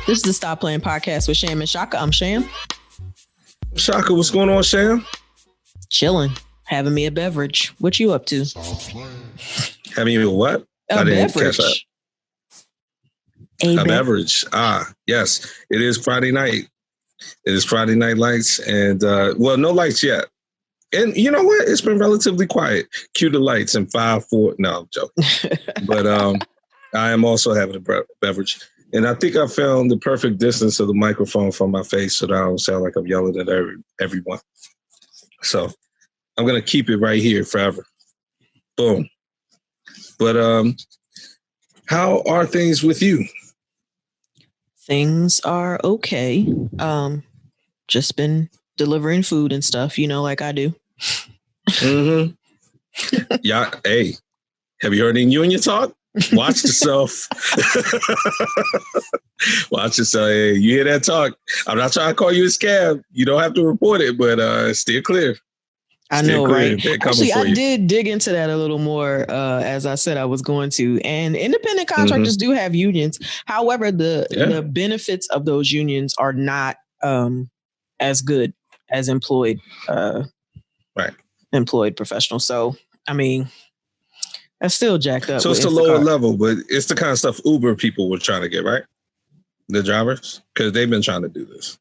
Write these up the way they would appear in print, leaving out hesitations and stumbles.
This is the Stop Playing Podcast with Sham and Shaka. I'm Sham. Shaka, what's going on, Sham? Chilling, having me a beverage. What you up to? Having you a what? A beverage. A beverage. Yes. It is Friday night. It is Friday Night Lights, and no lights yet. And you know what? It's been relatively quiet. Cue the lights in 5, 4. No, I'm joking. But I am also having a beverage. And I think I found the perfect distance of the microphone from my face so that I don't sound like I'm yelling at everyone. So I'm going to keep it right here forever. Boom. But how are things with you? Things are okay. Just been delivering food and stuff, like I do. Mm-hmm. Yeah. Hey, have you heard any union talk? Watch yourself. Watch yourself. Hey, you hear that talk? I'm not trying to call you a scab. You don't have to report it, but steer clear. I know, right? Actually, I did dig into that a little more, as I said I was going to. And independent contractors do have unions. However, the benefits of those unions are not as good as employed professionals. So, I mean, that's still jacked up. So it's the lower level, but it's the kind of stuff Uber people were trying to get, right? The drivers, because they've been trying to do this,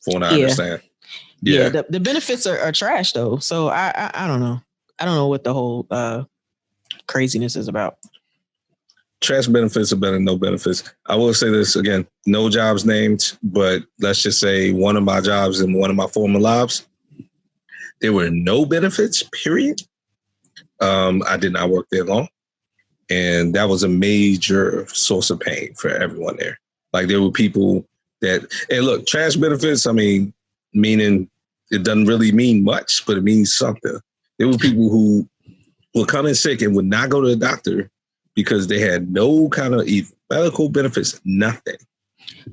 from what I understand. Yeah, the benefits are trash though. So I don't know. I don't know what the whole craziness is about. Trash benefits are better than no benefits. I will say this again, no jobs named, but let's just say one of my jobs in one of my former lives, there were no benefits, period. I did not work there long. And that was a major source of pain for everyone there. Like there were people that, and look, trash benefits, I mean, meaning it doesn't really mean much, but it means something. There were people who were coming sick and would not go to the doctor because they had no kind of medical benefits, nothing.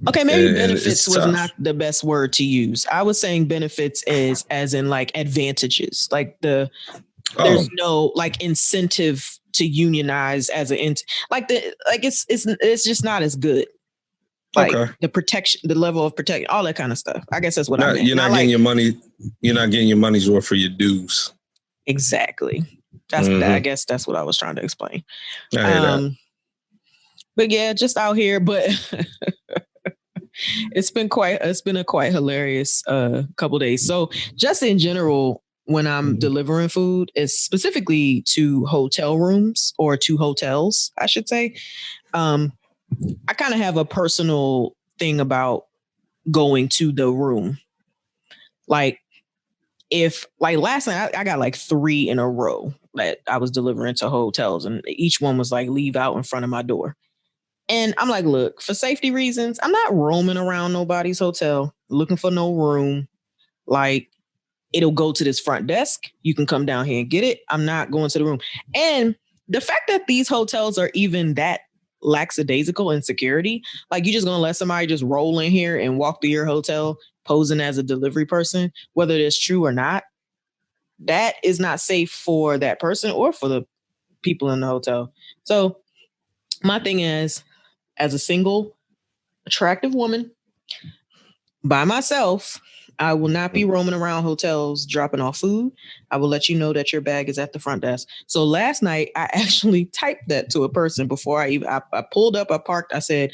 Okay, maybe benefits was not the best word to use. I was saying benefits is as in like advantages, like there's no like incentive to unionize as it's just not as good. Like the protection, the level of protection, all that kind of stuff. I guess that's what I meant. You're not getting your money. You're not getting your money's worth for your dues. Exactly. I guess that's what I was trying to explain. I hear that. But yeah, just out here. But it's been a quite hilarious couple days. So just in general, when I'm delivering food, is specifically to hotel rooms or to hotels, I should say. I kind of have a personal thing about going to the room. Like last night, I got like 3 in a row that I was delivering to hotels, and each one was like leave out in front of my door. And I'm like, look, for safety reasons, I'm not roaming around nobody's hotel looking for no room. Like, it'll go to this front desk. You can come down here and get it. I'm not going to the room. And the fact that these hotels are even that lackadaisical in security, like you're just going to let somebody just roll in here and walk through your hotel posing as a delivery person, whether it's true or not, that is not safe for that person or for the people in the hotel. So my thing is, as a single, attractive woman by myself, I will not be roaming around hotels dropping off food. I will let you know that your bag is at the front desk. So last night, I actually typed that to a person before I pulled up, I parked. I said,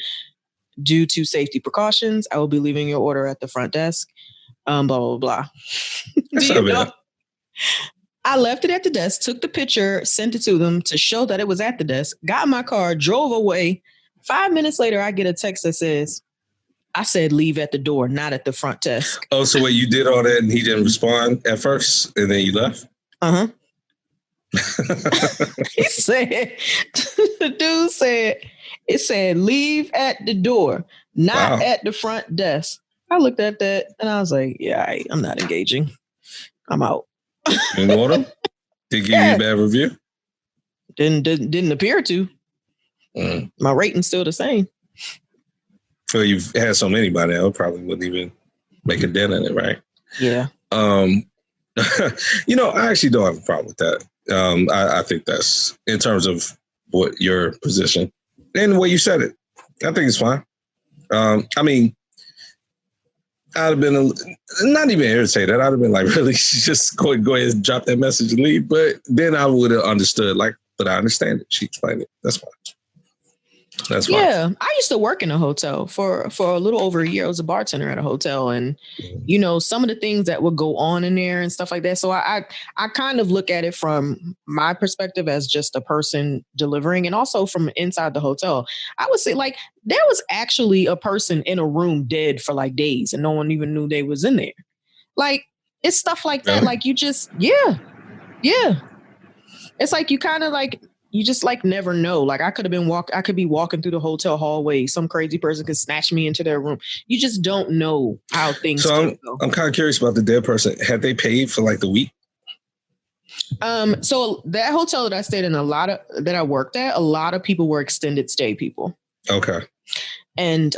due to safety precautions, I will be leaving your order at the front desk. Blah, blah, blah. I left it at the desk, took the picture, sent it to them to show that it was at the desk, got in my car, drove away. 5 minutes later, I get a text that says, I said leave at the door, not at the front desk. Oh, so what, you did all that and he didn't respond at first and then you left? Uh-huh. He said, the dude said, it said leave at the door, not at the front desk. I looked at that and I was like, yeah, I'm not engaging. I'm out. You know him? Did give you a bad review? Didn't appear to. My rating's still the same. So you've had so many by now, it probably wouldn't even make a dent in it, right? Yeah. I actually don't have a problem with that. I think that's in terms of what your position and the way you said it. I think it's fine. I mean, I'd have been not even irritated. I'd have been like, really, just go ahead and drop that message and leave. But then I would have understood, like, but I understand it. She explained it. That's fine. That's fine. Yeah, I used to work in a hotel for a little over a year. I was a bartender at a hotel, and you know, some of the things that would go on in there and stuff like that. So I kind of look at it from my perspective as just a person delivering, and also from inside the hotel. I would say like there was actually a person in a room dead for like days, and no one even knew they was in there. Like it's stuff like that. Really? Like you just yeah. It's like you kind of like you just like never know. Like I could be walking through the hotel hallway. Some crazy person could snatch me into their room. You just don't know how things So go. I'm kind of curious about the dead person. Had they paid for like the week? So that hotel that I stayed in, that I worked at, a lot of people were extended stay people. Okay. And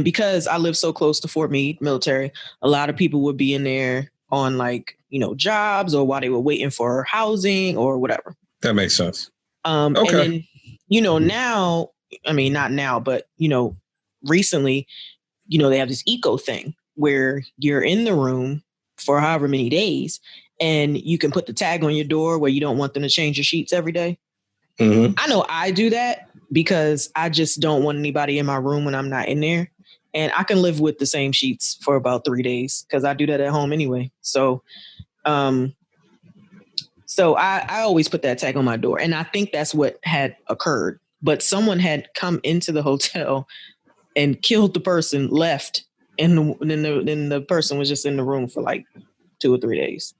because I live so close to Fort Meade military, a lot of people would be in there on like, you know, jobs or while they were waiting for housing or whatever. That makes sense. Okay. And then, you know, now, I mean, not now, but, you know, recently, you know, they have this eco thing where you're in the room for however many days and you can put the tag on your door where you don't want them to change your sheets every day. Mm-hmm. I know I do that because I just don't want anybody in my room when I'm not in there. And I can live with the same sheets for about 3 days because I do that at home anyway. So I always put that tag on my door. And I think that's what had occurred. But someone had come into the hotel and killed the person, left, and then the person was just in the room for like 2 or 3 days.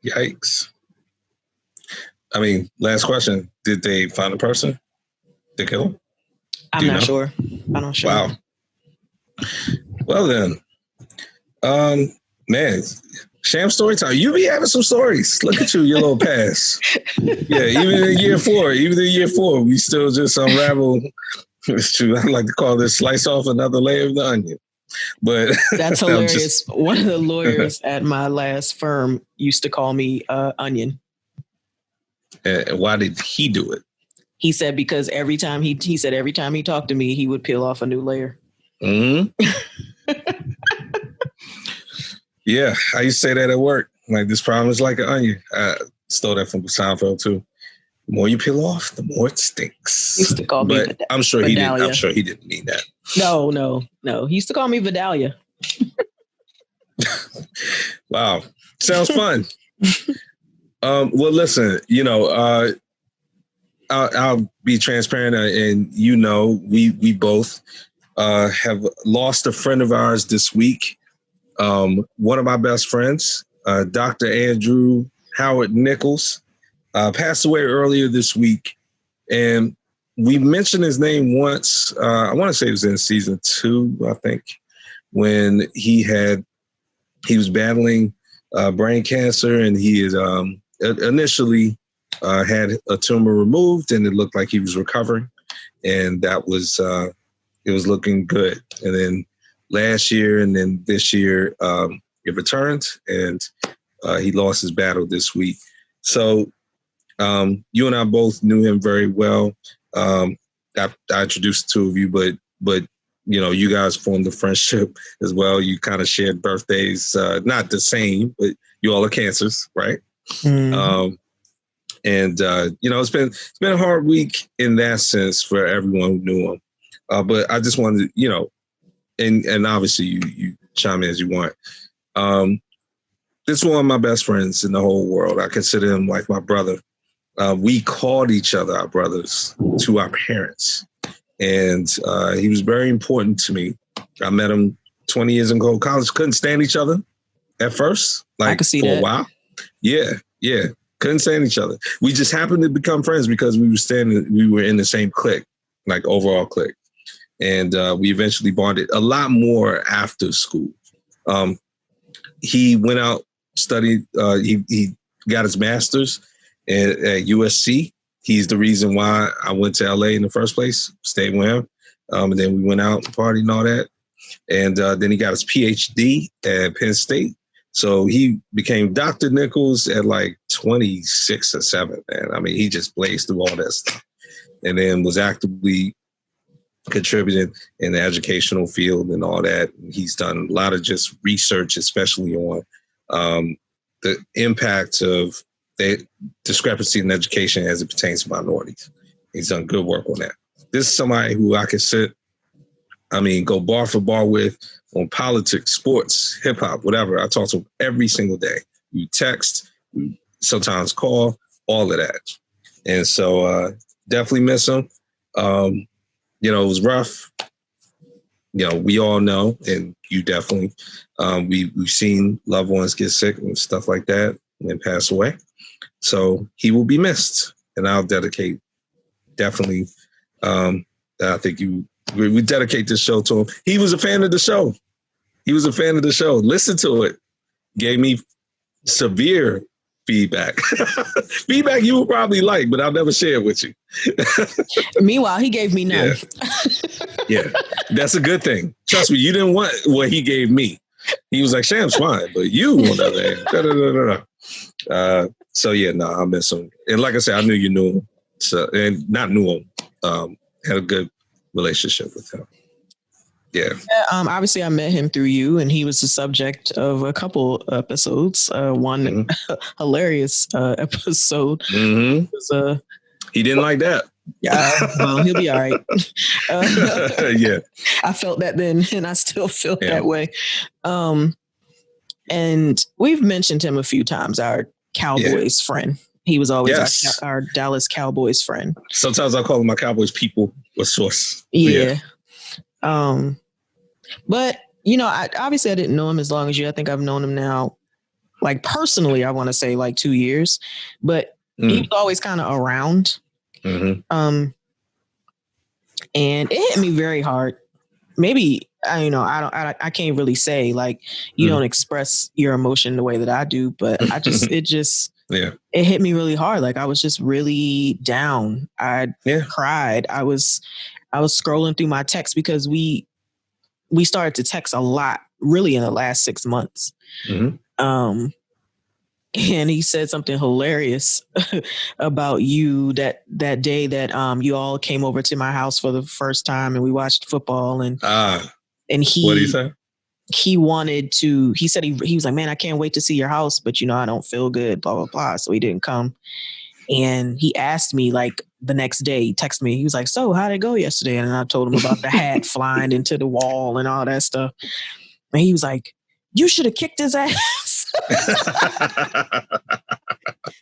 Yikes. I mean, last question. Did they find the person to kill him? I'm not sure. I'm not sure. Wow. Well then, man, sham story time. You be having some stories. Look at you, your little pass. Yeah, even in year four, we still just unravel. It's true. I like to call this slice off another layer of the onion. But that's hilarious. One of the lawyers at my last firm used to call me Onion. And why did he do it? He said because every time he talked to me, he would peel off a new layer. Mm-hmm. Yeah, I used to say that at work. Like, this problem is like an onion. I stole that from Seinfeld too. The more you peel off, the more it stinks. He used to call me I'm sure he didn't. I'm sure he didn't mean that. No. He used to call me Vidalia. Wow, sounds fun. Well, listen. You know, I'll be transparent, and you know, we both have lost a friend of ours this week. One of my best friends, Dr. Andrew Howard Nichols, passed away earlier this week. And we mentioned his name once. I want to say it was in season 2, I think, when he was battling brain cancer, and he had initially had a tumor removed, and it looked like he was recovering. And that was, it was looking good. And then last year and then this year, it returned, and he lost his battle this week. So you and I both knew him very well. I introduced the two of you, but you know, you guys formed a friendship as well. You kind of shared birthdays, not the same, but you all are Cancers, right? Mm. And you know, it's been a hard week in that sense for everyone who knew him. But I just wanted to, you know, and obviously you chime in as you want. This is one of my best friends in the whole world. I consider him like my brother. We called each other our brothers to our parents. And he was very important to me. I met him 20 years ago. College, couldn't stand each other at first. Like, I could see for that. A while. Yeah. Couldn't stand each other. We just happened to become friends because we were in the same clique, like overall clique. And we eventually bonded a lot more after school. He went out, studied, he got his master's at USC. He's the reason why I went to LA in the first place, stayed with him. And then we went out and partied and all that. And then he got his PhD at Penn State. So he became Dr. Nichols at like 26 or 7, man. I mean, he just blazed through all that stuff. And then was actively contributed in the educational field and all that. He's done a lot of just research, especially on the impact of the discrepancy in education as it pertains to minorities. He's done good work on that. This is somebody who I can go bar for bar with on politics, sports, hip hop, whatever. I talk to him every single day. We text, we sometimes call, all of that. And so definitely miss him. It was rough. We all know, and you definitely, we've seen loved ones get sick and stuff like that and pass away. So he will be missed. And I'll dedicate definitely, I think we dedicate this show to him. He was a fan of the show. Listen to it. Gave me severe feedback. Feedback you will probably like, but I'll never share it with you. Meanwhile, he gave me none. Yeah, that's a good thing. Trust me, you didn't want what he gave me. He was like, Sham's fine, but you, on the other hand. So yeah, I miss him. And like I said, I knew you knew him. So, and not knew him. Had a good relationship with him. Yeah. Obviously, I met him through you, and he was the subject of a couple episodes. One hilarious episode. Mm-hmm. Was, he didn't like that. Yeah, well, he'll be all right. Yeah. I felt that then, and I still feel that way. And we've mentioned him a few times, our Cowboys friend. He was always our Dallas Cowboys friend. Sometimes I call him my Cowboys people with source. Yeah. But, I didn't know him as long as you. I think I've known him now, like personally, I want to say like 2 years, but he was always kind of around. Mm-hmm. And it hit me very hard. Maybe, I can't really say like you don't express your emotion the way that I do, but it hit me really hard. Like I was just really down. I cried. I was scrolling through my texts because we started to text a lot really in the last 6 months. Mm-hmm. And he said something hilarious about you that day that you all came over to my house for the first time and we watched football and he, what did he say? He said he was like, man, I can't wait to see your house, but I don't feel good, blah, blah, blah. So he didn't come. And he asked me like the next day, he texted me. He was like, so how'd it go yesterday? And I told him about the hat flying into the wall and all that stuff. And he was like, you should have kicked his ass.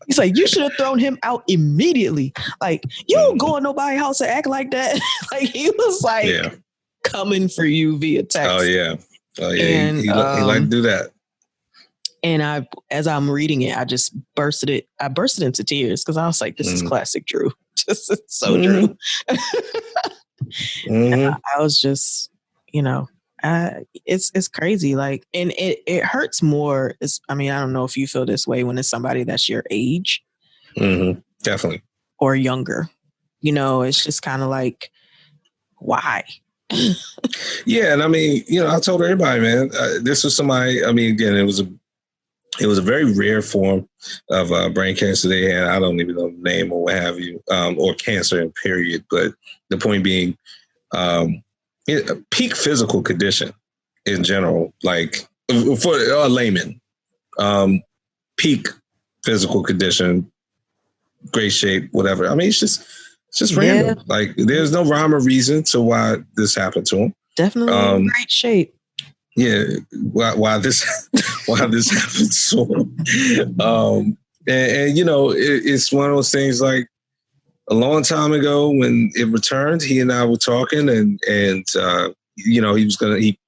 He's like, you should have thrown him out immediately. Like, you don't go in nobody's house and act like that. Like he was like coming for you via text. Oh yeah. And, he liked to do that. And as I'm reading it, I just bursted into tears because I was like, this is classic Drew. Just it's so Drew. I was just, it's crazy. Like, and it hurts more. I don't know if you feel this way when it's somebody that's your age. Mm-hmm. Definitely. Or younger. It's just kind of like, why? Yeah. And I told everybody, man, this was somebody, again, it was a very rare form of brain cancer they had. I don't even know the name or what have you, or cancer in period. But the point being, peak physical condition in general, like for a layman, peak physical condition, great shape, whatever. It's just random. Like there's no rhyme or reason to why this happened to him. Definitely in great shape. Yeah, why this happened to him. It's one of those things like a long time ago when it returned, he and I were talking and he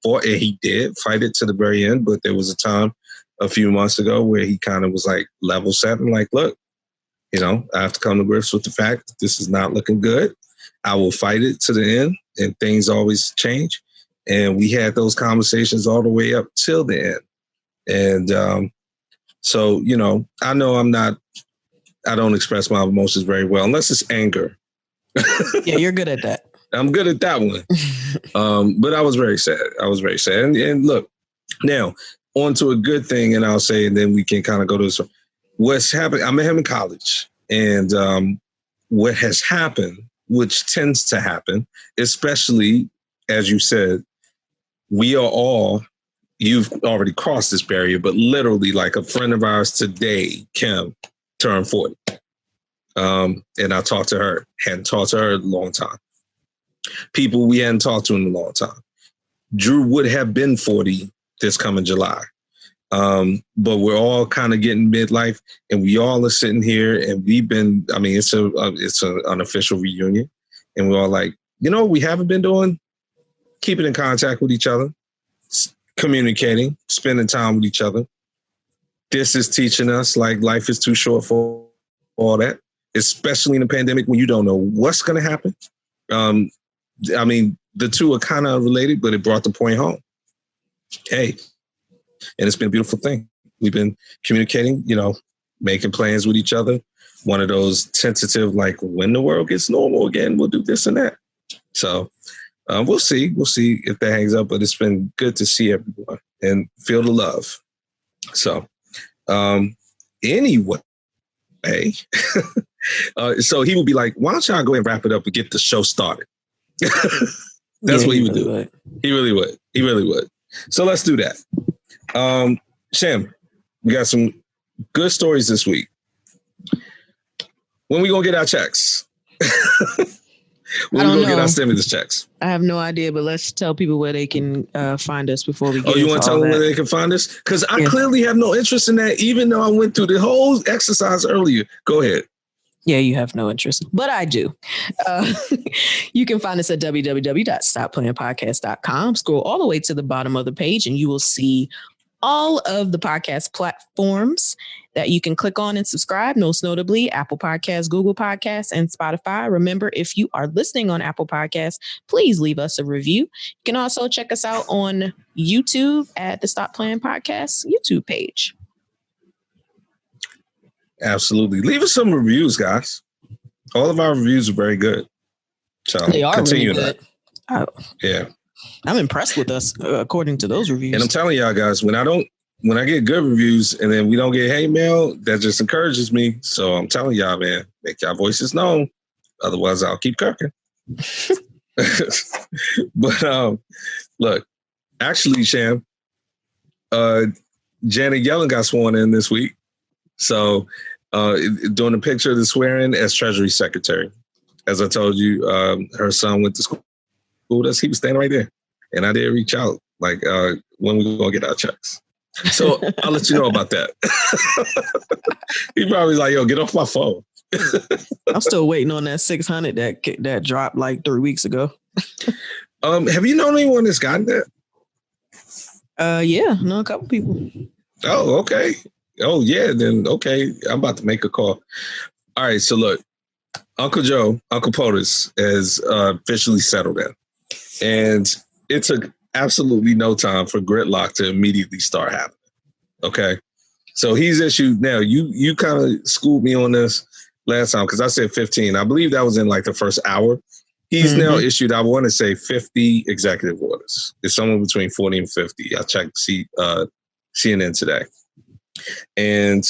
fought and he did fight it to the very end. But there was a time a few months ago where he kind of was like level set and like, look, I have to come to grips with the fact that this is not looking good. I will fight it to the end and things always change. And we had those conversations all the way up till the end. And so, I know I don't express my emotions very well, unless it's anger. Yeah, you're good at that. I'm good at that one. But I was very sad. And look, now on to a good thing, and I'll say, and then we can kind of go to this. What's happened, I met him in college. And what has happened which tends to happen, especially as you said, we are all, you've already crossed this barrier, but literally like a friend of ours today, Kim, turned 40. And I talked to her, hadn't talked to her in a long time. People we hadn't talked to in a long time. Drew would have been 40 this coming July. But we're all kind of getting midlife, and we all are sitting here, and we've been, I mean, it's an unofficial reunion, and we're all like, you know what we haven't been doing? Keeping in contact with each other, communicating, spending time with each other. This is teaching us like life is too short for all that, especially in a pandemic when you don't know what's going to happen. I mean, the two are kind of related, but it brought the point home. Hey, and it's been a beautiful thing. We've been communicating, you know, making plans with each other. One of those tentative, like when the world gets normal again, we'll do this and that. So we'll see. We'll see if that hangs up, but it's been good to see everyone and feel the love. So anyway, so he would be like, why don't y'all go and wrap it up and get the show started? That's what he would do. He really would. He really would. So let's do that. Sham, we got some good stories this week. When we gonna get our checks? When we gonna get our stimulus checks? I have no idea, but let's tell people where they can find us before we get. Oh, you want to tell them where they can find us? Because I clearly have no interest in that, even though I went through the whole exercise earlier. Go ahead. Yeah, you have no interest, but I do. You can find us at www.stopplayinpodcast.com. Scroll all the way to the bottom of the page and you will see all of the podcast platforms that you can click on and subscribe, most notably Apple Podcasts, Google Podcasts, and Spotify. Remember, if you are listening on Apple Podcasts, please leave us a review. You can also check us out on YouTube at the Stop Playing Podcast YouTube page. Absolutely. Leave us some reviews, guys. All of our reviews are very good. So they are really good. Yeah. I'm impressed with us according to those reviews. And I'm telling y'all guys, when I get good reviews and then we don't get hate mail, that just encourages me. So I'm telling y'all, man, make y'all voices known. Otherwise, I'll keep kirking. But look, actually, Sham, Janet Yellen got sworn in this week. So doing a picture of the swearing as Treasury Secretary. As I told you, her son went to school with us. He was standing right there. And I did reach out, like, when we going to get our checks. So I'll let you know about that. He probably like, yo, get off my phone. I'm still waiting on that 600 that dropped like 3 weeks ago. Have you known anyone that's gotten that? Yeah, know a couple people. Oh, okay. Oh, yeah, then, okay. I'm about to make a call. All right, so look, Uncle Joe, Uncle POTUS has officially settled in. And it took absolutely no time for gridlock to immediately start happening. Okay? So he's issued, now, you kind of schooled me on this last time because I said 15. I believe that was in like the first hour. He's now issued, I want to say, 50 executive orders. It's somewhere between 40 and 50. I checked CNN today. And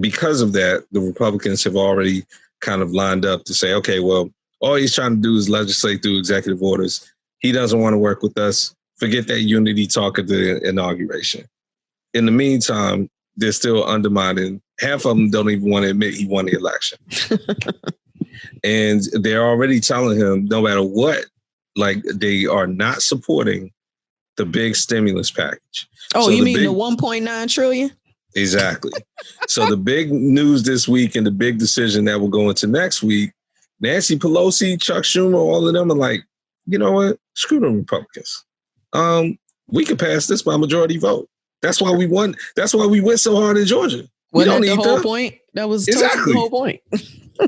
because of that, the Republicans have already kind of lined up to say, okay, well, all he's trying to do is legislate through executive orders. He doesn't want to work with us. Forget that unity talk at the inauguration. In the meantime, they're still undermining. Half of them don't even want to admit he won the election. And they're already telling him, no matter what, like they are not supporting the big stimulus package. Oh, so you mean the 1.9 trillion? Exactly. So the big news this week and the big decision that will go into next week, Nancy Pelosi, Chuck Schumer, all of them are like, you know what? Screw them Republicans. We could pass this by majority vote. That's why we won. That's why we went so hard in Georgia. We don't need the whole point. That was exactly the whole point.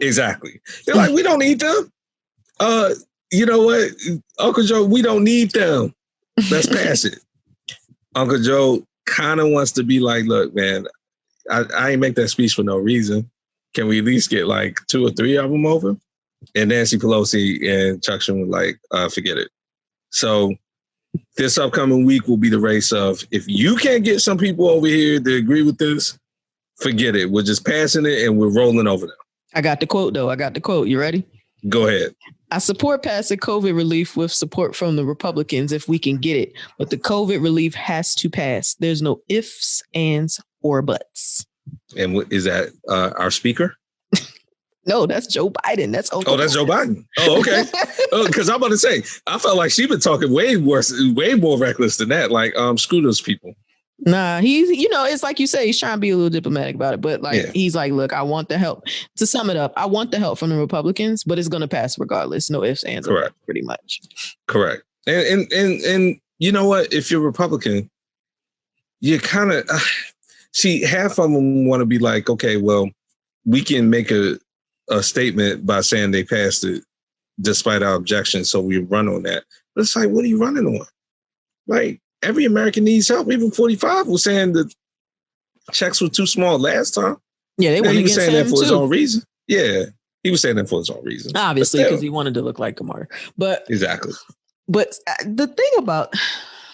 Exactly. They're like, we don't need them. You know what, Uncle Joe, we don't need them. Let's pass it. Uncle Joe kind of wants to be like, look, man, I ain't make that speech for no reason. Can we at least get like 2 or 3 of them over? And Nancy Pelosi and Chuck Schumer were like, forget it. So this upcoming week will be the race of, if you can't get some people over here to agree with this, forget it. We're just passing it and we're rolling over them. I got the quote, though. You ready? Go ahead. I support passing COVID relief with support from the Republicans if we can get it. But the COVID relief has to pass. There's no ifs, ands, or buts. And what is that? Our speaker? No, that's Joe Biden. That's Uncle. Oh, that's Joe Biden. Oh, okay. Because I'm about to say, I felt like she's been talking way worse, way more reckless than that. Like, screw those people. Nah, he's, it's like you say, he's trying to be a little diplomatic about it. But he's like, look, I want the help. To sum it up, I want the help from the Republicans, but it's going to pass regardless. No ifs, ands, or buts, pretty much. Correct. And you know what? If you're Republican, you kind of see half of them want to be like, okay, well, we can make a statement by saying they passed it despite our objections, so we run on that. But it's like, what are you running on? Like, every American needs help. Even 45 was saying that checks were too small last time. Yeah, they he was saying that for his own reason. Yeah, he was saying that for his own reason. Obviously, because he wanted to look like Kamar. But exactly. But the thing about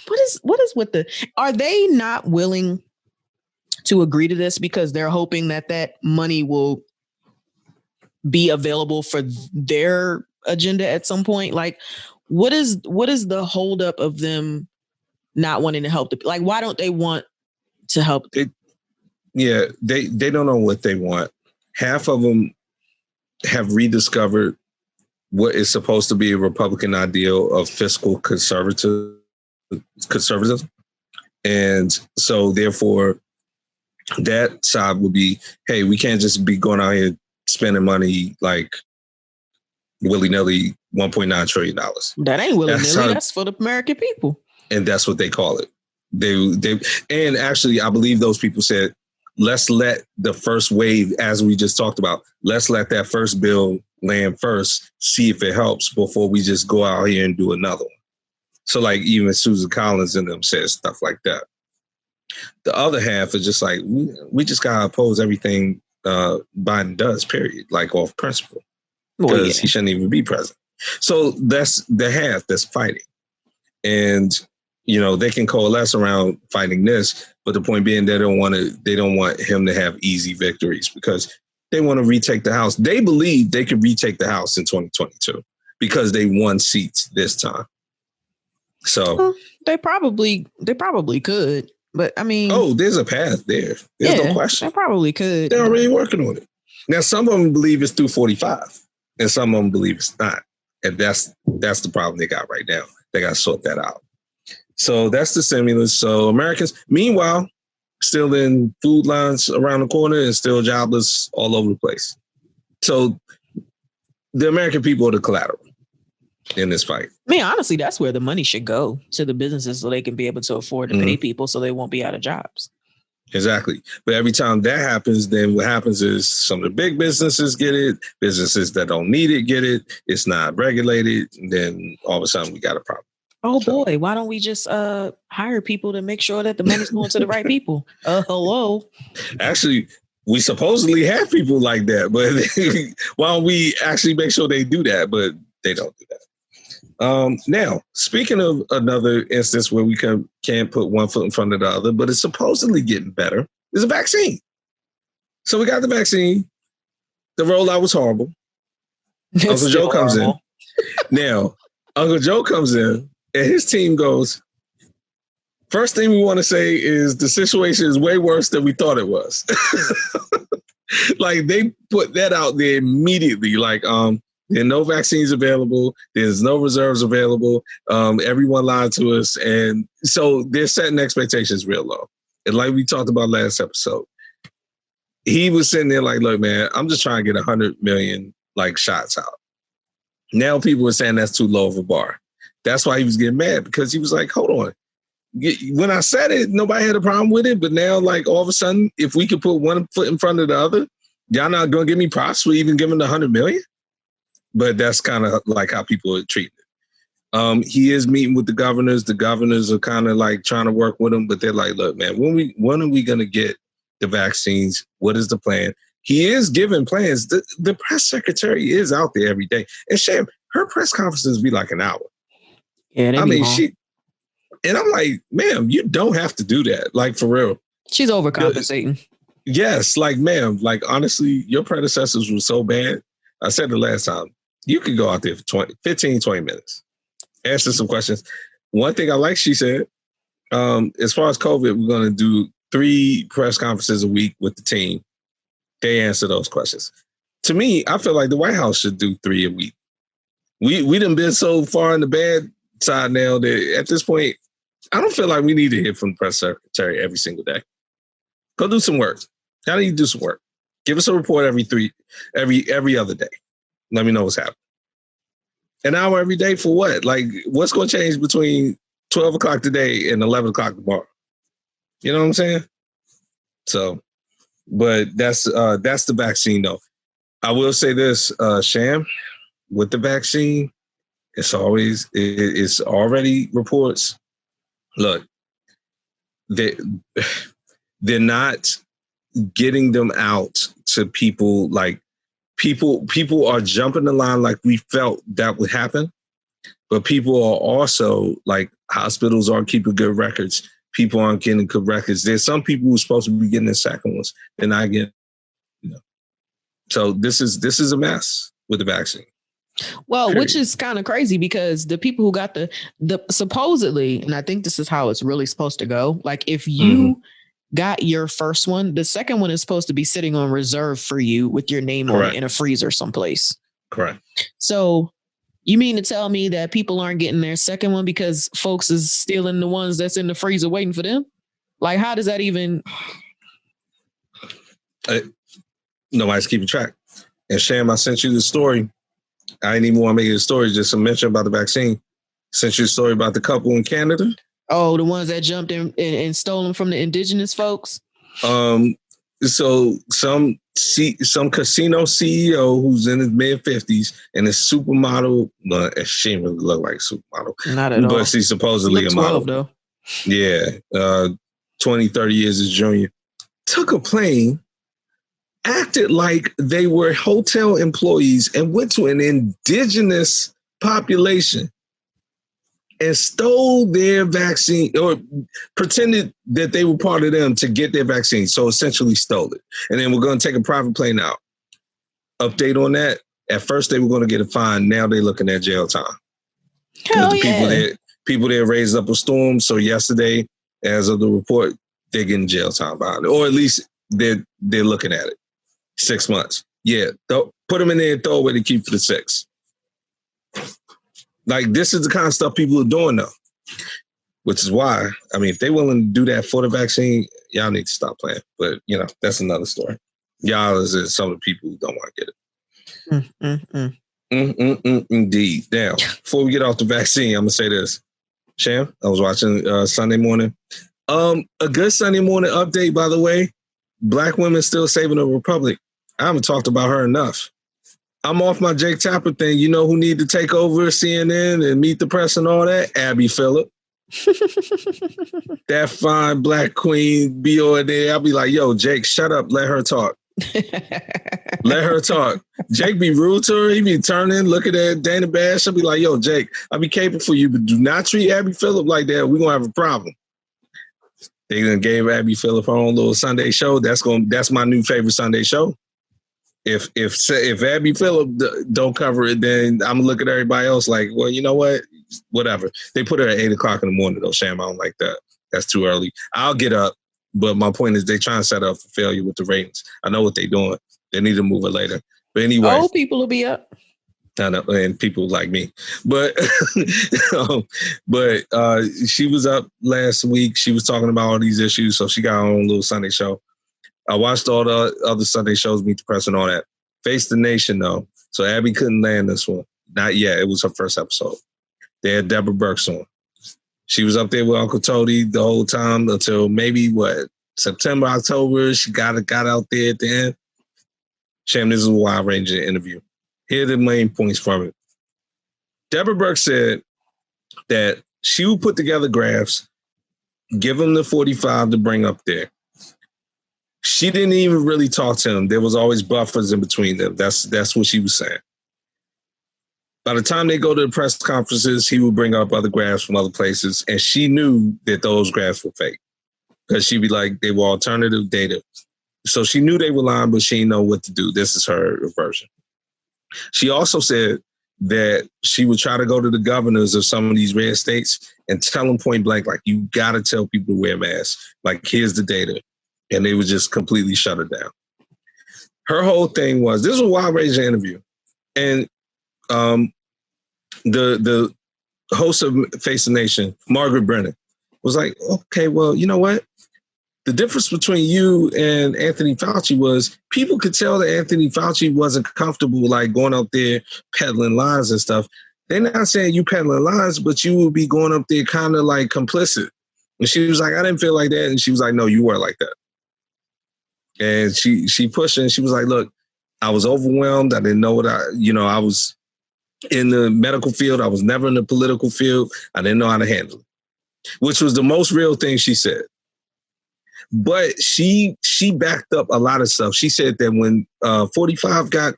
what is with are they not willing to agree to this because they're hoping that money will be available for their agenda at some point? Like, what is the holdup of them not wanting to help? Like, why don't they want to help? They don't know what they want. Half of them have rediscovered what is supposed to be a Republican ideal of fiscal conservatism. And so therefore that side would be, hey, we can't just be going out here spending money like willy-nilly, $1.9 trillion. That ain't willy-nilly. That's for the American people. And that's what they call it. They and actually, I believe those people said, let's let the first wave, as we just talked about, let's let that first bill land first, see if it helps before we just go out here and do another one. So like even Susan Collins and them said stuff like that. The other half is just like, we just got to oppose everything Biden does, period, like off principle, because he shouldn't even be president. So that's the half that's fighting. And, they can coalesce around fighting this, but the point being they don't want him to have easy victories because they want to retake the House. They believe they could retake the House in 2022 because they won seats this time. So they probably could, but I mean, there's a path there. There's no question. They probably could. They're already working on it. Now, some of them believe it's through 45 and some of them believe it's not. And that's the problem they got right now. They got to sort that out. So that's the stimulus. So Americans, meanwhile, still in food lines around the corner and still jobless all over the place. So the American people are the collateral in this fight. I mean, honestly, that's where the money should go, to the businesses so they can be able to afford to pay people so they won't be out of jobs. Exactly. But every time that happens, then what happens is some of the big businesses get it. Businesses that don't need it get it. It's not regulated. And then all of a sudden we got a problem. Oh, boy, why don't we just hire people to make sure that the money's going to the right people? Hello. Actually, we supposedly have people like that, but why don't we actually make sure they do that? But they don't do that. Now, speaking of another instance where we can't put one foot in front of the other, but it's supposedly getting better, is a vaccine. So we got the vaccine. The rollout was horrible. Uncle Joe comes in. Now, Uncle Joe comes in. And his team goes, first thing we want to say is the situation is way worse than we thought it was. Like they put that out there immediately. Like there are no vaccines available. There's no reserves available. Everyone lied to us. And so they're setting expectations real low. And like we talked about last episode, he was sitting there like, look, man, I'm just trying to get 100 million like shots out. Now people are saying that's too low of a bar. That's why he was getting mad, because he was like, hold on. When I said it, nobody had a problem with it. But now, like, all of a sudden, if we could put one foot in front of the other, y'all not going to give me props for even giving the 100 million? But that's kind of like how people are treating it. He is meeting with the governors. The governors are kind of like trying to work with him, but they're like, look, man, when are we going to get the vaccines? What is the plan? He is giving plans. The press secretary is out there every day. And Sham, her press conferences be like an hour. Yeah, I mean, and I'm like, ma'am, you don't have to do that. Like, for real. She's overcompensating. Yes. Like, ma'am, like, honestly, your predecessors were so bad. I said it last time. You could go out there for 15, 20 minutes. Answer some questions. One thing I like, she said, as far as COVID, we're going to do 3 press conferences a week with the team. They answer those questions. To me, I feel like the White House should do 3 a week. We done been so far on the bad side now that at this point, I don't feel like we need to hear from the press secretary every single day. Go do some work. How do you do some work? Give us a report every other day. Let me know what's happening. An hour every day for what? Like, what's going to change between 12 o'clock today and 11 o'clock tomorrow? You know what I'm saying? So, but that's the vaccine, though. I will say this, Sham, with the vaccine, it's already reports. Look, they're not getting them out to people. Like people are jumping the line like we felt that would happen. But people are also like, hospitals aren't keeping good records. People aren't getting good records. There's some people who are supposed to be getting the second ones. They're not getting, So this is a mess with the vaccine. Well, which is kind of crazy because the people who got the supposedly, and I think this is how it's really supposed to go. Like if you got your first one, the second one is supposed to be sitting on reserve for you with your name on it in a freezer someplace. Correct. So you mean to tell me that people aren't getting their second one because folks is stealing the ones that's in the freezer waiting for them? Like, how does that even? Nobody's keeping track. And Sham, I sent you the story. I didn't even want to make it a story, just a mention about the vaccine. Sent you a story about the couple in Canada. Oh, the ones that jumped in and stole them from the indigenous folks? So some casino CEO who's in his mid-50s and is supermodel. Well, she didn't really look like a supermodel. Not at all. But she's supposedly a model. 12, though. Yeah. 20, 30 years as junior. Took a plane, acted like they were hotel employees and went to an indigenous population and stole their vaccine or pretended that they were part of them to get their vaccine. So essentially stole it. And then we're going to take a private plane out. Update on that. At first they were going to get a fine. Now they're looking at jail time. Hell yeah. People there raised up a storm. So yesterday, as of the report, they're getting jail time behind it. Or at least they're looking at it. 6 months. Yeah. Put them in there and throw away the key for the 6. Like, this is the kind of stuff people are doing, though. Which is why, I mean, if they're willing to do that for the vaccine, y'all need to stop playing. But, that's another story. Y'all is some of the people who don't want to get it. Indeed. Now, before we get off the vaccine, I'm going to say this. Sham, I was watching Sunday morning. A good Sunday morning update, by the way. Black women still saving the Republic. I haven't talked about her enough. I'm off my Jake Tapper thing. You know who need to take over CNN and meet the press and all that? Abby Phillip. That fine black queen be over there. I'll be like, yo, Jake, shut up. Let her talk. Let her talk. Jake be rude to her. He be turning, looking at Dana Bash. I'll be like, yo, Jake, I'll be capable for you, but do not treat Abby Phillip like that. We're going to have a problem. They done gave Abby Phillip her own little Sunday show. That's my new favorite Sunday show. If Abby Phillip don't cover it, then I'm gonna look at everybody else like, well, you know what? Whatever. They put her at 8 o'clock in the morning though. Sham, I don't like that. That's too early. I'll get up, but my point is they trying to set up for failure with the ratings. I know what they're doing. They need to move it later. But anyway, old people will be up. I know, and people like me, but she was up last week. She was talking about all these issues, so she got her own little Sunday show. I watched all the other Sunday shows, Meet the Press and all that. Face the Nation, though. So Abby couldn't land this one. Not yet. It was her first episode. They had Deborah Burks on. She was up there with Uncle Tody the whole time until maybe, September, October. She got out there at the end. Sham, this is a wide-ranging interview. Here are the main points from it. Deborah Burks said that she would put together graphs, give them the 45 to bring up there. She didn't even really talk to him. There was always buffers in between them. That's what she was saying. By the time they go to the press conferences, he would bring up other graphs from other places, and she knew that those graphs were fake because she'd be like, they were alternative data. So she knew they were lying, but she didn't know what to do. This is her version. She also said that she would try to go to the governors of some of these red states and tell them point blank, like, you got to tell people to wear masks. Like, here's the data. And they would just completely shut it down. Her whole thing was, this was a wild-ranging interview. And the host of Face the Nation, Margaret Brennan, was like, okay, well, you know what? The difference between you and Anthony Fauci was people could tell that Anthony Fauci wasn't comfortable, like, going up there peddling lies and stuff. They're not saying you peddling lies, but you would be going up there kind of like complicit. And she was like, I didn't feel like that. And she was like, no, you were like that. And she pushed and she was like, look, I was overwhelmed. I didn't know what I was in the medical field. I was never in the political field. I didn't know how to handle it, which was the most real thing she said. But she backed up a lot of stuff. She said that when 45 got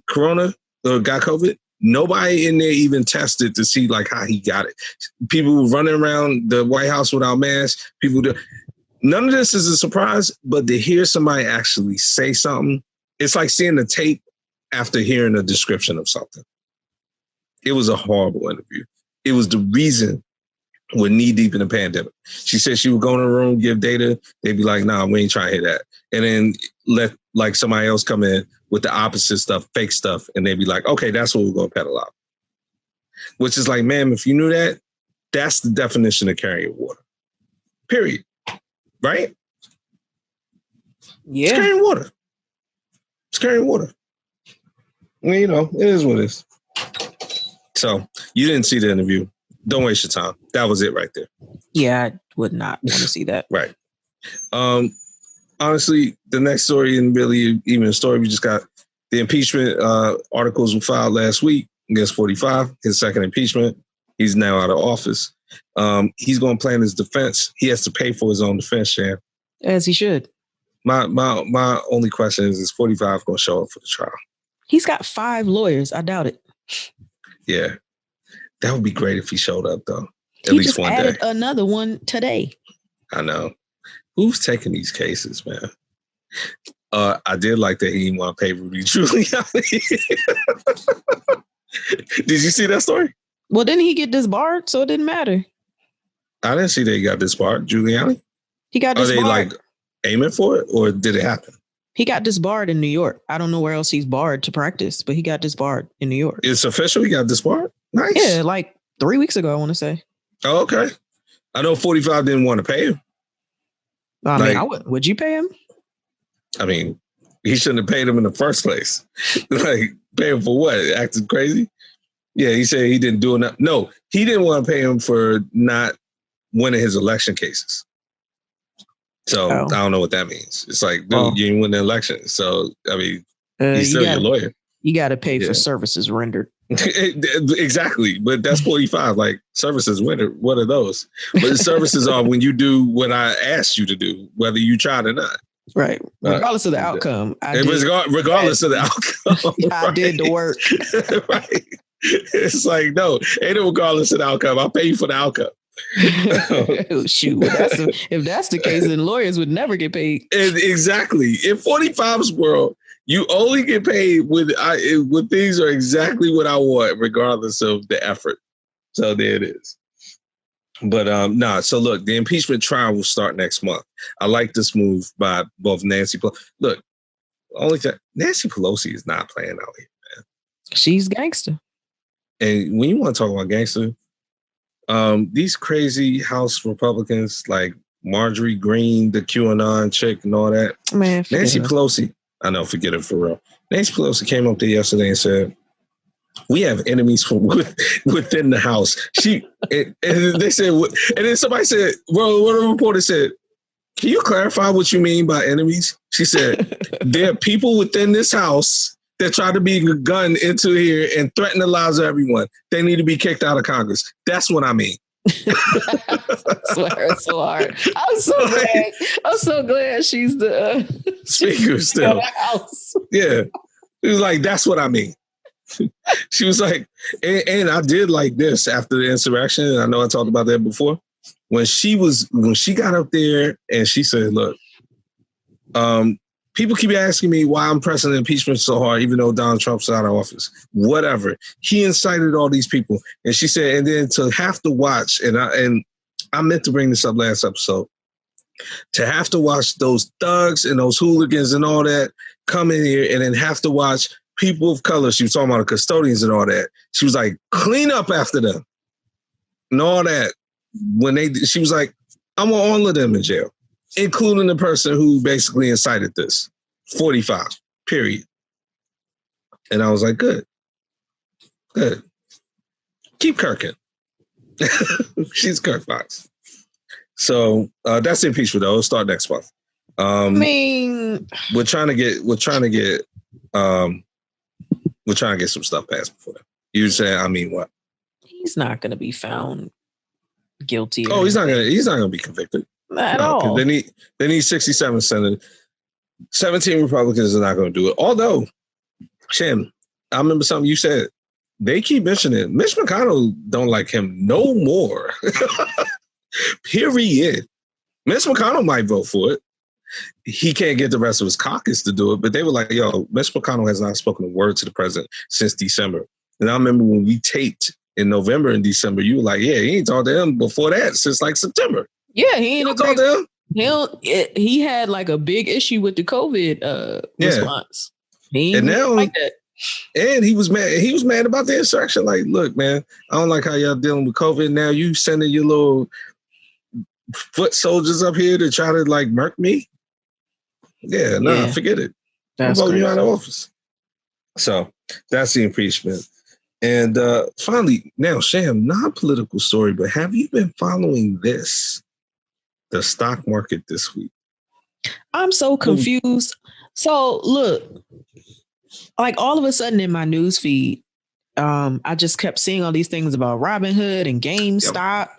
corona or got COVID, nobody in there even tested to see like how he got it. People were running around the White House without masks. None of this is a surprise, but to hear somebody actually say something, it's like seeing the tape after hearing a description of something. It was a horrible interview. It was the reason we're knee deep in the pandemic. She said she would go in the room, give data. They'd be like, nah, we ain't trying to hear that. And then let like somebody else come in with the opposite stuff, fake stuff. And they'd be like, okay, that's what we're going to peddle out. Which is like, ma'am, if you knew that, that's the definition of carrying water. Period. Right? Yeah. It's carrying water. It's carrying water. I mean, it is what it is. So you didn't see the interview. Don't waste your time. That was it right there. Yeah, I would not want to see that. Right. Honestly, the next story, and really even a story we just got, the impeachment articles were filed last week against 45, his second impeachment. He's now out of office. He's going to plan his defense. He has to pay for his own defense, Shan. As he should. My only question is 45 going to show up for the trial? He's got 5 lawyers. I doubt it. Yeah. That would be great if he showed up, though. At he least just one added day. Another one today. I know. Who's taking these cases, man? I did like that he didn't want to pay Rudy Giuliani. Did you see that story? Well, didn't he get disbarred? So it didn't matter. I didn't see that he got disbarred. Giuliani? He got disbarred. Are they like aiming for it, or did it happen? He got disbarred in New York. I don't know where else he's barred to practice, but he got disbarred in New York. It's official? He got disbarred? Nice. Yeah, like 3 weeks ago, I want to say. Oh, okay. I know 45 didn't want to pay him. I mean, would you pay him? I mean, he shouldn't have paid him in the first place. Like, pay him for what? Acting crazy? Yeah, he said he didn't do enough. No, he didn't want to pay him for not winning his election cases. So I don't know what that means. It's like, dude, you didn't win the election. So, I mean, he's still your lawyer. You got to pay for services rendered. Exactly. But that's 45. Like, services, what are those? But the services are when you do what I asked you to do, whether you tried or not. Right. Regardless of the outcome. Regardless of the outcome. I did the work. Right. It's like, no, ain't it regardless of the outcome. I'll pay you for the outcome. Shoot. If that's the case, then lawyers would never get paid. Exactly. In 45's world, you only get paid when things are exactly what I want, regardless of the effort. So there it is. But so look, the impeachment trial will start next month. I like this move by both Nancy Pelosi. Look, Nancy Pelosi is not playing out here, man. She's gangster. And when you want to talk about gangster, these crazy House Republicans like Marjorie Greene, the QAnon chick and all that. Man, Nancy Pelosi, I know, forget it for real. Nancy Pelosi came up there yesterday and said, we have enemies from within the House. And they said, and then somebody said, well, one of the reporters said, can you clarify what you mean by enemies? She said, there are people within this House that try to be gun into here and threaten the lives of everyone. They need to be kicked out of Congress. That's what I mean. I swear it's so hard. I'm so glad she's the speaker still. The House. Yeah. She was like, that's what I mean. She was like, and I did like this after the insurrection. I know I talked about that before. When she got up there and she said, look, People keep asking me why I'm pressing impeachment so hard, even though Donald Trump's out of office. Whatever. He incited all these people. And she said, and then to have to watch, and I meant to bring this up last episode, to have to watch those thugs and those hooligans and all that come in here and then have to watch people of color. She was talking about the custodians and all that. She was like, clean up after them and all that. She was like, I want all of them in jail, including the person who basically incited this. 45, period. And I was like, good. Keep Kirkin. She's Kirk Fox. So that's impeachment though. It'll start next month. We're trying to get some stuff passed before that. You saying, what? He's not going to be found guilty. Oh, he's not gonna be convicted at all. They need 67 senators. 17 Republicans are not going to do it. Although, Shem, I remember something you said. They keep mentioning Mitch McConnell don't like him no more. Period. Mitch McConnell might vote for it. He can't get the rest of his caucus to do it, but they were like, yo, Mitch McConnell has not spoken a word to the president since December. And I remember when we taped in November and December, you were like, yeah, he ain't talked to him before that since like September. Yeah, he ain't talked to him. He had like a big issue with the COVID response. And now, like that. And he was mad. He was mad about the insurrection. Like, look, man, I don't like how y'all dealing with COVID. Now you sending your little foot soldiers up here to try to like murk me. Yeah, forget it. I'm voting you out of office. So that's the impeachment. And finally, now, Sham, non-political story, but have you been following this? The stock market this week. I'm so confused. So look, like all of a sudden in my news feed, I just kept seeing all these things about Robinhood and GameStop. Yep.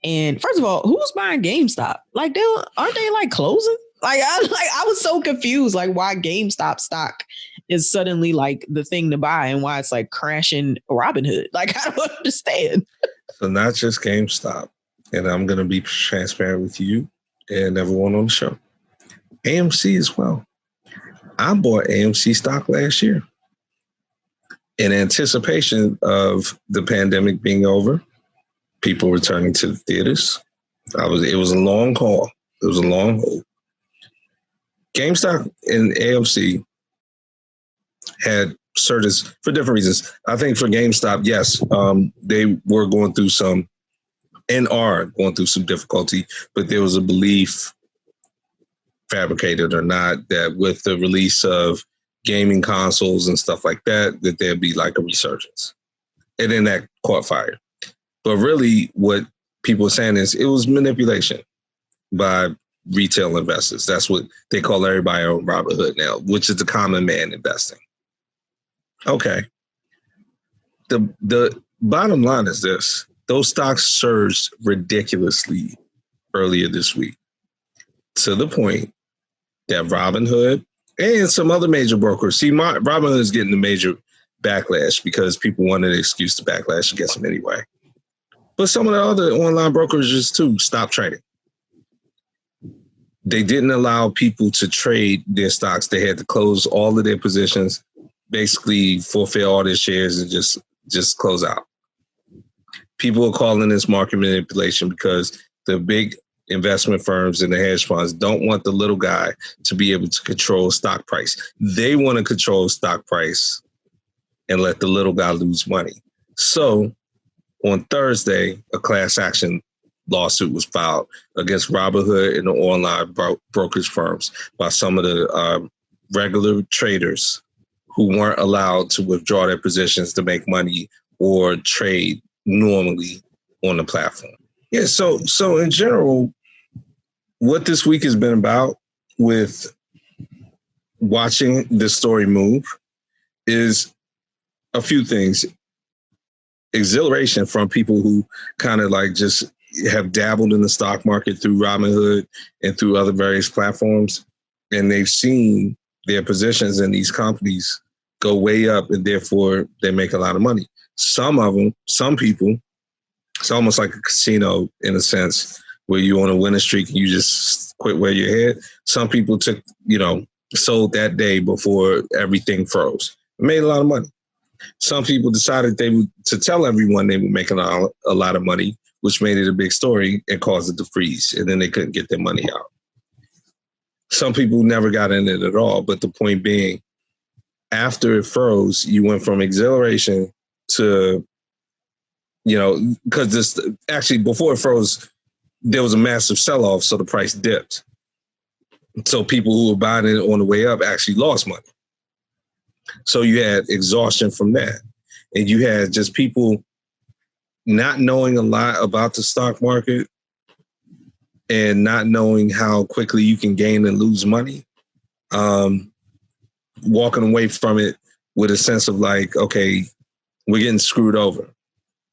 And first of all, who's buying GameStop? Like, aren't they like closing? I was so confused, like why GameStop stock is suddenly like the thing to buy and why it's like crashing Robinhood. Like, I don't understand. So not just GameStop. And I'm going to be transparent with you and everyone on the show. AMC as well. I bought AMC stock last year in anticipation of the pandemic being over, people returning to the theaters. It was a long haul. It was a long haul. GameStop and AMC had surges for different reasons. I think for GameStop, yes, they were going through some and are going through some difficulty, but there was a belief, fabricated or not, that with the release of gaming consoles and stuff like that, that there'd be like a resurgence. And then that caught fire. But really what people are saying is it was manipulation by retail investors. That's what they call everybody on Robinhood now, which is the common man investing. Okay. The bottom line is this. Those stocks surged ridiculously earlier this week to the point that Robinhood and some other major brokers, Robinhood is getting the major backlash because people wanted an excuse to backlash against them anyway. But some of the other online brokerages too stopped trading. They didn't allow people to trade their stocks. They had to close all of their positions, basically forfeit all their shares and just close out. People are calling this market manipulation because the big investment firms and the hedge funds don't want the little guy to be able to control stock price. They want to control stock price and let the little guy lose money. So on Thursday, a class action lawsuit was filed against Robinhood and the online brokerage firms by some of the regular traders who weren't allowed to withdraw their positions to make money or trade normally on the platform. Yeah, so in general, what this week has been about with watching this story move is a few things. Exhilaration from people who kind of like just have dabbled in the stock market through Robinhood and through other various platforms, and they've seen their positions in these companies go way up, and therefore they make a lot of money. Some people, it's almost like a casino in a sense where you're on a winning streak and you just quit where you're head. Some people took, sold that day before everything froze. Made a lot of money. Some people decided to tell everyone they were making a lot of money, which made it a big story and caused it to freeze. And then they couldn't get their money out. Some people never got in it at all. But the point being, after it froze, you went from exhilaration to, because this actually before it froze, there was a massive sell-off. So the price dipped. So people who were buying it on the way up actually lost money. So you had exhaustion from that. And you had just people not knowing a lot about the stock market and not knowing how quickly you can gain and lose money. Walking away from it with a sense of like, okay, we're getting screwed over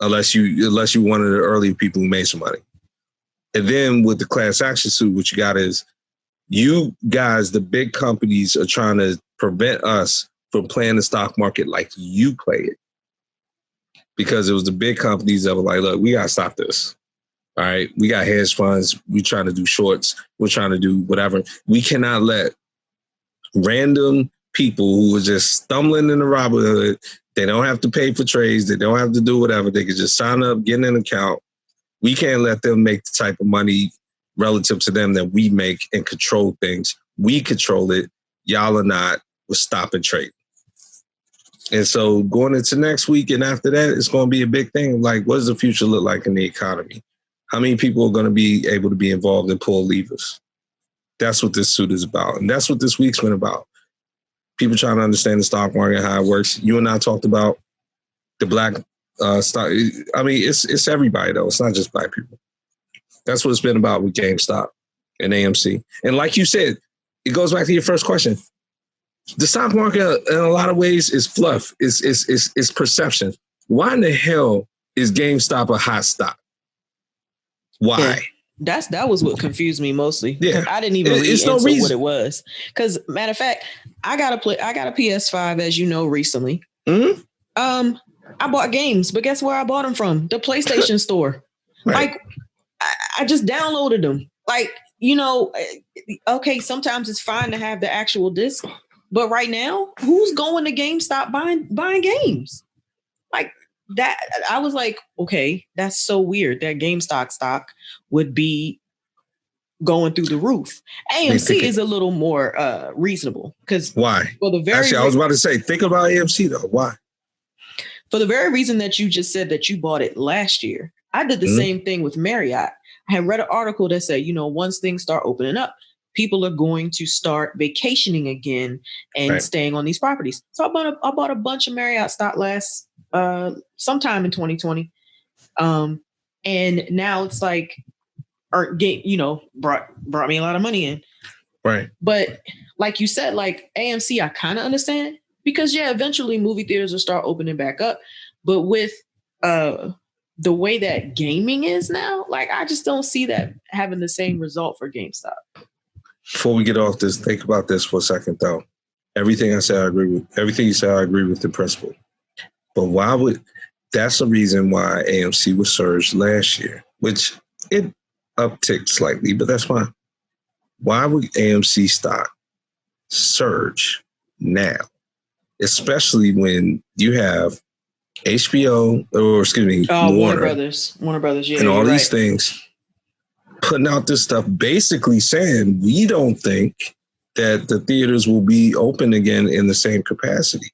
unless you're one of the early people who made some money. And then with the class action suit, what you got is you guys, the big companies, are trying to prevent us from playing the stock market like you play it. Because it was the big companies that were like, look, we got to stop this. All right. We got hedge funds. We're trying to do shorts. We're trying to do whatever. We cannot let random people who are just stumbling in the Robinhood, they don't have to pay for trades. They don't have to do whatever. They can just sign up, get an account. We can't let them make the type of money relative to them that we make and control things. We control it. Y'all are not. We're stopping trade. And so going into next week and after that, it's going to be a big thing. Like, what does the future look like in the economy? How many people are going to be able to be involved and pull levers? That's what this suit is about. And that's what this week's been about. People trying to understand the stock market, how it works. You and I talked about the black stock. I mean, it's everybody, though. It's not just black people. That's what it's been about with GameStop and AMC. And like you said, it goes back to your first question. The stock market, in a lot of ways, is fluff. It's perception. Why in the hell is GameStop a hot stock? Why? Yeah, that was what confused me mostly. Yeah, I didn't even read into what it was. Because matter of fact, I got a PS5, as you know, recently. Mm-hmm. I bought games, but guess where I bought them from? The PlayStation Store. Right. Like, I just downloaded them. Like, okay, sometimes it's fine to have the actual disc. But right now, who's going to GameStop buying games? Like that, I was like, okay, that's so weird that GameStop stock would be going through the roof. AMC is a little more reasonable because why? Actually, I was about to say, think about AMC though. Why? For the very reason that you just said that you bought it last year. I did the same thing with Marriott. I had read an article that said, once things start opening up, people are going to start vacationing again and staying on these properties. So I bought a bunch of Marriott stock last sometime in 2020. And now it's like, brought me a lot of money in. Right. But like you said, like AMC, I kind of understand because eventually movie theaters will start opening back up. But with the way that gaming is now, like I just don't see that having the same result for GameStop. Before we get off this, think about this for a second, though. Everything I said, I agree with. Everything you said, I agree with the principle. But that's the reason why AMC was surged last year, which it upticked slightly, but that's fine. Why would AMC stock surge now? Especially when you have HBO, Warner Brothers, and all these things putting out this stuff, basically saying we don't think that the theaters will be open again in the same capacity.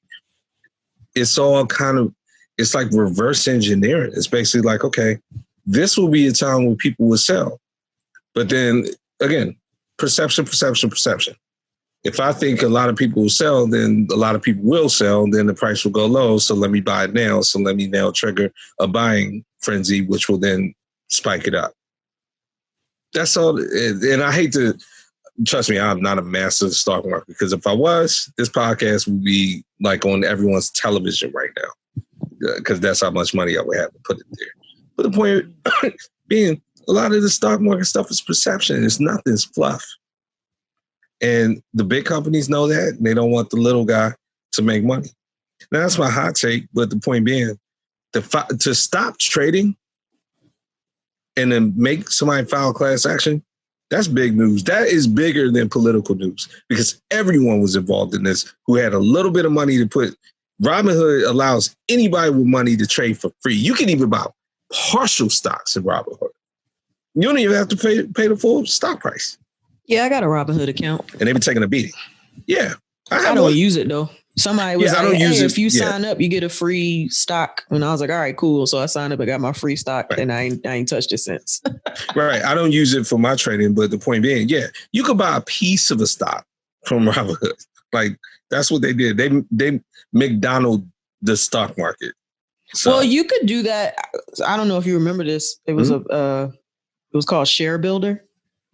It's all it's like reverse engineering. It's basically like, okay, this will be a time where people will sell. But then again, perception. If I think a lot of people will sell, then a lot of people will sell, then the price will go low. So let me buy it now. So let me now trigger a buying frenzy, which will then spike it up. That's all. And I hate to, trust me, I'm not a master of the stock market because if I was, this podcast would be like on everyone's television right now because that's how much money I would have to put it there. But the point being, a lot of the stock market stuff is perception. It's nothing. It's fluff. And the big companies know that. And they don't want the little guy to make money. Now, that's my hot take. But the point being, to stop trading and then make somebody file class action, That's big news. That is bigger than political news because everyone was involved in this who had a little bit of money to put. Robinhood allows anybody with money to trade for free. You can even buy partial stocks in Robinhood. You don't even have to pay the full stock price. Yeah, I got a Robinhood account. And they've been taking a beating. Yeah. I don't use it though. Somebody was like, hey, if you sign up, you get a free stock. And I was like, all right, cool. So I signed up and got my free stock and I ain't touched it since. Right. I don't use it for my trading, but the point being, you could buy a piece of a stock from Robinhood. Like that's what they did. They McDonald the stock market. So. Well, you could do that. I don't know if you remember this. It was it was called Share Builder.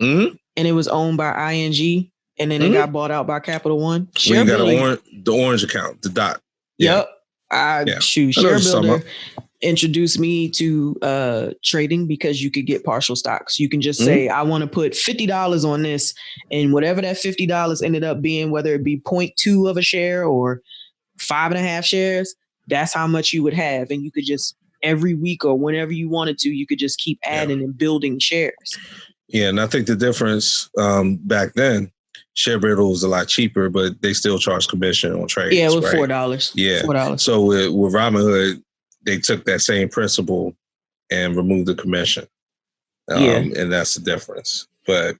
Mm-hmm. And it was owned by ING. And then it got bought out by Capital One. Share Builder, the orange account, the dot. Yep. Share Builder introduced me to trading because you could get partial stocks. You can just say, I want to put $50 on this. And whatever that $50 ended up being, whether it be 0.2 of a share or 5.5 shares, that's how much you would have. And you could just every week or whenever you wanted to, you could just keep adding and building shares. Yeah. And I think the difference back then, Share Builder was a lot cheaper, but they still charge commission on trades. Yeah, it was $4. Yeah. $4. So with Robinhood, they took that same principle and removed the commission. And that's the difference. But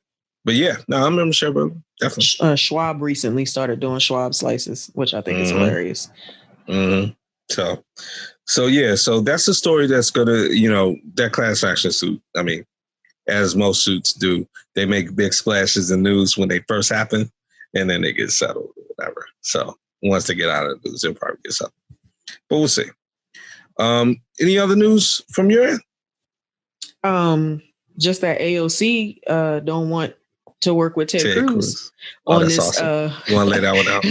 yeah, no, I remember Share Builder. Definitely. Schwab recently started doing Schwab slices, which I think is hilarious. Mm-hmm. So yeah, so that's the story that's gonna, that class action suit. I mean, as most suits do, they make big splashes in news when they first happen, and then they get settled or whatever. So once they get out of the news, they'll probably get settled. But we'll see. Any other news from your end? Just that AOC don't want to work with Ted Cruz on this. Awesome. You want to lay that one out?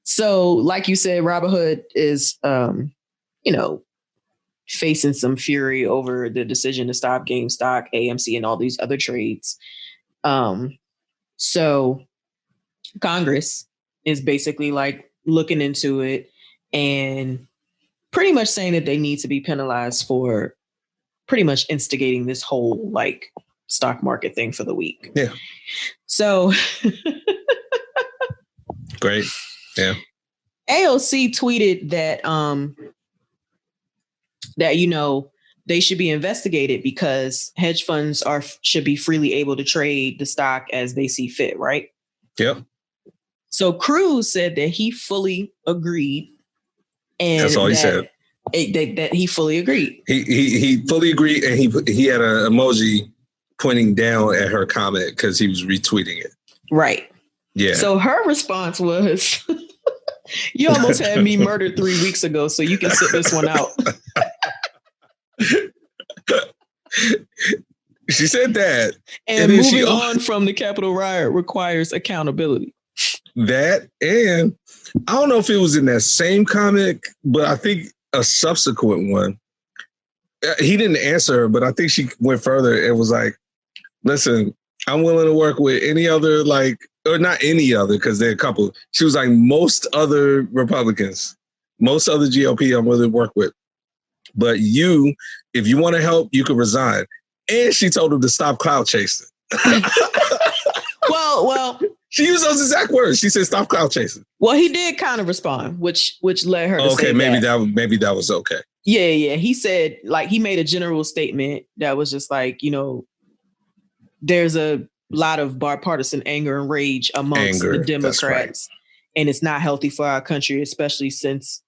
So, like you said, Robinhood is, facing some fury over the decision to stop GameStop, AMC, and all these other trades. So Congress is basically like looking into it and pretty much saying that they need to be penalized for pretty much instigating this whole like stock market thing for the week. Yeah. So great. Yeah. AOC tweeted that they should be investigated because hedge funds should be freely able to trade the stock as they see fit, right? Yep. So Cruz said that he fully agreed, and that's all he said. That he fully agreed. He fully agreed, and he had an emoji pointing down at her comment because he was retweeting it. Right. Yeah. So her response was, "You almost had me murdered 3 weeks ago, so you can sit this one out." She said that. And moving on from the Capitol riot requires accountability. That, and I don't know if it was in that same comic, but I think a subsequent one. He didn't answer her, but I think she went further and was like, listen, I'm willing to work with any other, or not any other, because there are a couple. She was like, most other Republicans, most other GOP I'm willing to work with. But if you want to help, you can resign. And she told him to stop cloud chasing. Well, she used those exact words. She said, "Stop cloud chasing." Well, he did kind of respond, which led her to say maybe that was okay. Yeah. He said, he made a general statement that was just like, there's a lot of bipartisan anger and rage amongst the Democrats, right. And it's not healthy for our country, especially since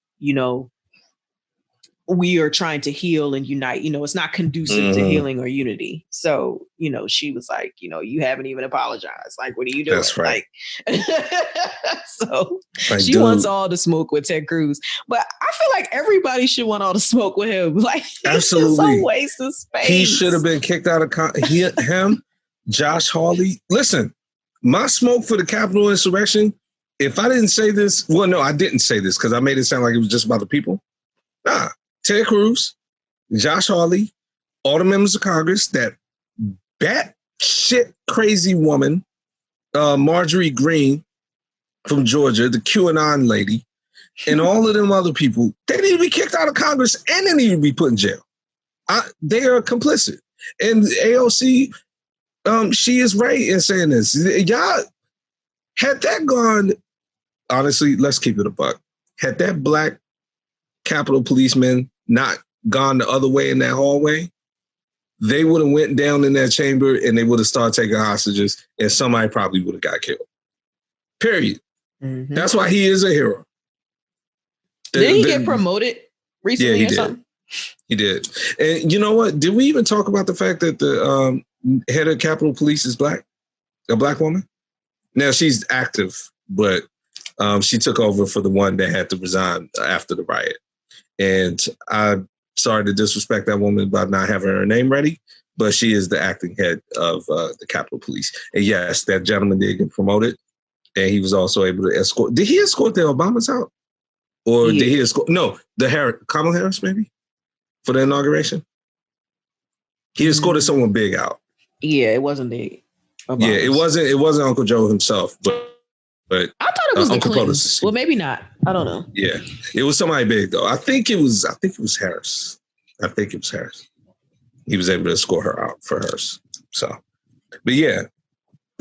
we are trying to heal and unite. It's not conducive to healing or unity. So, she was like, you haven't even apologized. Like, what are you doing? That's right. So she wants all the smoke with Ted Cruz. But I feel like everybody should want all the smoke with him. Like, absolutely. It's a waste of space. He should have been kicked out of him, Josh Hawley. Listen, my smoke for the Capitol insurrection, if I didn't say this, well, no, I didn't say this because I made it sound like it was just about the people. Nah. Ted Cruz, Josh Hawley, all the members of Congress, that batshit crazy woman, Marjorie Greene from Georgia, the QAnon lady, and all of them other people, they need to be kicked out of Congress and they need to be put in jail. They are complicit. And AOC, She is right in saying this. Y'all, had that gone, honestly, let's keep it a buck. Had that black Capitol policeman not gone the other way in that hallway, they would have went down in that chamber and they would have started taking hostages and somebody probably would have got killed. Period. Mm-hmm. That's why he is a hero. Did he get promoted recently or something? He did. And you know what? Did we even talk about the fact that the head of Capitol Police is black? A black woman? Now, she's active, but she took over for the one that had to resign after the riot. And I'm sorry to disrespect that woman by not having her name ready, but she is the acting head of the Capitol Police. And yes, that gentleman did get promoted. And he was also able to escort. Did he escort the Obamas out? Or did he escort? No, Kamala Harris, maybe, for the inauguration. He escorted someone big out. Yeah, it wasn't the Obamas. Yeah, it wasn't Uncle Joe himself, but I thought it was the Clintons. Well, maybe not. I don't know. Yeah, it was somebody big though. I think it was Harris. He was able to escort her out for hers. So, but yeah,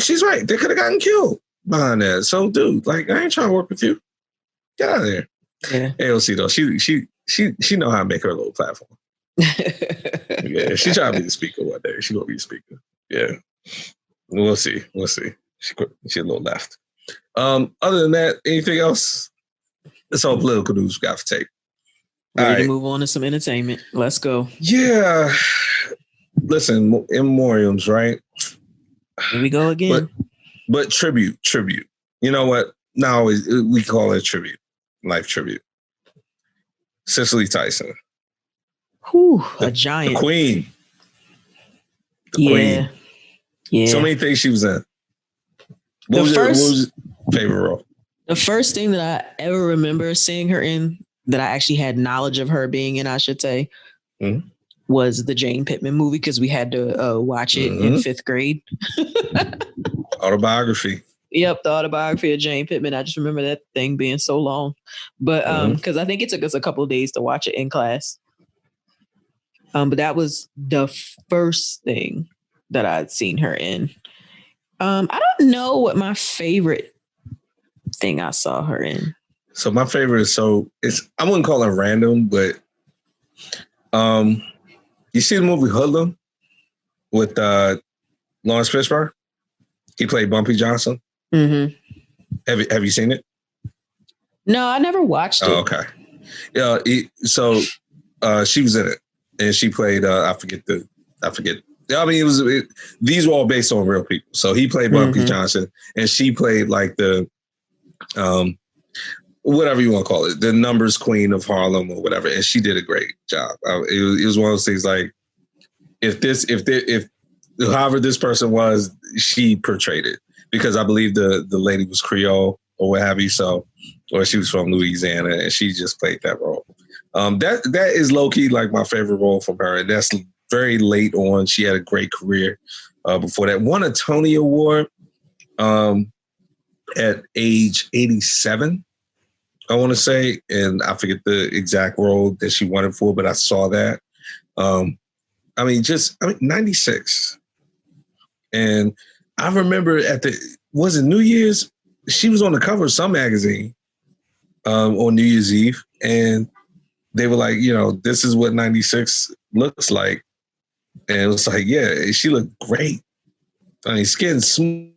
she's right. They could have gotten killed behind that. So, dude, like, I ain't trying to work with you. Get out of there. Yeah. AOC though, she know how to make her little platform. Yeah, she trying to be the speaker one day. She gonna be the speaker. Yeah, we'll see. She a little left. Other than that, anything else? That's all political news we got to take. Ready to move on to some entertainment. Let's go. Yeah. Listen, in memoriams, right? Here we go again. But tribute. You know what? Now we call it tribute. Life tribute. Cicely Tyson. Whew, a giant. The queen. The queen. Yeah. So many things she was in. What was your favorite role? The first thing that I ever remember seeing her in, that I actually had knowledge of her being in, I should say, was the Jane Pittman movie, because we had to watch it in 5th grade. Autobiography. Yep, the autobiography of Jane Pittman. I just remember that thing being so long. But because I think it took us a couple of days to watch it in class. But that was the first thing that I'd seen her in. I don't know what my favorite thing I saw her in. So my favorite is I wouldn't call it random, but you see the movie Hoodlum with Lawrence Fishburne? He played Bumpy Johnson. Mm-hmm. Have you seen it? No, I never watched it. Oh, okay. Yeah. She was in it, and she played. I forget. I mean, these were all based on real people. So he played Bumpy Johnson, and she played like the, whatever you want to call it, the numbers queen of Harlem or whatever. And she did a great job. It was one of those things like, if however this person was, she portrayed it, because I believe the lady was Creole or what have you. So, or she was from Louisiana, and she just played that role. That is low key like my favorite role from her, and that's very late on. She had a great career before that. Won a Tony Award at age 87, I want to say, and I forget the exact role that she won it for, but I saw that. 96. And I remember was it New Year's? She was on the cover of some magazine on New Year's Eve, and they were like, this is what 96 looks like. And it was like, yeah, she looked great. I mean, skin smooth,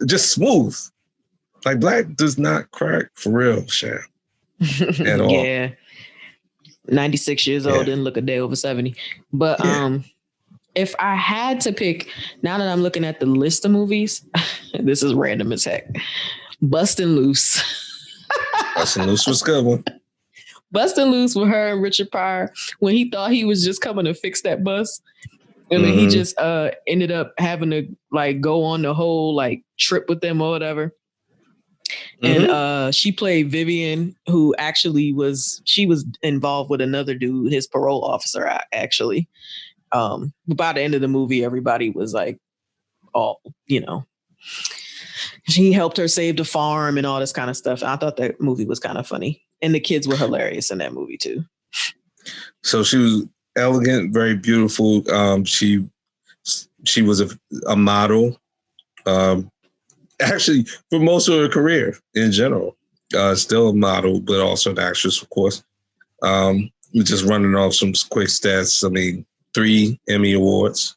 just smooth. Like, black does not crack for real, Sham. At all. Yeah. 96 years old, didn't look a day over 70. But if I had to pick, now that I'm looking at the list of movies, this is random as heck. Bustin' Loose. Bustin' Loose was a good one. Bustin' Loose with her and Richard Pryor, when he thought he was just coming to fix that bus. And then he just ended up having to like go on the whole like trip with them or whatever. And she played Vivian, who actually was involved with another dude, his parole officer, actually. By the end of the movie, everybody was like, she helped her save the farm and all this kind of stuff. I thought that movie was kind of funny. And the kids were hilarious in that movie too. So she was elegant, very beautiful. She She was a model, actually, for most of her career in general. Still a model, but also an actress, of course. Just running off some quick stats. I mean, 3 Emmy Awards,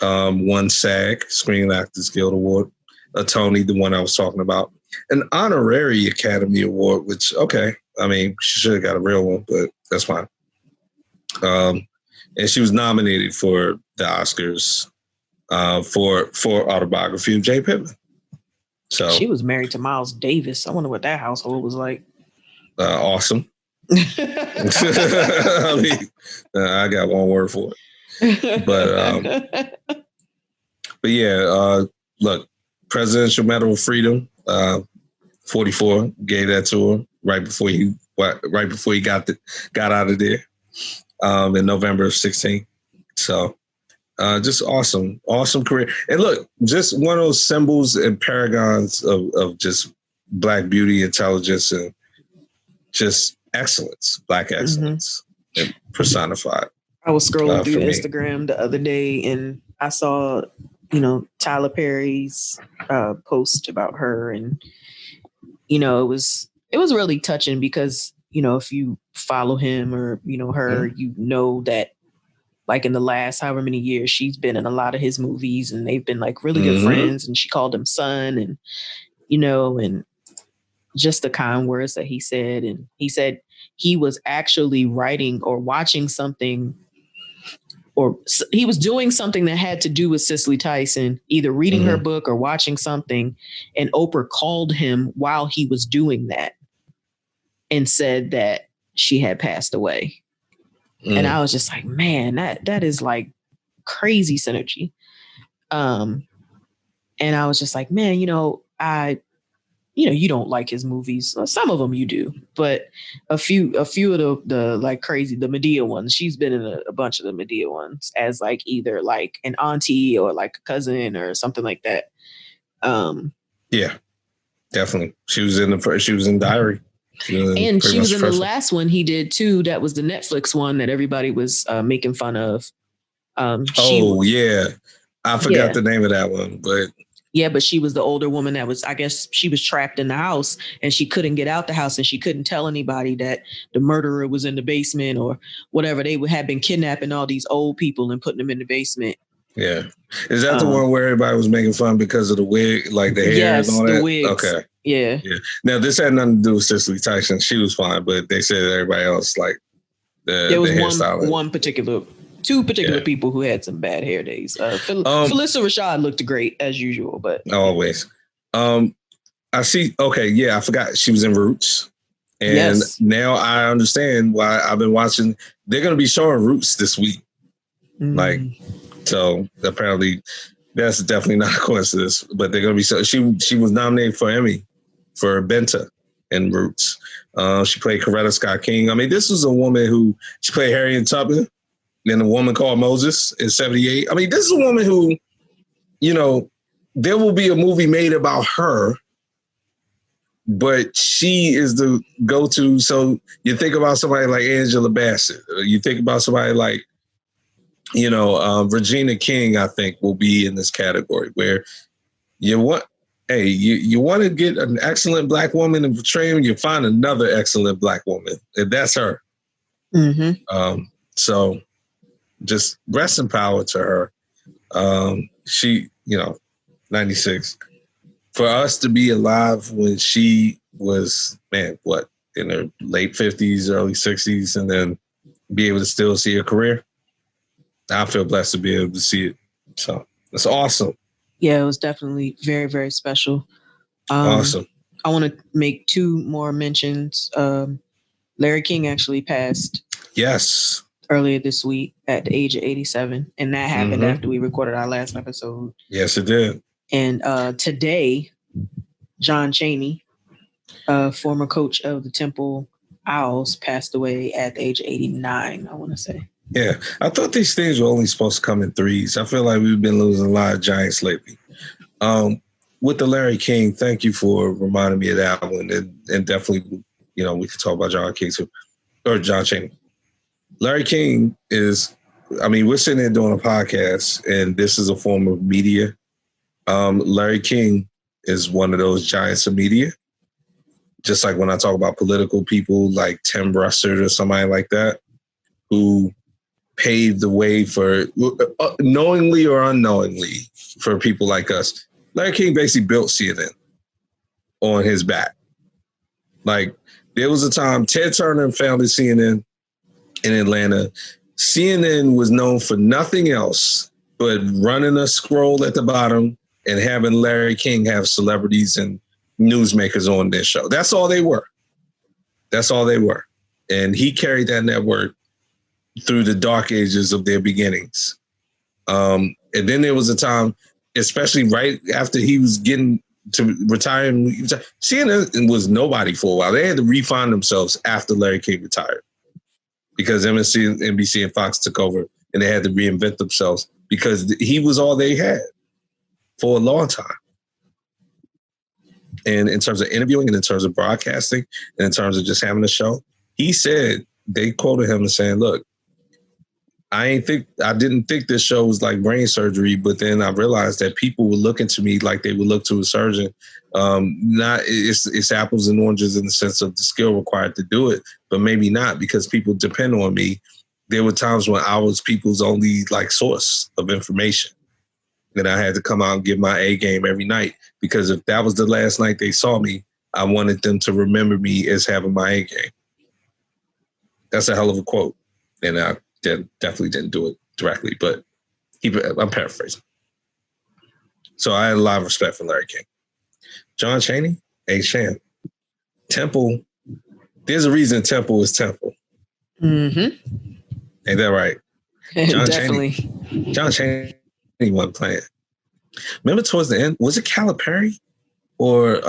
1 SAG, Screen Actors Guild Award, a Tony, the one I was talking about, an honorary Academy Award, which, okay, I mean, she should have got a real one, but that's fine. And she was nominated for the Oscars for Autobiography of Jay Pittman. So she was married to Miles Davis. I wonder what that household was like. Awesome. I mean, I got one word for it. But yeah, look, Presidential Medal of Freedom, 44, gave that to her right before he got out of there in November of 16. So just awesome career. And look, just one of those symbols and paragons of just Black beauty, intelligence, and just excellence, Black excellence, and personified. I was scrolling through Instagram the other day and I saw, Tyler Perry's post about her, and it was really touching because if you follow him or her, that like in the last however many years she's been in a lot of his movies and they've been like really good friends, and she called him son, and and just the kind words that he said. And he said he was actually writing or watching something, or he was doing something that had to do with Cicely Tyson, either reading her book or watching something. And Oprah called him while he was doing that and said that she had passed away. And I was just like, man, that is like crazy synergy. And I was just like, man, you don't like his movies. Some of them you do, but a few of the like crazy, the Medea ones, she's been in a bunch of the Medea ones as like either like an auntie or like a cousin or something like that. Yeah, definitely. She was in Diary. She was in the last one he did too. That was the Netflix one that everybody was making fun of. I forgot the name of that one, but yeah, but she was the older woman that was, I guess she was trapped in the house and she couldn't get out the house and she couldn't tell anybody that the murderer was in the basement or whatever. They had been kidnapping all these old people and putting them in the basement. Yeah. Is that the one where everybody was making fun because of the wig, like the hair and all that? Yes, the wigs. Okay. Yeah. Now, this had nothing to do with Cicely Tyson. She was fine, but they said everybody else, like, there was two particular people who had some bad hair days. Phylicia Rashad looked great as usual, but always. I see. Okay, yeah, I forgot she was in Roots, and now I understand why I've been watching. They're going to be showing Roots this week, like, so apparently that's definitely not a coincidence. But they're going to be so. She was nominated for Emmy for Benta in Roots. She played Coretta Scott King. I mean, this was a woman who she played Harriet Tubman. Then A Woman Called Moses in 78. I mean, this is a woman who, there will be a movie made about her, but she is the go-to. So you think about somebody like Angela Bassett. You think about somebody like, Regina King, I think, will be in this category where you want to get an excellent Black woman and portray her, you find another excellent Black woman, and that's her. So just rest in power to her. She, 96. For us to be alive when she was, in her late 50s, early 60s, and then be able to still see her career, I feel blessed to be able to see it. So it's awesome. Yeah, it was definitely very, very special. Awesome. I want to make 2 more mentions. Larry King actually passed. Yes. Earlier this week at the age of 87. And that happened after we recorded our last episode. Yes, it did. And today, John Chaney, former coach of the Temple Owls, passed away at the age of 89, I want to say. Yeah, I thought these things were only supposed to come in threes. I feel like we've been losing a lot of Giants lately. With the Larry King, thank you for reminding me of that one. And definitely, we could talk about John King too, or John Chaney. Larry King is I mean, we're sitting there doing a podcast, and this is a form of media. Larry King is one of those giants of media. Just like when I talk about political people like Tim Russert or somebody like that, who paved the way for, knowingly or unknowingly, for people like us. Larry King basically built CNN on his back. Like, there was a time Ted Turner founded CNN in Atlanta. CNN was known for nothing else but running a scroll at the bottom and having Larry King have celebrities and newsmakers on their show. That's all they were. That's all they were. And he carried that network through the dark ages of their beginnings. And then there was a time, especially right after he was getting to retire, CNN was nobody for a while. They had to refine themselves after Larry King retired because MSC, NBC, and Fox took over, and they had to reinvent themselves because he was all they had for a long time. And in terms of interviewing and in terms of broadcasting and in terms of just having a show, he said, they quoted him as saying, look, I didn't think this show was like brain surgery, but then I realized that people were looking to me like they would look to a surgeon. It's apples and oranges in the sense of the skill required to do it, but maybe not because people depend on me. There were times when I was people's only like source of information. And I had to come out and give my A game every night because if that was the last night they saw me, I wanted them to remember me as having my A game. That's a hell of a quote. And I definitely didn't do it directly, but I'm paraphrasing. So I had a lot of respect for Larry King. John Chaney, Sham. Temple, there's a reason Temple is Temple. Mm-hmm. Ain't that right? Definitely. John Chaney wasn't playing. Remember towards the end, was it Calipari or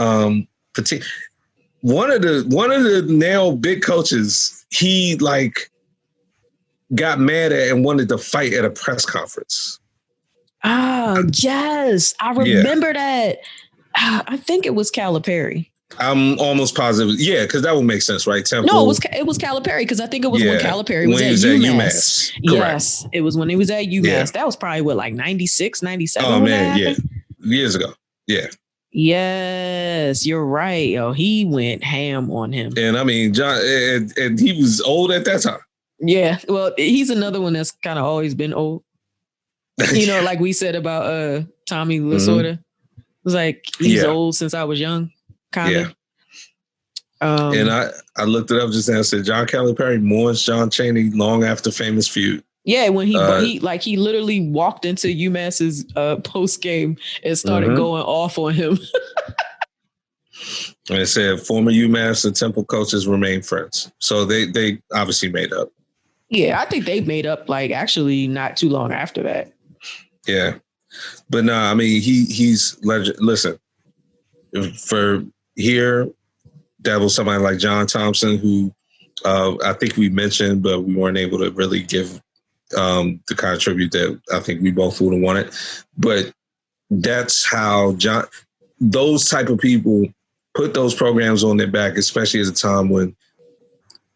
one of the now big coaches? He like got mad at and wanted to fight at a press conference. Ah, yes, I remember that. I think it was Calipari. I'm almost positive. Yeah, because that would make sense, right? Temple. No, it was Calipari because I think it was when Calipari was at UMass. Yes, it was when he was at UMass. Yeah. That was probably what, like 96, 97? Oh, man, yeah. Years ago. Yeah. Yes, you're right. Yo, he went ham on him. And I mean, John, and he was old at that time. Yeah, well, he's another one that's kind of always been old. You know, like we said about Tommy Lasorda. It was like he's old since I was young. Kinda. Yeah. And I looked it up just now. I said John Calipari mourns John Chaney long after famous feud. Yeah, when he literally walked into UMass's post game and started going off on him. And it said former UMass and Temple coaches remain friends. So they obviously made up. Yeah, I think they made up like actually not too long after that. Yeah. But no, I mean he's legend. Listen, for here, that was somebody like John Thompson, who I think we mentioned, but we weren't able to really give the kind of tribute that I think we both would have wanted. But that's how those type of people put those programs on their back, especially at a time when,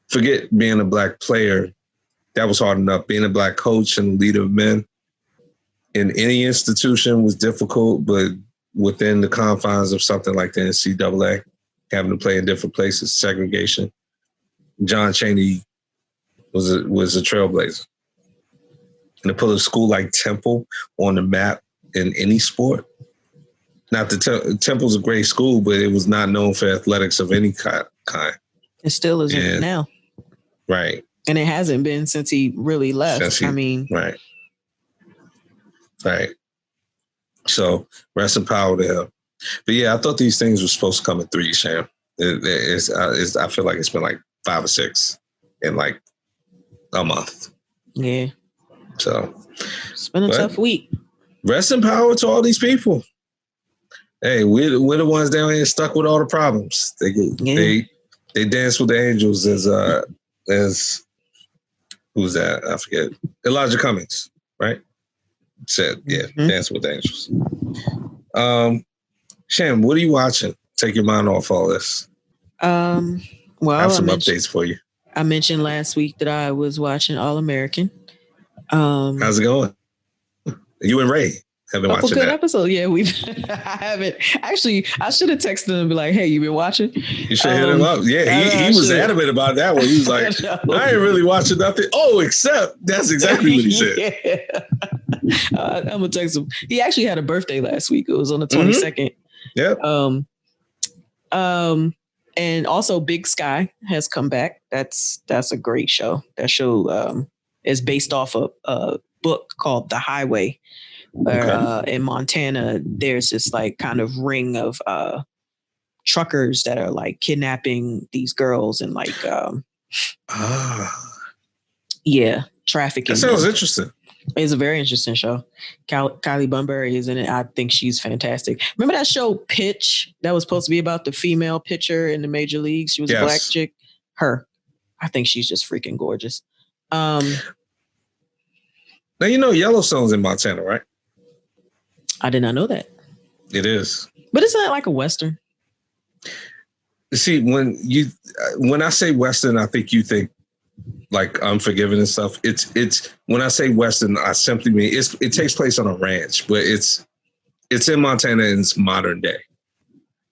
forget being a Black player, that was hard enough. Being a Black coach and leader of men in any institution was difficult, but within the confines of something like the NCAA, having to play in different places, segregation, John Chaney was a trailblazer. And to put a school like Temple on the map in any sport, not that Temple's a great school, but it was not known for athletics of any kind. It still isn't now. Right. And it hasn't been since he really left. Right. Right. So rest in power to him. But yeah, I thought these things were supposed to come in 3, Sham. I feel like it's been like 5 or 6 in like a month. Yeah. So it's been a tough week. Rest in power to all these people. Hey, we're the ones down here stuck with all the problems. They dance with the angels as who's that? I forget. Elijah Cummings, right? Said, dance with the angels. Sham, what are you watching? Take your mind off all this. Well, I have some updates for you. I mentioned last week that I was watching All American. How's it going? You and Ray have been watching good that. Episode. Yeah, we. I haven't actually. I should have texted him and be like, "Hey, you been watching?" You should hit him up. Yeah, he was adamant about that one. He was like, "I ain't really watching nothing." Oh, except that's exactly what he said. Yeah. I'm gonna text him. He actually had a birthday last week. It was on the 22nd. Yep. And also Big Sky has come back. That's a great show. That show is based off of a book called The Highway. Where in Montana, there's this like kind of ring of truckers that are like kidnapping these girls and like trafficking. That sounds interesting. It's a very interesting show. Kylie Bunbury is in it. I think she's fantastic. Remember that show Pitch that was supposed to be about the female pitcher in the major leagues? She was a black chick. Her. I think she's just freaking gorgeous. Now, you know Yellowstone's in Montana, right? I did not know that. It is. But isn't that like a Western? See, when I say Western, I think you think like Unforgiven and stuff. It's when I say Western, I simply mean it takes place on a ranch, but it's in Montana and it's modern day.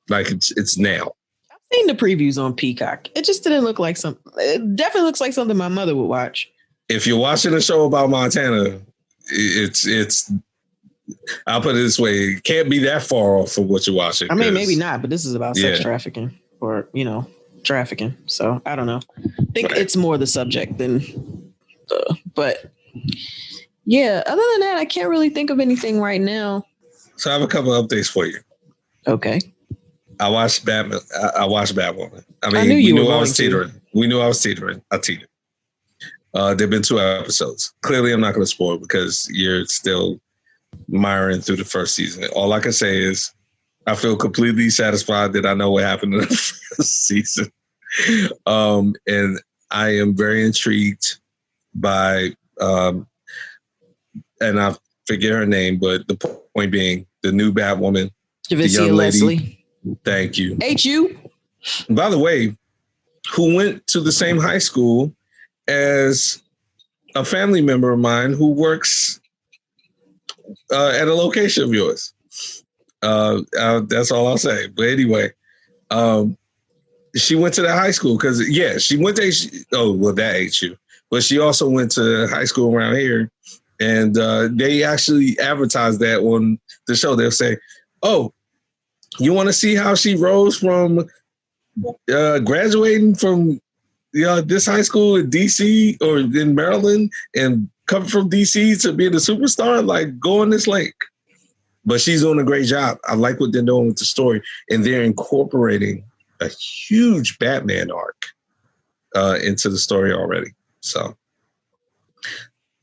Like it's now. I've seen the previews on Peacock. It just didn't look like something. It definitely looks like something my mother would watch. If you're watching a show about Montana, it's I'll put it this way, it can't be that far off from what you're watching. I mean, maybe not, but this is about sex trafficking or, trafficking. So I don't know. I think it's more the subject than, but yeah, other than that, I can't really think of anything right now. So I have a couple of updates for you. Okay. I watched Batman. I watched Batwoman. I mean, we knew I was teetering. We knew I was teetering. I teetered. There've been 2 episodes. Clearly, I'm not going to spoil because you're still miring through the first season. All I can say is I feel completely satisfied that I know what happened in the first season. And I am very intrigued by, and I forget her name, but the point being the new Batwoman, the young lady. Leslie. Thank you. H.U. By the way, who went to the same high school as a family member of mine who works at a location of yours. That's all I'll say. But anyway, she went to that high school because, she went to that HU. But she also went to high school around here. And they actually advertised that on the show. They'll say, oh, you want to see how she rose from graduating from this high school in DC or in Maryland and coming from DC to being a superstar? Like, go on this link. But she's doing a great job. I like what they're doing with the story. And they're incorporating a huge Batman arc into the story already. So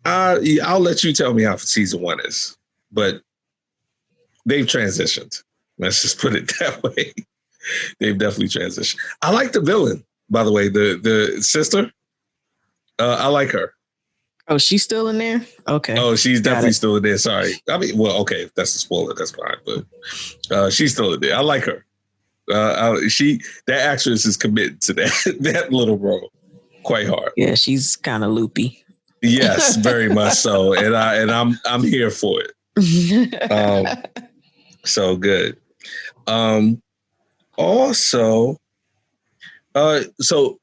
I'll let you tell me how season 1 is. But they've transitioned. Let's just put it that way. They've definitely transitioned. I like the villain, by the way, the sister. I like her. Oh, she's still in there? Okay. Oh, she's definitely still in there. Sorry. I mean, well, okay, if that's a spoiler, that's fine. But she's still in there. I like her. That actress is committed to that little role quite hard. Yeah, she's kind of loopy. Yes, very much so. And I'm here for it. So good. Also, so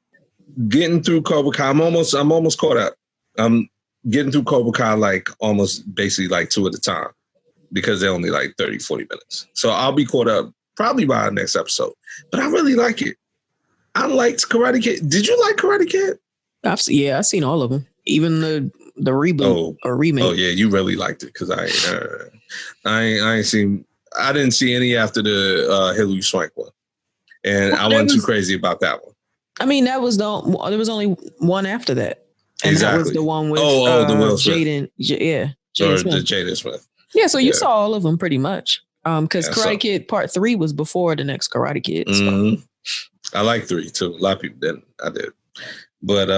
getting through Cobra Kai, I'm almost caught up. I'm getting through Cobra Kai like almost basically like 2 at a time because they're only like 30, 40 minutes. So I'll be caught up probably by the next episode. But I really like it. I liked Karate Kid. Did you like Karate Kid? I've seen all of them, even the reboot or remake. Oh yeah, you really liked it because I didn't see any after the Hilary Swank one, and I wasn't too crazy about that one. I mean, there was only one after that. And exactly. That was the one with the Will Smith. Jaden Smith. Yeah, so you saw all of them pretty much. Because Karate Kid Part 3 was before the next Karate Kid. So. Mm-hmm. I like 3 too. A lot of people didn't. I did. But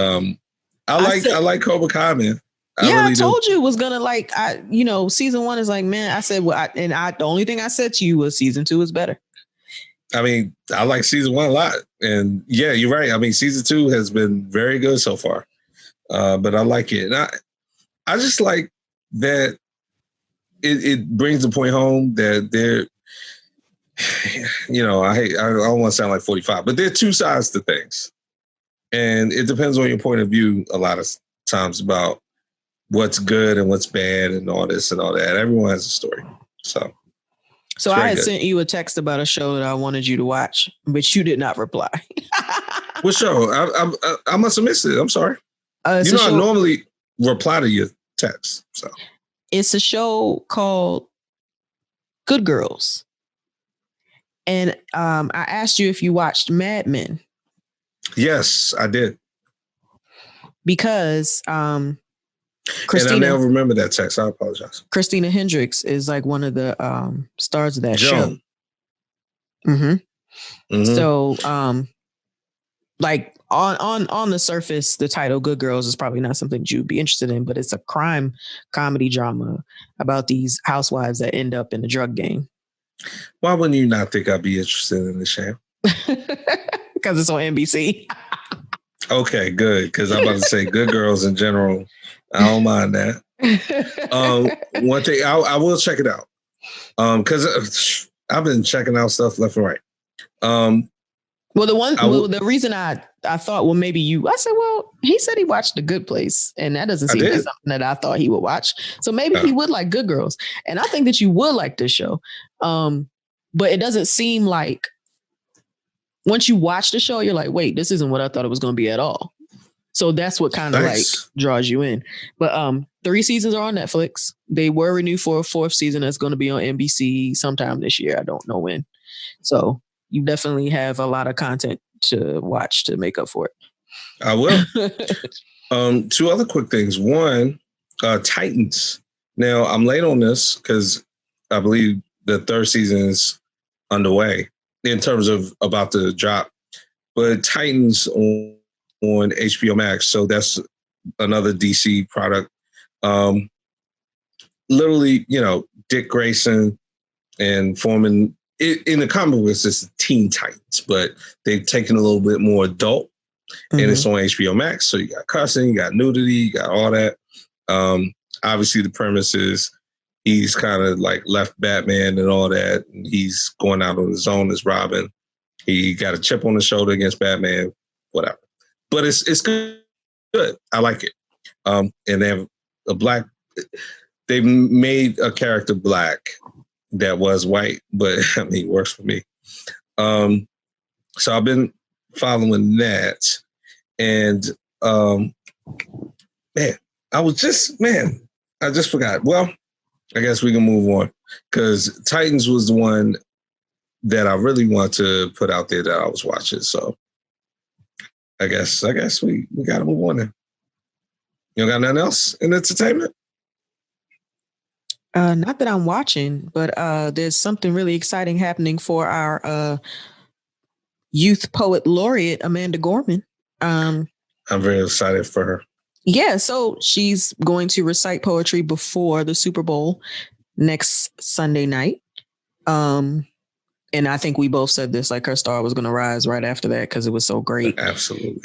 I like Cobra Kai, man. I told you it was gonna season 1 is like, man, I said, the only thing I said to you was season 2 is better. I mean, I like season 1 a lot. And yeah, you're right. I mean, season 2 has been very good so far. But I like it. And I just like that it brings the point home that there, I don't want to sound like 45, but there are two sides to things. And it depends on your point of view a lot of times about what's good and what's bad and all this and all that. Everyone has a story. So I had sent you a text about a show that I wanted you to watch, but you did not reply. What show? I must have missed it. I'm sorry. I normally reply to your text. So it's a show called Good Girls. And I asked you if you watched Mad Men. Yes, I did. Because Christina, and I never remember that text. I apologize. Christina Hendricks is like one of the stars of that show. So like on the surface, the title Good Girls is probably not something you'd be interested in, but it's a crime comedy drama about these housewives that end up in the drug game. Why wouldn't you not think I'd be interested in the show? Because it's on NBC. Okay, good. Because I'm about to say Good Girls in general. I don't mind that. One thing, I will check it out. Because I've been checking out stuff left and right. The reason I thought, well, maybe I said, well, he said he watched The Good Place, and that doesn't seem like something that I thought he would watch. So maybe he would like Good Girls. And I think that you would like this show. But it doesn't seem like once you watch the show, you're like, wait, this isn't what I thought it was going to be at all. So that's what kind of like draws you in. But 3 seasons are on Netflix. They were renewed for a 4th season that's going to be on NBC sometime this year. I don't know when. So you definitely have a lot of content to watch to make up for it. I will. 2 other quick things. One, Titans. Now, I'm late on this because I believe the 3rd season is underway in terms of about to drop. But Titans on HBO Max, so that's another DC product. Literally, Dick Grayson and Foreman. In the comic books, it's Teen Titans, but they've taken a little bit more adult, and it's on HBO Max. So you got cussing, you got nudity, you got all that. Obviously, the premise is he's kind of like left Batman and all that, and he's going out on his own as Robin. He got a chip on his shoulder against Batman, whatever. But it's good. I like it. And they have they've made a character black that was white, but I mean, it works for me. So I've been following that. And I just forgot. Well, I guess we can move on because Titans was the one that I really want to put out there that I was watching. So I guess we got to move on then. You got nothing else in entertainment? Not that I'm watching, but there's something really exciting happening for our youth poet laureate, Amanda Gorman. I'm very excited for her. Yeah, so she's going to recite poetry before the Super Bowl next Sunday night. And I think we both said this, like her star was going to rise right after that because it was so great. Absolutely.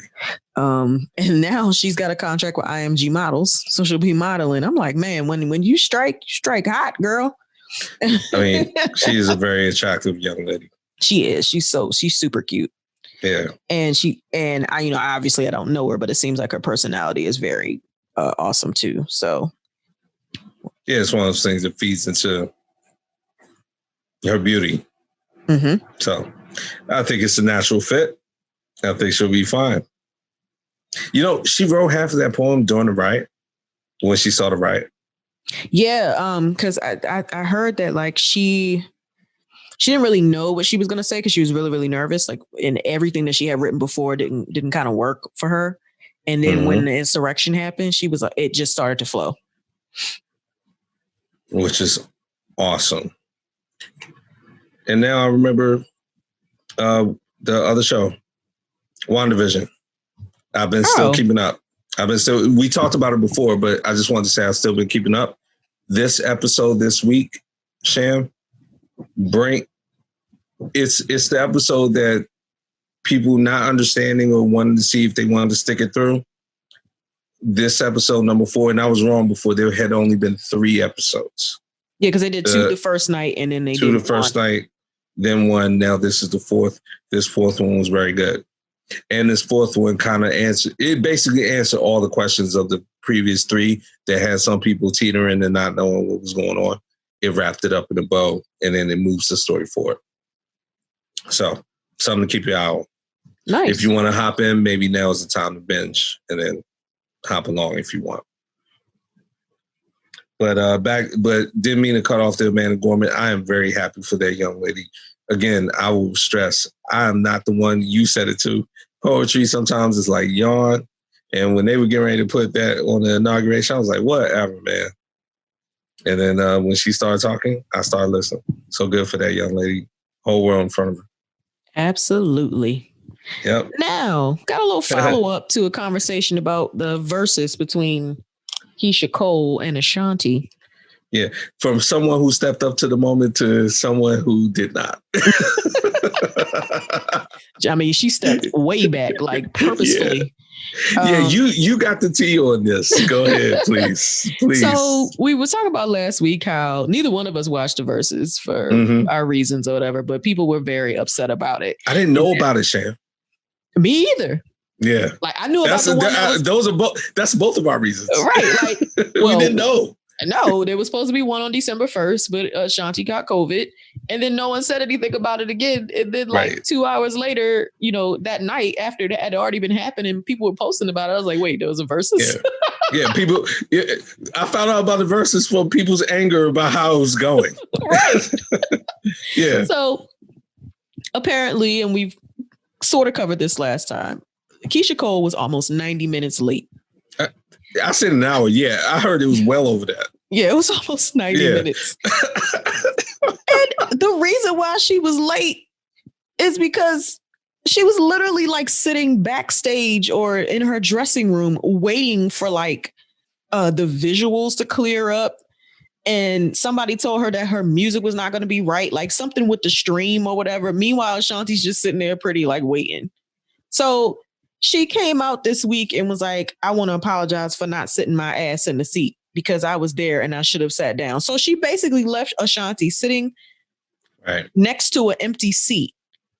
And now she's got a contract with IMG Models, so she'll be modeling. I'm like, man, when you strike hot, girl. I mean, she is a very attractive young lady. She is. She's super cute. Yeah. And I obviously I don't know her, but it seems like her personality is very awesome too. So. Yeah, it's one of those things that feeds into her beauty. Mm-hmm. So I think it's a natural fit. I think she'll be fine. She wrote half of that poem during the riot when she saw the riot. Yeah, because I heard that like she didn't really know what she was going to say because she was really, really nervous. Like, and everything that she had written before didn't kind of work for her. And then when the insurrection happened, she was like, it just started to flow. Which is awesome. And now I remember the other show, WandaVision. I've been still keeping up. We talked about it before, but I just wanted to say I've still been keeping up. This episode this week, Sham, it's the episode that people not understanding or wanting to see if they wanted to stick it through this episode number 4, and I was wrong before. There had only been 3 episodes. Yeah, because they did 2 the first night, and then they did 2 the first night, then 1. Now this is the 4th. This 4th one was very good. And this 4th one kind of basically answered all the questions of the previous 3 that had some people teetering and not knowing what was going on. It wrapped it up in a bow, and then it moves the story forward. So something to keep your eye on. Nice. If you want to hop in, maybe now is the time to binge and then hop along if you want. But didn't mean to cut off the Amanda Gorman. I am very happy for that young lady. Again, I will stress, I am not the one you said it to. Poetry sometimes is like yawn. And when they were getting ready to put that on the inauguration, I was like, whatever, man. And then when she started talking, I started listening. So good for that young lady. Whole world in front of her. Absolutely. Yep. Now, got a little follow-up to a conversation about the verses between Keisha Cole and Ashanti. Yeah, from someone who stepped up to the moment to someone who did not. I mean, she stepped way back, like purposefully. You got the tea on this. Go ahead, please. So we were talking about last week how neither one of us watched the verses for our reasons or whatever, but people were very upset about it. I didn't know about it, Sham. Me either. Yeah, like I knew about the one. Those are both. That's both of our reasons, right? Like we didn't know. No, there was supposed to be one on December 1st, but Ashanti got COVID, and then no one said anything about it again. And then, 2 hours later, that night after that had already been happening, people were posting about it. I was like, wait, there was a versus. Yeah, people. Yeah, I found out about the verses from people's anger about how it was going. Right. Yeah. So apparently, and we've sort of covered this last time, Keisha Cole was almost 90 minutes late. I said an hour. Yeah, I heard it was well over that. Yeah, it was almost 90 minutes. And the reason why she was late is because she was literally like sitting backstage or in her dressing room waiting for the visuals to clear up. And somebody told her that her music was not going to be right, like something with the stream or whatever. Meanwhile, Ashanti's just sitting there pretty waiting. So she came out this week and was like, I want to apologize for not sitting my ass in the seat because I was there and I should have sat down. So she basically left Ashanti sitting next to an empty seat,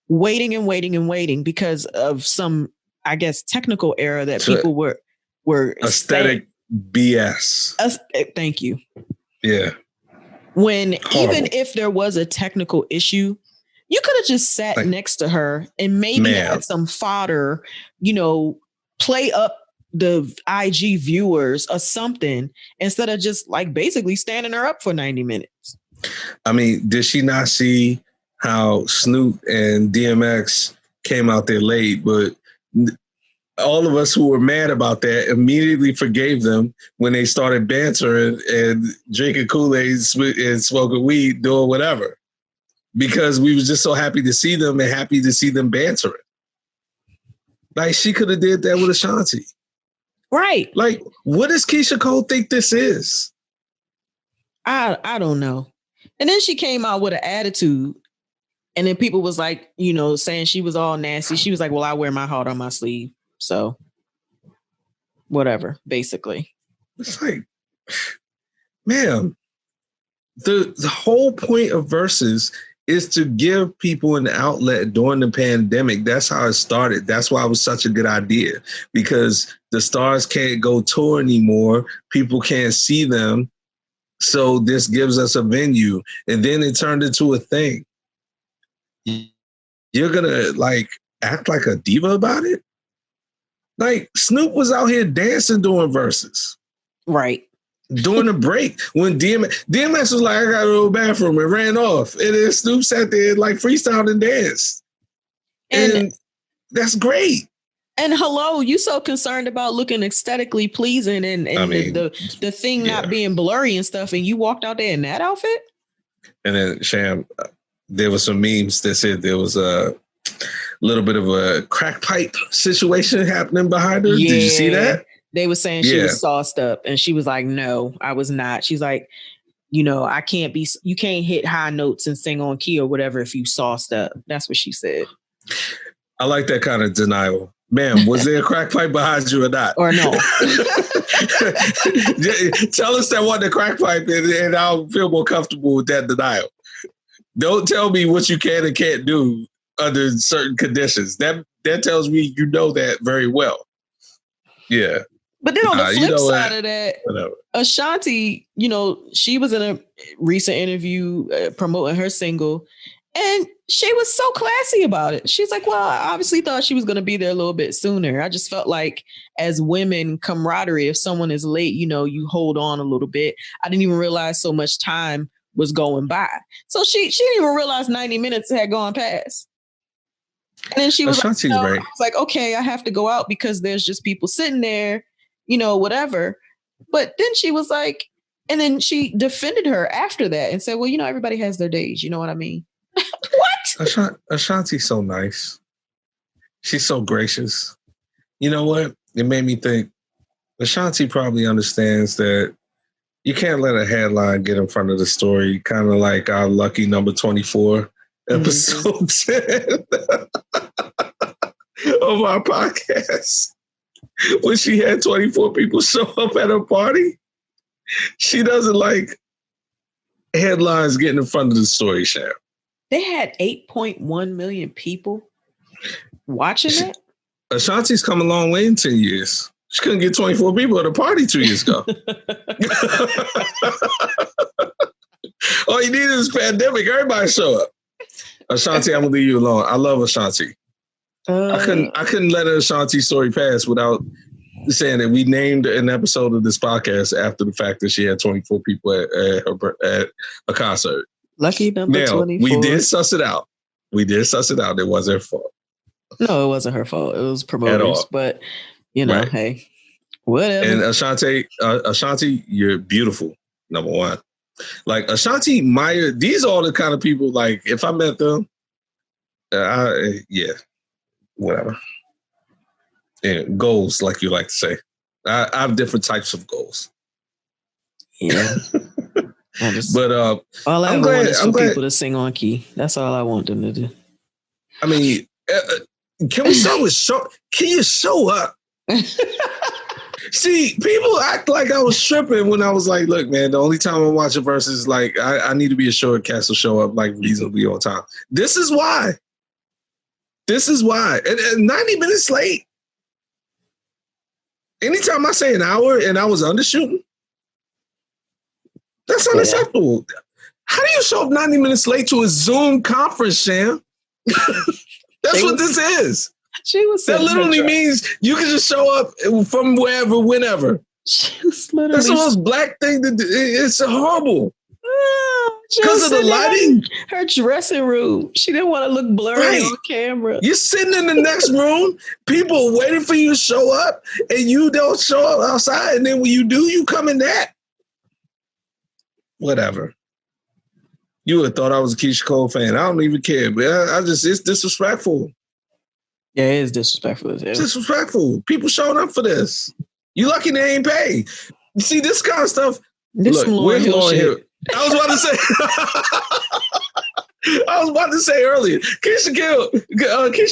waiting and waiting and waiting because of some, I guess, technical error that people were aesthetic BS. Thank you. Yeah. When even if there was a technical issue, you could have just sat next to her and maybe had some fodder, play up the IG viewers or something instead of just basically standing her up for 90 minutes. I mean, did she not see how Snoop and DMX came out there late? But all of us who were mad about that immediately forgave them when they started bantering and drinking Kool-Aid and smoking weed, doing whatever. Because we was just so happy to see them and happy to see them bantering. Like, she could have did that with Ashanti. Right. Like, what does Keisha Cole think this is? I don't know. And then she came out with an attitude. And then people was like, saying she was all nasty. She was like, well, I wear my heart on my sleeve. So whatever, basically. It's like, ma'am, the whole point of verses is to give people an outlet during the pandemic. That's how it started. That's why it was such a good idea, because the stars can't go tour anymore. People can't see them. So this gives us a venue. And then it turned into a thing. You're going to act like a diva about it? Like, Snoop was out here dancing during verses. Right. During the break, when DMX was like, I got to go to the bathroom and ran off. And then Snoop sat there freestyled and danced. And that's great. And hello, you so concerned about looking aesthetically pleasing and the thing not being blurry and stuff, and you walked out there in that outfit? And then, Sham, there was some memes that said there was a little bit of a crack pipe situation happening behind her. Yeah. Did you see that? They were saying she was sauced up, and she was like, no, I was not. She's like, you can't hit high notes and sing on key or whatever if you sauced up. That's what she said. I like that kind of denial. Ma'am, was there a crack pipe behind you or not? Or no? Tell us that wasn't a crack pipe, and I'll feel more comfortable with that denial. Don't tell me what you can and can't do under certain conditions. That tells me you know that very well. Yeah. But then on the flip side of that, whatever. Ashanti, she was in a recent interview promoting her single, and she was so classy about it. She's like, well, I obviously thought she was going to be there a little bit sooner. I just felt like as women, camaraderie, if someone is late, you hold on a little bit. I didn't even realize so much time was going by. So she didn't even realize 90 minutes had gone past. And then she was like, I was like, okay, I have to go out because there's just people sitting there, whatever. But then she was like, and then she defended her after that and said, well, everybody has their days. You know what I mean? What? Ashanti's so nice. She's so gracious. You know what? It made me think Ashanti probably understands that you can't let a headline get in front of the story, kind of like our lucky number 24 episode 10 of our podcast. When she had 24 people show up at her party, she doesn't like headlines getting in front of the story, Sharon. They had 8.1 million people watching it. Ashanti's come a long way in 10 years. She couldn't get 24 people at a party 2 years ago. All you need is a pandemic. Everybody show up. Ashanti, I'm gonna leave you alone. I love Ashanti. I couldn't let an Ashanti story pass without saying that we named an episode of this podcast after the fact that she had 24 people at a concert. Lucky number 24. We did suss it out. It wasn't her fault. No, it wasn't her fault. It was promoters. But, right. Hey, whatever. And Ashanti, you're beautiful, number one. Like Ashanti, Maya, these are all the kind of people, like, if I met them, whatever. Yeah, goals, like you like to say. I have different types of goals. Yeah. But all I want is for people to sing on key. That's all I want them to do. I mean, can we start with can you show up? See, people act like I was tripping when I was like, look, man, the only time I watch a verse is like, I need to be assured Cass will show up like reasonably on time. This is why. And 90 minutes late. Anytime I say an hour and I was undershooting, that's unacceptable. How do you show up 90 minutes late to a Zoom conference, Sham? That's what this is. That literally means you can just show up from wherever, whenever. That's the most black thing to do. It's horrible. Because of the lighting. Her dressing room. She didn't want to look blurry on camera. You're sitting in the next room, people waiting for you to show up, and you don't show up outside. And then when you do, you come in that. Whatever. You would have thought I was a Keisha Cole fan. I don't even care, but it's disrespectful. Yeah, it is disrespectful. It's disrespectful. People showing up for this. You lucky they ain't paid. You see, this kind of stuff. Look, where's Lauryn Hill? I was about to say earlier, Keisha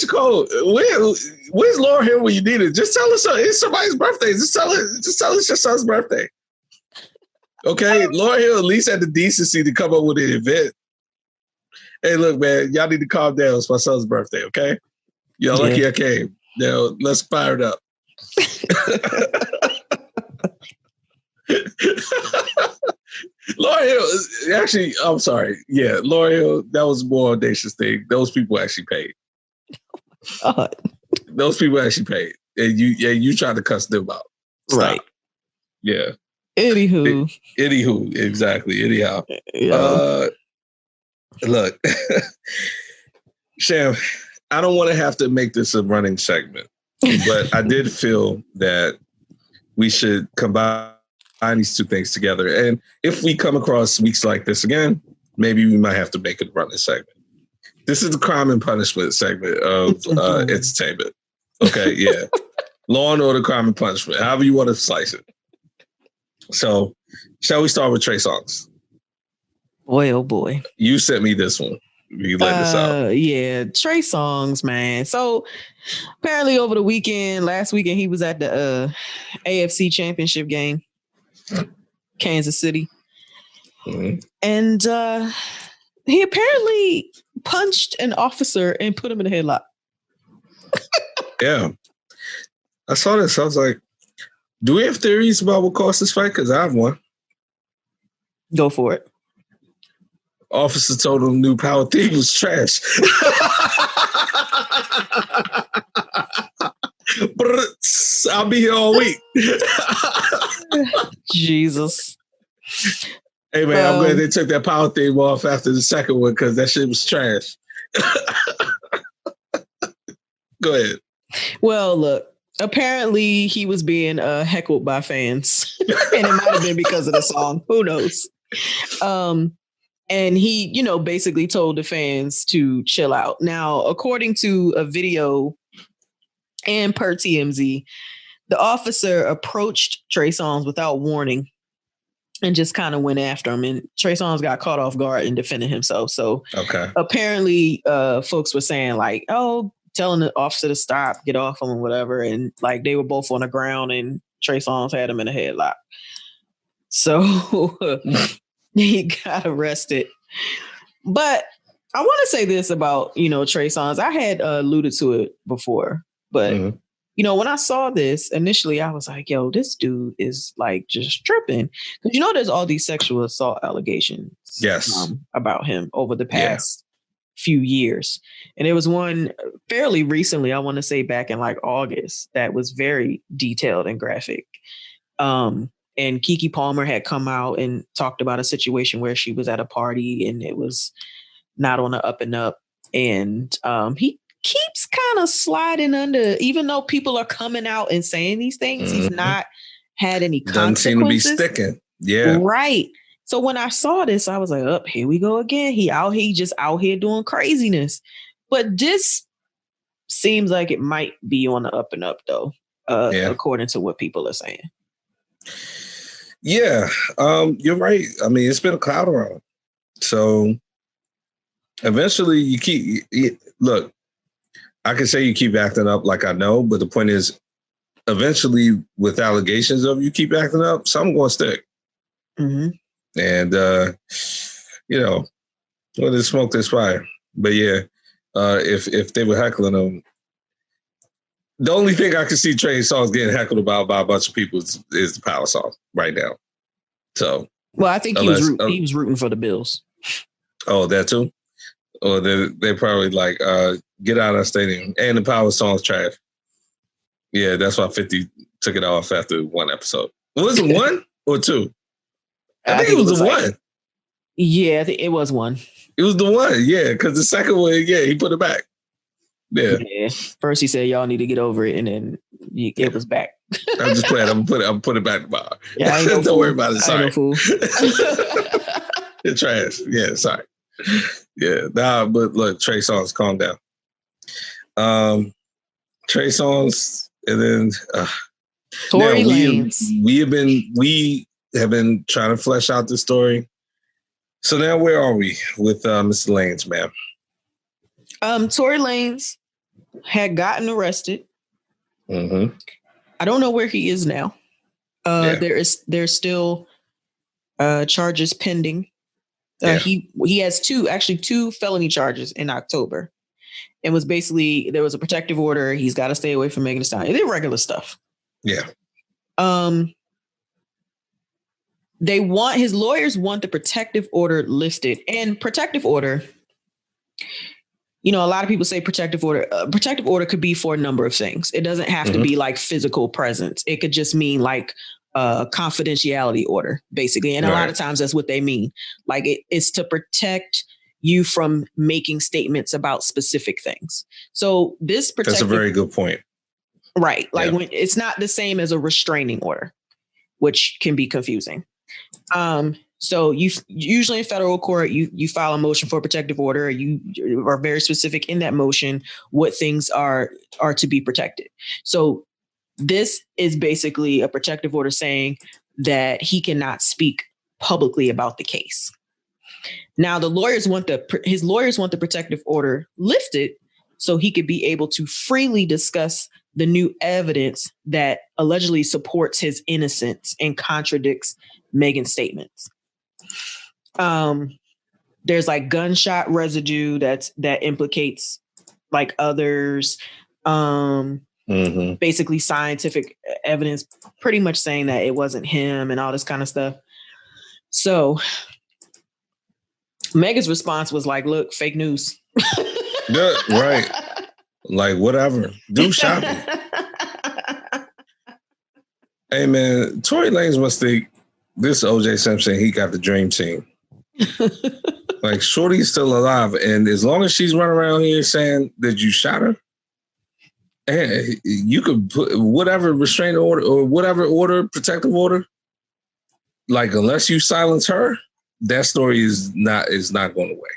Cole, where's Lauryn Hill when you need it? Just tell us it's somebody's birthday. Just tell us your son's birthday. Okay, Lauryn Hill at least had the decency to come up with an event. Hey, look, man, y'all need to calm down. It's my son's birthday, okay? Y'all lucky I came. Now, let's fire it up. Lauryn Hill, actually, I'm sorry. Yeah, Lauryn Hill, that was a more audacious thing. Those people actually paid. Oh God. Those people actually paid. And you tried to cuss them out. Stop. Right. Yeah. Anywho, exactly. Anyhow. Look, Sham, I don't want to have to make this a running segment, but I did feel that we should combine these two things together. And if we come across weeks like this again, maybe we might have to make it a running segment. This is the crime and punishment segment of entertainment. Okay, yeah. Law and Order, crime and punishment, however you want to slice it. So, shall we start with Trey Songz? Boy, oh boy. You sent me this one. You let this out. Yeah, Trey Songz, man. So apparently over the last weekend, he was at the AFC Championship game, Kansas City. Mm-hmm. And he apparently punched an officer and put him in a headlock. Yeah. I saw this. I was like, do we have theories about what caused this fight? Because I have one. Go for it. Officer told him new power thief was trash. I'll be here all week. Jesus. Hey, man, I'm glad they took that power theme off after the second one because that shit was trash. Go ahead. Well, look, apparently he was being heckled by fans. And it might have been because of the song. Who knows? And he, basically told the fans to chill out. Now, according to a video and per TMZ, the officer approached Trey Songz without warning and just kind of went after him. And Trey Songz got caught off guard and defended himself. So apparently folks were saying like, oh, telling the officer to stop, get off him or whatever. And like they were both on the ground and Trey Songz had him in a headlock. So he got arrested. But I want to say this about, Trey Songz. I had alluded to it before, but when I saw this initially, I was like, yo, this dude is like just tripping. Because there's all these sexual assault allegations about him over the past few years. And there was one fairly recently, I want to say back in like August, that was very detailed and graphic. And Keke Palmer had come out and talked about a situation where she was at a party and it was not on the up and up. And he keeps kind of sliding under, even though people are coming out and saying these things, he's not had any consequences. Doesn't seem to be sticking. Yeah. Right. So when I saw this, I was like, oh, here we go again. He just out here doing craziness. But this seems like it might be on the up and up though, according to what people are saying. Yeah, you're right. I mean, it's been a cloud around. So eventually look, I can say you keep acting up like I know, but the point is eventually with allegations of you keep acting up, something going to stick. Mm-hmm. And, when there's smoke, there's fire. But yeah, if they were heckling him, the only thing I can see Trey Songz getting heckled about by a bunch of people is the power song right now. So, well, I think he was rooting for the Bills. Oh, that too? Or they probably like, get out of the stadium. And the power song's trash. Yeah, that's why 50 took it off after one episode. Was it one or two? I think it was the one. Yeah, it was one. It was the one, yeah, because the second one, he put it back. Yeah. First he said y'all need to get over it, and then it was back. I'm just playing. I'm put it back tomorrow. Yeah, don't worry about it. Sorry. I ain't no fool. It's trash. Yeah, sorry. Yeah, but look, Trey Songz, calm down. Trey Songz, and then Tory Lanez. We have been trying to flesh out the story. So now where are we with Mr. Lanez, man? Tory Lanez had gotten arrested. Mm-hmm. I don't know where he is now. There's still charges pending. He has two felony charges in October. It was basically, there was a protective order. He's got to stay away from Megan Thee Stallion. They're regular stuff. Yeah. His lawyers want the protective order lifted, and protective order, a lot of people say protective order. Protective order could be for a number of things. It doesn't have to be like physical presence. It could just mean like confidentiality order, basically. And a lot of times that's what they mean. Like it's to protect you from making statements about specific things. So this that's a very good point. Right. Like when it's not the same as a restraining order, which can be confusing. So you usually in federal court, you file a motion for a protective order. You are very specific in that motion what things are to be protected. So this is basically a protective order saying that he cannot speak publicly about the case. Now his lawyers want the protective order lifted so he could be able to freely discuss the new evidence that allegedly supports his innocence and contradicts Megan's statements. There's like gunshot residue that implicates like others. Basically scientific evidence pretty much saying that it wasn't him and all this kind of stuff. So Megan's response was like, look, fake news. Yeah, right. Like, whatever. Do shopping. Hey, man, Tory Lanez must think this OJ Simpson, he got the dream team. Like, Shorty's still alive. And as long as she's running around here saying that you shot her, and you could put whatever restraining order or whatever protective order, like, unless you silence her, that story is not going away.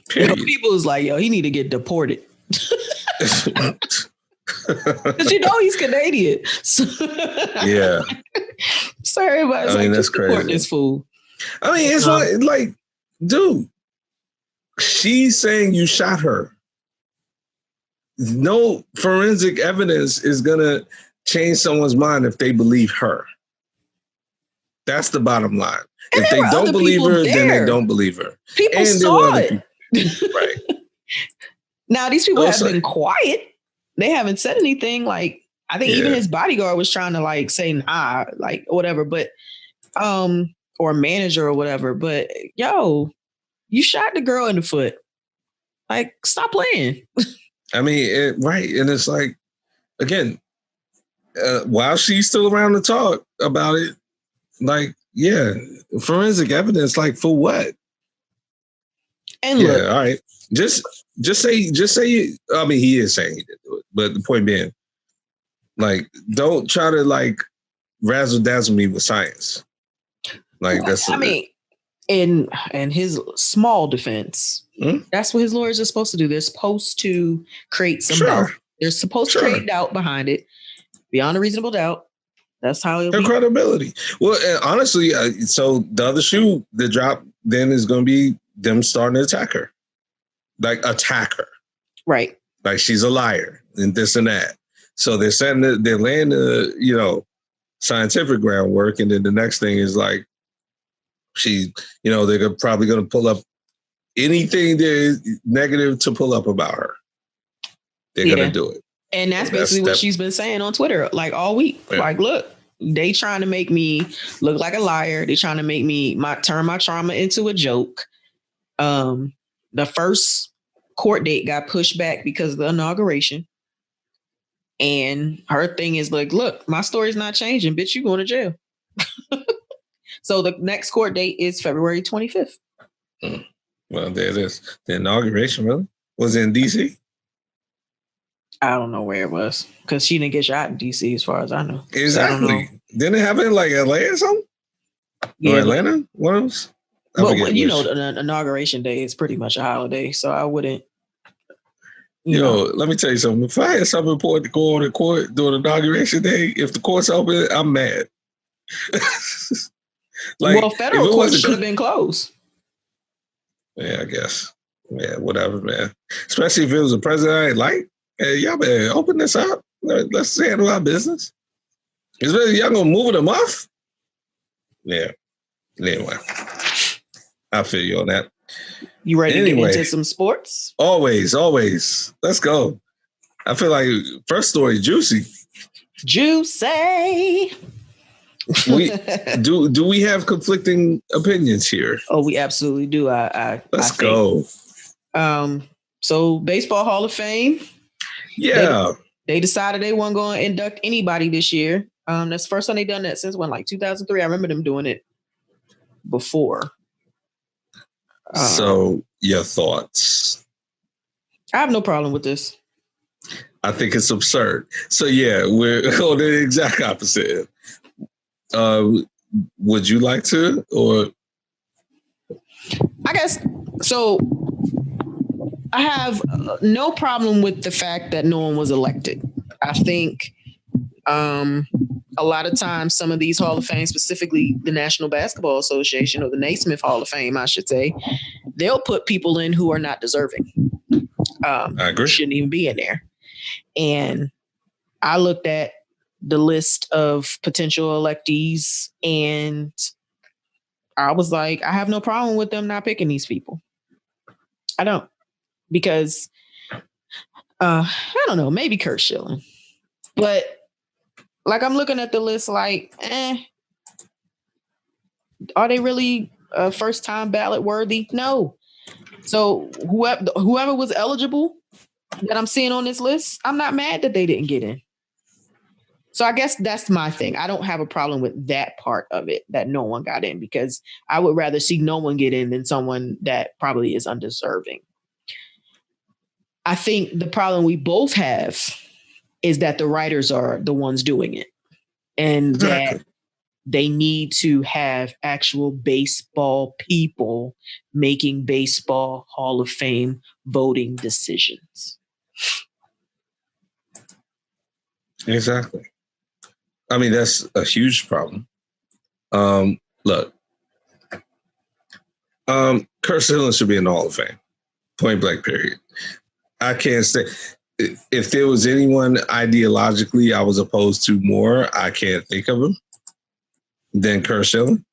Period. People is like, yo, he need to get deported. Because he's Canadian. So yeah. So everybody's that's crazy. This fool. I mean, it's like, dude, she's saying you shot her. No forensic evidence is going to change someone's mind if they believe her. That's the bottom line. And if they don't believe her, then they don't believe her. People saw it. Right. Now, these people have been quiet. They haven't said anything. Like, I think even his bodyguard was trying to like say, nah, like whatever, but, or manager or whatever. But yo, you shot the girl in the foot. Like, stop playing. I mean, right. And it's like, again, while she's still around to talk about it, like, yeah, forensic evidence, like, for what? And look, all right. Just say, I mean, he is saying he didn't do it, but the point being, like, don't try to like razzle dazzle me with science. Like, that's, I mean, in his small defense, that's what his lawyers are supposed to do. They're supposed to create some doubt. They're supposed to create doubt behind it, beyond a reasonable doubt. That's how it'll be. Credibility. Well, honestly, so the other shoe that dropped then is going to be them starting to attack her. Like, attack her. Right. Like, she's a liar and this and that. So they're laying the, scientific groundwork. And then the next thing is like, they're probably going to pull up anything that is negative to pull up about her. They're going to do it. And that's basically what she's been saying on Twitter, like, all week. Yeah. Like, look, they trying to make me look like a liar. They trying to make me turn my trauma into a joke. The first court date got pushed back because of the inauguration. And her thing is like, look, my story's not changing. Bitch, you going to jail. So the next court date is February 25th. Well, there it is. The inauguration, really? Was it in D.C.? I don't know where it was because she didn't get shot in D.C. as far as I know. Exactly. So didn't it happen in like LA or something? Yeah, or Atlanta? One of those? But the inauguration day is pretty much a holiday, so I wouldn't. Let me tell you something. If I had something important to go on in court during inauguration day, if the court's open, I'm mad. Federal court should have been closed. Yeah, I guess. Yeah, whatever, man. Especially if it was a president I ain't like. Hey, y'all better open this up. Let's handle our business. Especially y'all gonna move it a month? Yeah. Anyway. I feel you on that. You ready to get into some sports? Always. Let's go. I feel like first story, juicy. Juicy. Do we have conflicting opinions here? Oh, we absolutely do. Let's go. So Baseball Hall of Fame. Yeah. They decided they weren't going to induct anybody this year. That's the first time they done that since like 2003. I remember them doing it before. So your thoughts? I have no problem with this. I think it's absurd. So yeah, we're on the exact opposite. Would you like to, or? I guess so. I have no problem with the fact that no one was elected. I think a lot of times some of these Hall of Fame, specifically the National Basketball Association or the Naismith Hall of Fame, I should say, they'll put people in who are not deserving. I agree. Shouldn't even be in there. And I looked at the list of potential electees and I was like, I have no problem with them not picking these people. I don't. Because, I don't know, maybe Kurt Schilling. But like I'm looking at the list like, are they really first time ballot worthy? No. So whoever was eligible that I'm seeing on this list, I'm not mad that they didn't get in. So I guess that's my thing. I don't have a problem with that part of it, that no one got in, because I would rather see no one get in than someone that probably is undeserving. I think the problem we both have is that the writers are the ones doing it, and that they need to have actual baseball people making baseball Hall of Fame voting decisions. Exactly. I mean, that's a huge problem. Look, Kurt Schilling should be in the Hall of Fame. Point blank, period. I can't say if there was anyone ideologically I was opposed to more, I can't think of him than Kurt Schilling.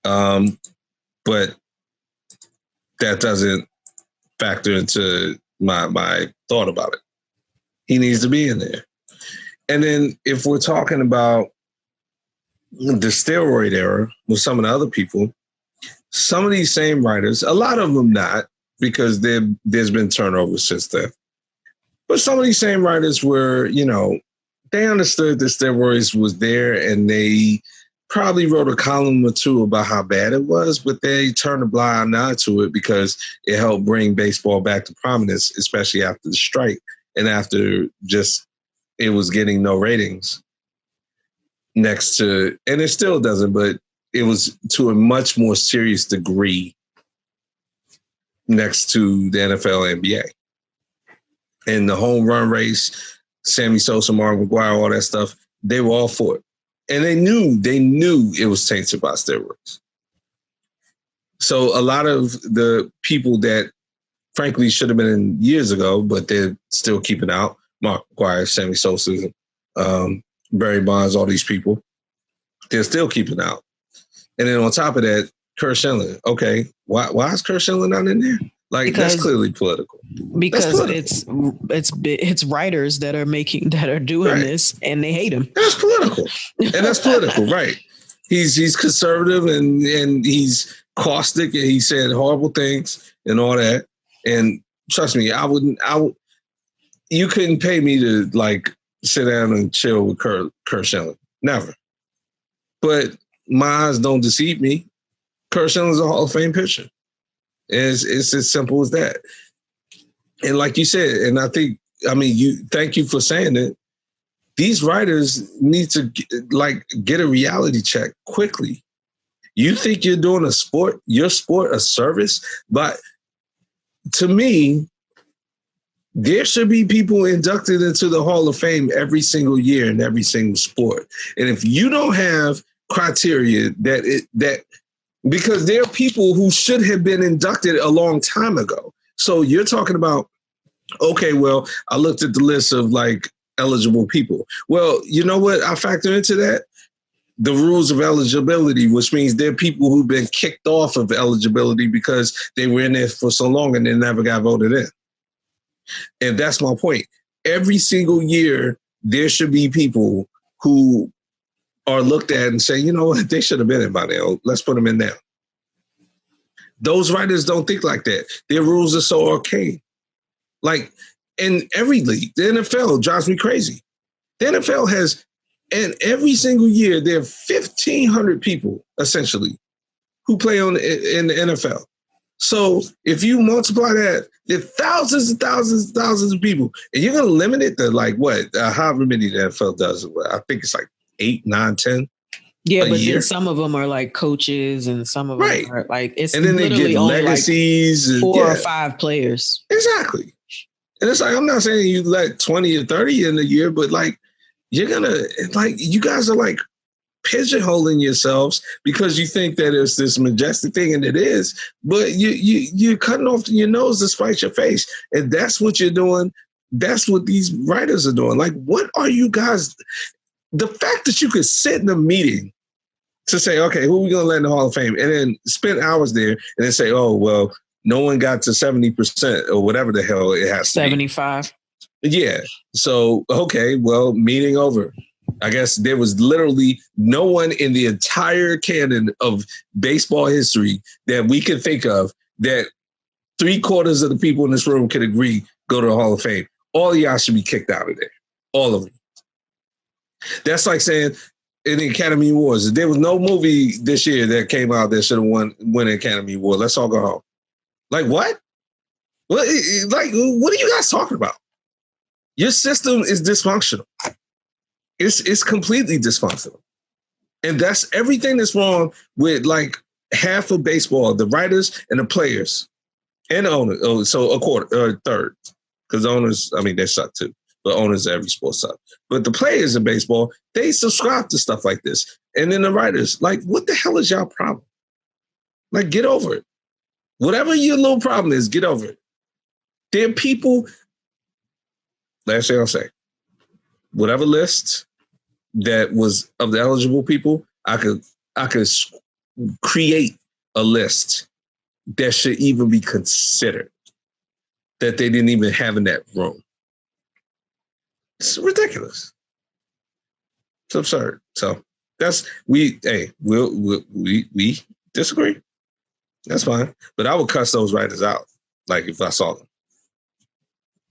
But that doesn't factor into my thought about it. He needs to be in there. And then if we're talking about the steroid era with some of the other people, some of these same writers, a lot of them not, because there's been turnover since then. But some of these same writers were, they understood that steroids was there, and they probably wrote a column or two about how bad it was, but they turned a blind eye to it because it helped bring baseball back to prominence, especially after the strike and after just it was getting no ratings next to, and it still doesn't, but it was to a much more serious degree next to the NFL and NBA. And the home run race, Sammy Sosa, Mark McGwire, all that stuff, they were all for it. And they knew it was tainted by steroids. So a lot of the people that frankly should have been in years ago, but they're still keeping out, Mark McGwire, Sammy Sosa, Barry Bonds, all these people, they're still keeping out. And then on top of that, Kurt Schilling. Okay, why is Kurt Schilling not in there? That's clearly political. Because it's writers that are doing this, and they hate him. That's political, right? He's conservative and he's caustic, and he said horrible things and all that. And trust me, you couldn't pay me to sit down and chill with Kurt Schilling. Never. But my eyes don't deceive me. Kurt Schilling's a Hall of Fame pitcher. It's as simple as that. And like you said, and thank you for saying it. These writers need to get a reality check quickly. You think you're doing your sport a service, but to me, there should be people inducted into the Hall of Fame every single year in every single sport. And if you don't have criteria because there are people who should have been inducted a long time ago. So you're talking about, okay, well, I looked at the list of eligible people. Well, you know what? I factor into that the rules of eligibility, which means there are people who've been kicked off of eligibility because they were in there for so long and they never got voted in. And that's my point. Every single year, there should be people who are looked at and say, you know what, they should have been in by now. Let's put them in now. Those writers don't think like that. Their rules are so arcane. In every league, the NFL drives me crazy. The NFL has, and every single year, there are 1,500 people, essentially, who play in the NFL. So if you multiply that, there are thousands and thousands and thousands of people, and you're going to limit it to however many the NFL does. I think it's 8, 9, 10. Yeah, but then some of them are coaches, and some of them are it's and then they get legacies, 4 or 5 players. Exactly. And it's I'm not saying you let 20 or 30 in a year, but you're gonna like you guys are like pigeonholing yourselves because you think that it's this majestic thing, and it is, but you're cutting off your nose to spite your face, and that's what you're doing. That's what these writers are doing. Like, what are you guys? The fact that you could sit in a meeting to say, okay, who are we going to let in the Hall of Fame, and then spend hours there and then say, oh, well, no one got to 70% or whatever the hell it has 75. Yeah. So, okay, well, meeting over. I guess there was literally no one in the entire canon of baseball history that we could think of that 3/4 of the people in this room could agree go to the Hall of Fame. All of y'all should be kicked out of there. All of them. That's like saying in the Academy Awards, there was no movie this year that came out that should have won an Academy Award. Let's all go home. Like what? What are you guys talking about? Your system is dysfunctional. It's completely dysfunctional. And that's everything that's wrong with like half of baseball, the writers and the players and the owners. Oh, so a quarter or a third. Because owners, I mean, they suck too. But owners of every sport suck. But the players in baseball, they subscribe to stuff like this. And then the writers, like, what the hell is y'all problem? Like, get over it. Whatever your little problem is, get over it. There are people, last thing I'll say, whatever list that was of the eligible people, I could create a list that should even be considered that they didn't even have in that room. It's ridiculous. It's absurd. So that's we disagree. That's fine. But I would cuss those writers out, like if I saw them.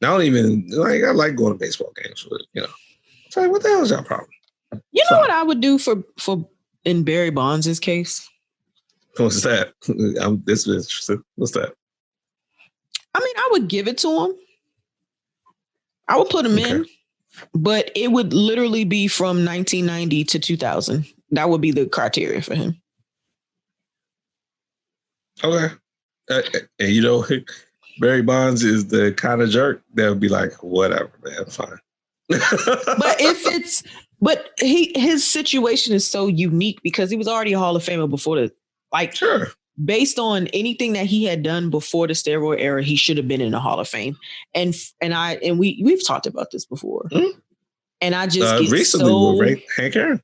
I don't even like. I like going to baseball games, but you know, it's like, what the hell is your problem? You know what I would do for in Barry Bonds' case? What's that? This is interesting. What's that? I mean, I would give it to him. I would put him in, but it would literally be from 1990 to 2000. That would be the criteria for him. Okay. And you know, Barry Bonds is the kind of jerk that would be like, whatever, man, fine. But his situation is so unique because he was already a Hall of Famer before sure. Based on anything that he had done before the steroid era, he should have been in the Hall of Fame. And we've talked about this before. Mm-hmm. And I just get recently so with Hank Aaron.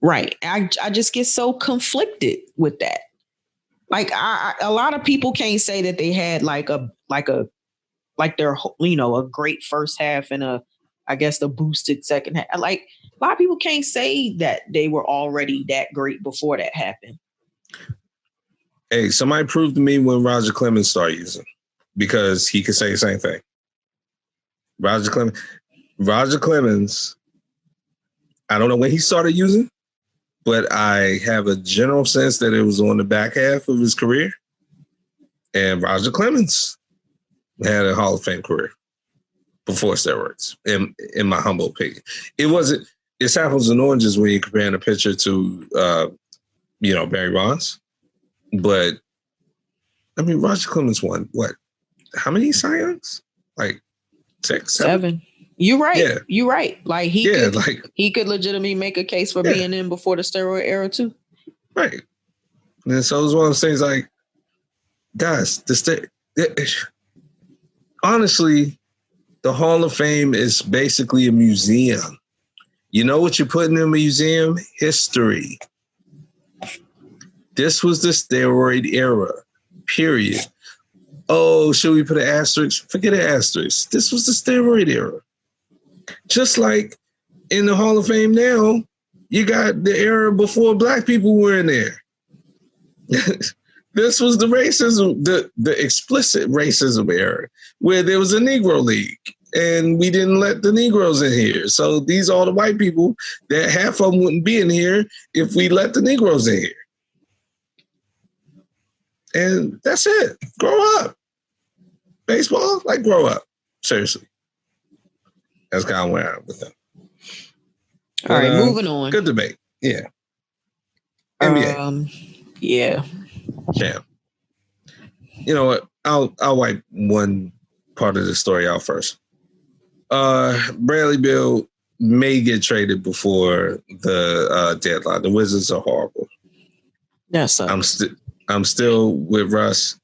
Right. I just get so conflicted with that. Like a lot of people can't say that they had like their, you know, a great first half and a boosted second half. Like a lot of people can't say that they were already that great before that happened. Hey, somebody proved to me when Roger Clemens started using, because he could say the same thing. Roger Clemens, I don't know when he started using, but I have a general sense that it was on the back half of his career. And Roger Clemens had a Hall of Fame career before steroids, in my humble opinion. It's apples and oranges when you're comparing a pitcher to, Barry Bonds. But, I mean, Roger Clemens won, what? How many Cy Youngs? Like 6, 7? You're right. Yeah. You're right. Like he could legitimately make a case for being in before the steroid era too. Right. And so it was one of those things like, guys, honestly, the Hall of Fame is basically a museum. You know what you're putting in a museum? History. This was the steroid era, period. Oh, should we put an asterisk? Forget an asterisk. This was the steroid era. Just like in the Hall of Fame now, you got the era before black people were in there. This was the racism, the explicit racism era, where there was a Negro League, and we didn't let the Negroes in here. So these are all the white people that half of them wouldn't be in here if we let the Negroes in here. And that's it. Grow up. Baseball, like grow up. Seriously. That's kind of where I'm with them. All right, moving on. Good debate. Yeah. NBA. Yeah. Champ. You know what? I'll wipe one part of the story out first. Bradley Beal may get traded before the deadline. The Wizards are horrible. Yes, I'm still with Russ.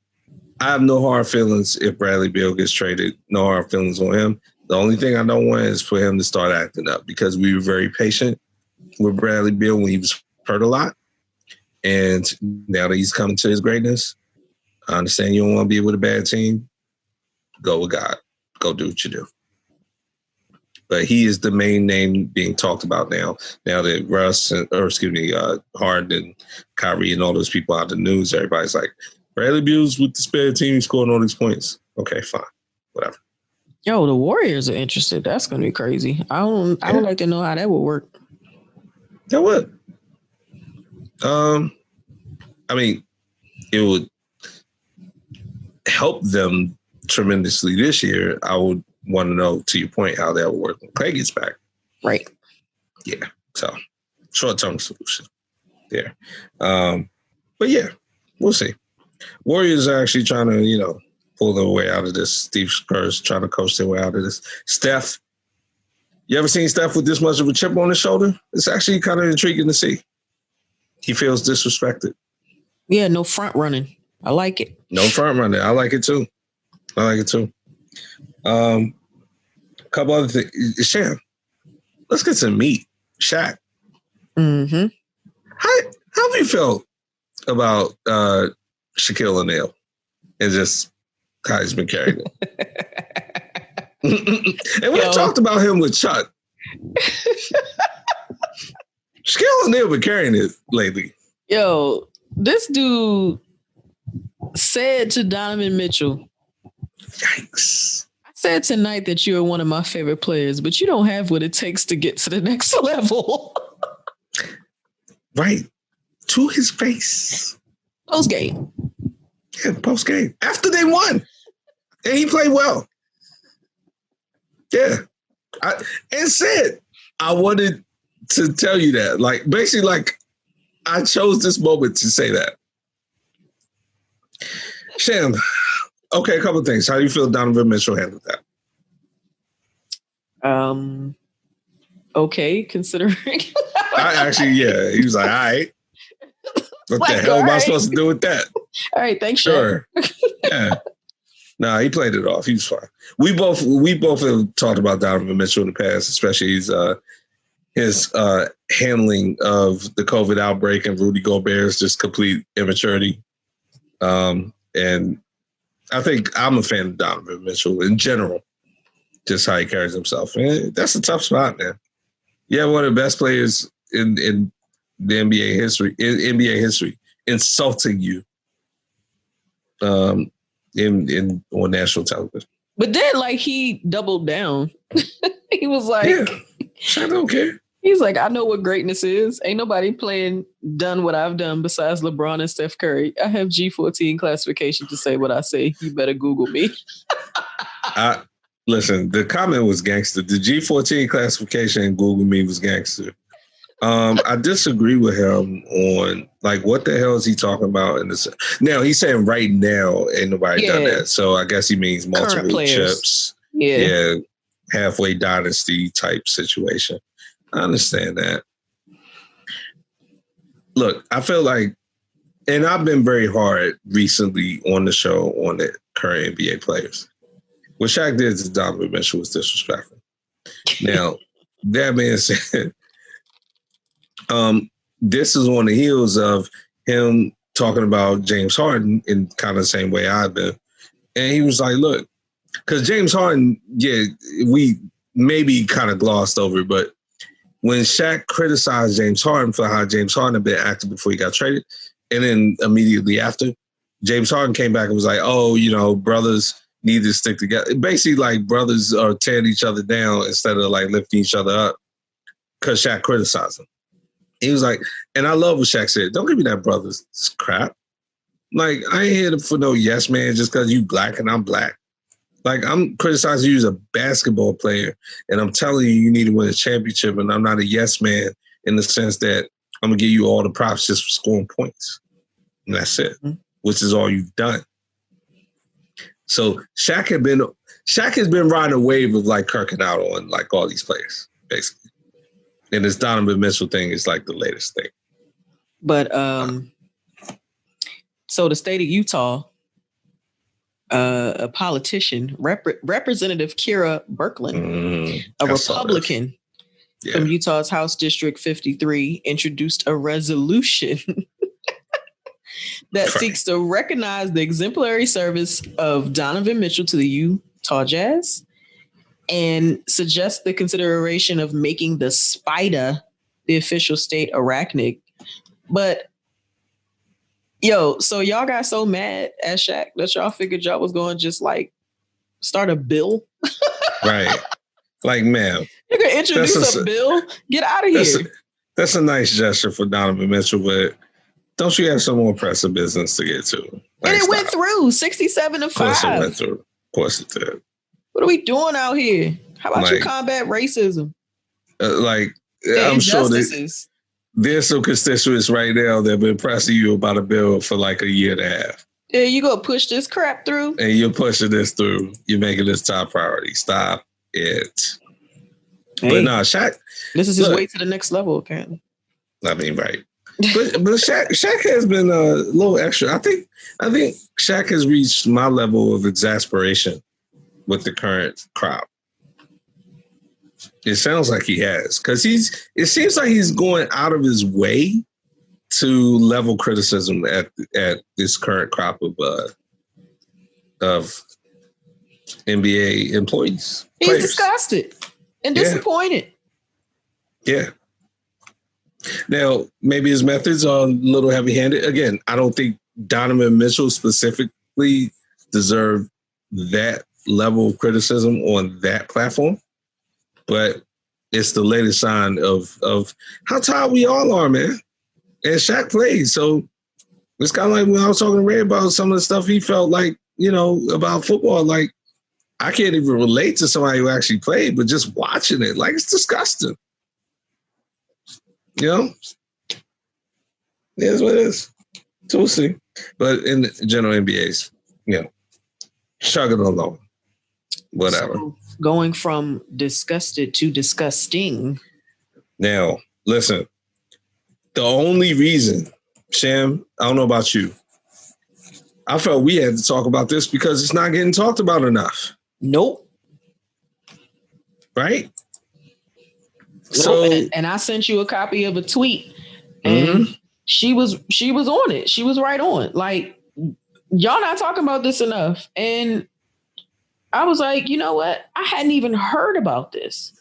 I have no hard feelings if Bradley Beal gets traded. No hard feelings on him. The only thing I don't want is for him to start acting up, because we were very patient with Bradley Beal when he was hurt a lot. And now that he's coming to his greatness, I understand you don't want to be with a bad team. Go with God. Go do what you do. But he is the main name being talked about now. Now that Harden and Kyrie and all those people out of the news, everybody's like, Bradley Beal's with the spare team, he's scoring all these points. Okay, fine. Whatever. Yo, the Warriors are interested. That's gonna be crazy. I would like to know how that would work. That would. I mean, it would help them tremendously this year. I would want to know, to your point, how that would work when Clay gets back. Right. Yeah. So, short-term solution there. But yeah, we'll see. Warriors are actually trying to, pull their way out of this. Steve Kerr's trying to coach their way out of this. Steph, you ever seen Steph with this much of a chip on his shoulder? It's actually kind of intriguing to see. He feels disrespected. Yeah, no front running. I like it. No front running. I like it too. A couple other things. Sham, let's get some meat. Shaq. Mm-hmm. How have you felt about Shaquille O'Neal and just how he's been carrying it? And we talked about him with Chuck. Shaquille O'Neal been carrying it lately. Yo, this dude said to Donovan Mitchell, yikes. I said tonight that you are one of my favorite players, but you don't have what it takes to get to the next level. Right. To his face. Post game. Yeah, post game. After they won. And he played well. Yeah. And said, I wanted to tell you that. Like, basically, like, I chose this moment to say that. Sham, okay, a couple of things. How do you feel Donovan Mitchell handled that? Okay, considering. Yeah. He was like, all right. What the hell am I supposed to do with that? All right, thanks, sure. Yeah. Nah, he played it off. He was fine. We both have talked about Donovan Mitchell in the past, especially his handling of the COVID outbreak and Rudy Gobert's just complete immaturity. And I think I'm a fan of Donovan Mitchell in general, just how he carries himself. And that's a tough spot, man. Yeah, one of the best players in the NBA history, insulting you on national television. But then, like, he doubled down. He was like, I don't care. He's like, I know what greatness is. Ain't nobody done what I've done besides LeBron and Steph Curry. I have G14 classification to say what I say. You better Google me. Listen, the comment was gangster. The G14 classification and Google me was gangster. I disagree with him on, like, what the hell is he talking about in this? Now, he's saying right now ain't nobody done that. So I guess he means multiple chips. Yeah. Halfway dynasty type situation. I understand that. Look, I feel like, and I've been very hard recently on the show on the current NBA players. What Shaq did to Donovan Mitchell was disrespectful. Now, that being said, this is on the heels of him talking about James Harden in kind of the same way I've been. And he was like, look, because James Harden, we maybe kind of glossed over it, but when Shaq criticized James Harden for how James Harden had been acting before he got traded, and then immediately after, James Harden came back and was like, oh, brothers need to stick together. Basically, like, brothers are tearing each other down instead of, like, lifting each other up because Shaq criticized him. He was like, and I love what Shaq said, don't give me that brothers crap. Like, I ain't here for no yes man just because you black and I'm black. Like, I'm criticizing you as a basketball player, and I'm telling you, you need to win a championship, and I'm not a yes man in the sense that I'm going to give you all the props just for scoring points. And that's it, which is all you've done. So Shaq has been riding a wave of, like, kirking out on, like, all these players. basically. And this Donovan Mitchell thing is like the latest thing. But so the state of Utah, a politician, Representative Kira Birkeland, a Republican from Utah's House District 53, introduced a resolution that seeks to recognize the exemplary service of Donovan Mitchell to the Utah Jazz and suggests the consideration of making the spider the official state arachnid. But so y'all got so mad at Shaq that y'all figured y'all was going to just like start a bill? Right. Like, man. You're going to introduce a bill? Get out of here. That's a nice gesture for Donovan Mitchell, but don't you have some more pressing business to get to? Like, and it went through 67-5. Of course it went through. Of course it did. What are we doing out here? How about you combat racism? I'm sure there's some constituents right now that have been pressing you about a bill for like a year and a half. Yeah, you go push this crap through? And you're pushing this through. You're making this top priority. Stop it. Hey, but no, Shaq. This is his way to the next level, apparently. I mean, right. But Shaq has been a little extra. I think Shaq has reached my level of exasperation with the current crop. It sounds like he has, because it seems like he's going out of his way to level criticism at this current crop of NBA employees. He's disgusted and disappointed. Yeah. Now, maybe his methods are a little heavy-handed. Again, I don't think Donovan Mitchell specifically deserved that level of criticism on that platform. But it's the latest sign of how tired we all are, man. And Shaq played. So it's kind of like when I was talking to Ray about some of the stuff he felt like, about football. Like, I can't even relate to somebody who actually played, but just watching it, like, it's disgusting. It is what it is. So we'll see. But in the general NBA's, chugging along. Whatever. So going from disgusted to disgusting. Now, listen. The only reason, Sham, I don't know about you, I felt we had to talk about this because it's not getting talked about enough. Nope. Right? So, and I sent you a copy of a tweet, and she was on it. She was right on. Like, y'all not talking about this enough. And I was like, you know what? I hadn't even heard about this.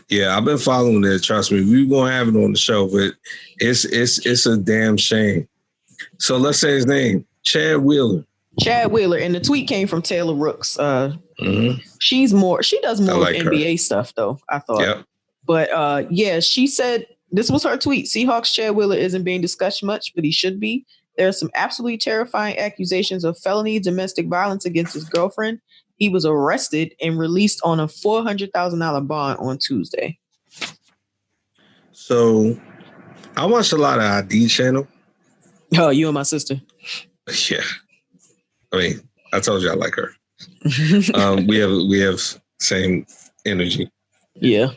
Yeah, I've been following it. Trust me, we're gonna have it on the show, but it's a damn shame. So let's say his name, Chad Wheeler. Chad Wheeler, and the tweet came from Taylor Rooks. She does more like NBA stuff, though, I thought. Yep. But she said this was her tweet. Seahawks Chad Wheeler isn't being discussed much, but he should be. There are some absolutely terrifying accusations of felony domestic violence against his girlfriend. He was arrested and released on a $400,000 bond on Tuesday. So I watched a lot of ID channel. Oh, you and my sister. Yeah. I mean, I told you I like her. We have same energy. Yeah.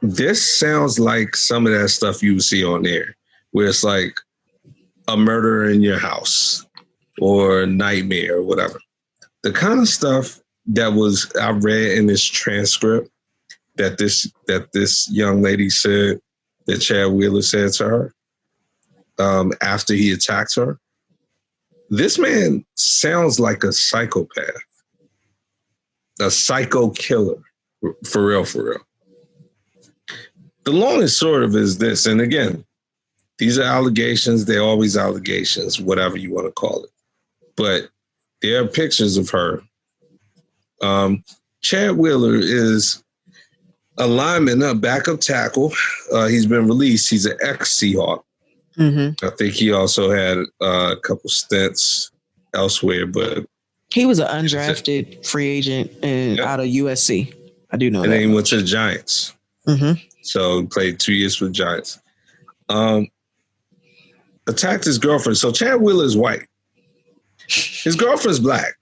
This sounds like some of that stuff you see on there, where it's like a murder in your house or nightmare or whatever. The kind of stuff that I read in this transcript that this young lady said that Chad Wheeler said to her after he attacked her. This man sounds like a psychopath, a psycho killer, for real, for real. The long and short of it is this, and again, these are allegations. They're always allegations, whatever you want to call it. But there are pictures of her. Chad Wheeler is a lineman, a backup tackle. He's been released. He's an ex-Seahawk. I think he also had a couple stints elsewhere, but he was an undrafted free agent out of USC. I do know that. And then he went to the Giants. So he played 2 years for the Giants. Attacked his girlfriend. So Chad Wheeler is white. His girlfriend's black.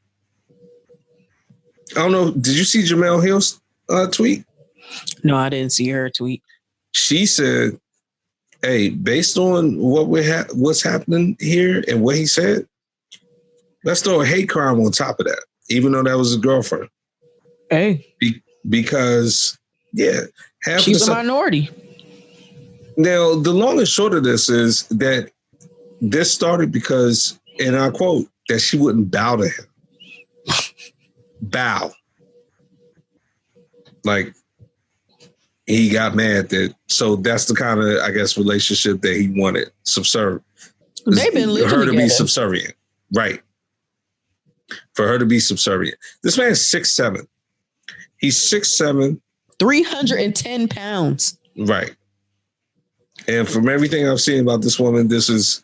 I don't know. Did you see Jamel Hill's tweet? No, I didn't see her tweet. She said, "Hey, based on what's happening here and what he said, let's throw a hate crime on top of that, even though that was his girlfriend." Hey, because she's a minority. Now, the long and short of this is that this started because, and I quote, that she wouldn't bow to him. Bow. Like, he got mad that, so that's the kind of, I guess, relationship that he wanted. Subservient. They've been living her to together. Be subservient. Right. For her to be subservient. This man's 6'7". He's 6'7". 310 pounds. Right. And from everything I've seen about this woman, this is,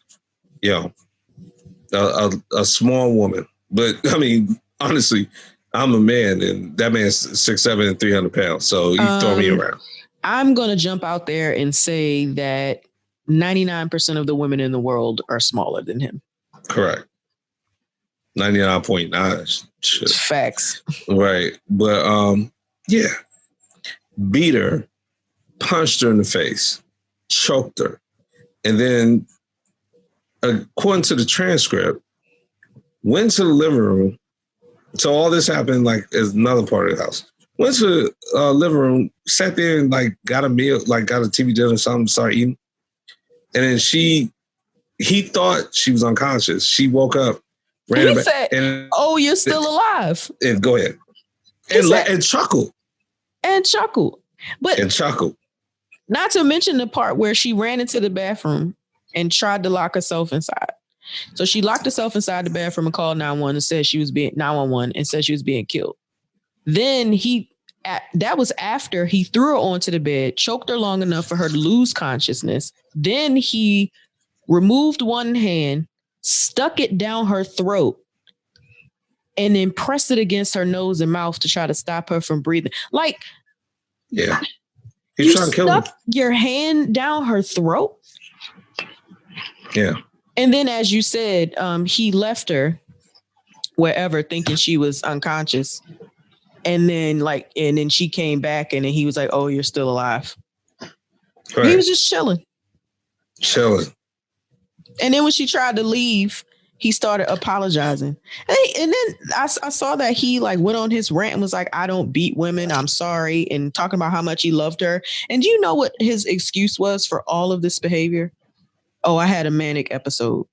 a small woman. But, I mean, honestly, I'm a man, and that man's 6'7" and 300 pounds. So you throw me around. I'm going to jump out there and say that 99% of the women in the world are smaller than him. Correct. 99.9. Shit. Facts. Right. But, beat her, punched her in the face, choked her. And then, according to the transcript, went to the living room. So all this happened as another part of the house. Went to the living room, sat there and got a meal, got a TV dinner or something, started eating. And then he thought she was unconscious. She woke up, ran back. Said, you're still alive. And go ahead. And chuckle. And chuckle. And chuckle. Not to mention the part where she ran into the bathroom and tried to lock herself inside. So she locked herself inside the bathroom and called 911 and said she was being 911 and said she was being killed. Then that was after he threw her onto the bed, choked her long enough for her to lose consciousness. Then he removed one hand, stuck it down her throat, and then pressed it against her nose and mouth to try to stop her from breathing. Yeah. He's trying to kill her. Your hand down her throat. Yeah. And then, as you said, he left her wherever thinking she was unconscious. And then she came back and then he was like, "Oh, you're still alive." Right. He was just chilling. And then when she tried to leave, he started apologizing. And then I saw that he went on his rant and was like, "I don't beat women. I'm sorry." And talking about how much he loved her. And do you know what his excuse was for all of this behavior? "Oh, I had a manic episode."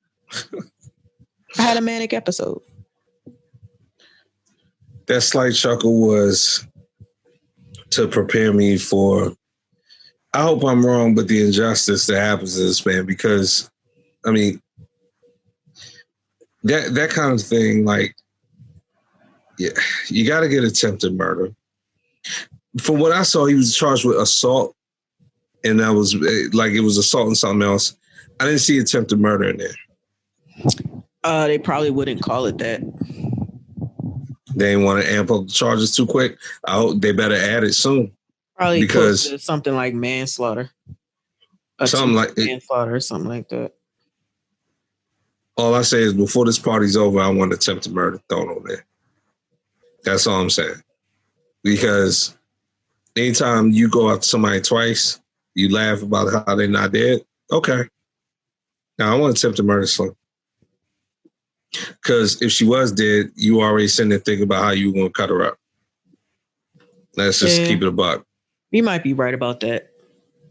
That slight chuckle was to prepare me for, I hope I'm wrong, but the injustice that happens to this man, because, I mean, that kind of thing, you got to get attempted murder. From what I saw, he was charged with assault, and that was it was assault and something else. I didn't see attempted murder in there. They probably wouldn't call it that. They didn't want to amp up the charges too quick. I hope they better add it soon. Probably because to something like manslaughter. Something like manslaughter or something like that. All I say is before this party's over, I want attempted murder thrown on there. That's all I'm saying. Because anytime you go after somebody twice, you laugh about how they're not dead. Okay. Now I want attempted murder soon. Because if she was dead, you already sitting there thinking about how you were going to cut her up. Let's just keep it a buck. You might be right about that.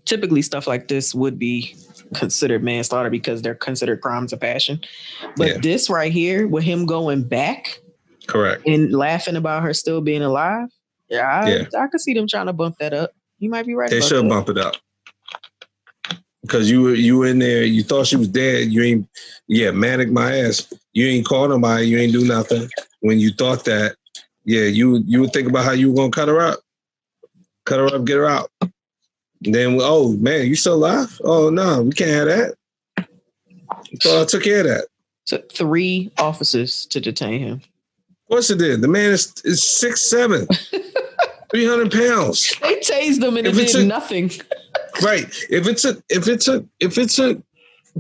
Typically, stuff like this would be considered manslaughter because they're considered crimes of passion. But this right here, with him going back, correct, and laughing about her still being alive, I could see them trying to bump that up. You might be right. They should bump it up. Because you were in there, you thought she was dead. You ain't, manic my ass. You ain't called nobody. You ain't do nothing. When you thought that, you would think about how you were gonna cut her up, get her out. And then, oh man, you still alive? Oh no, we can't have that. So I took care of that. Took 3 officers to detain him. Of course it did. The man is 6'7", 300 pounds. They tased him and it did nothing. Right. If it took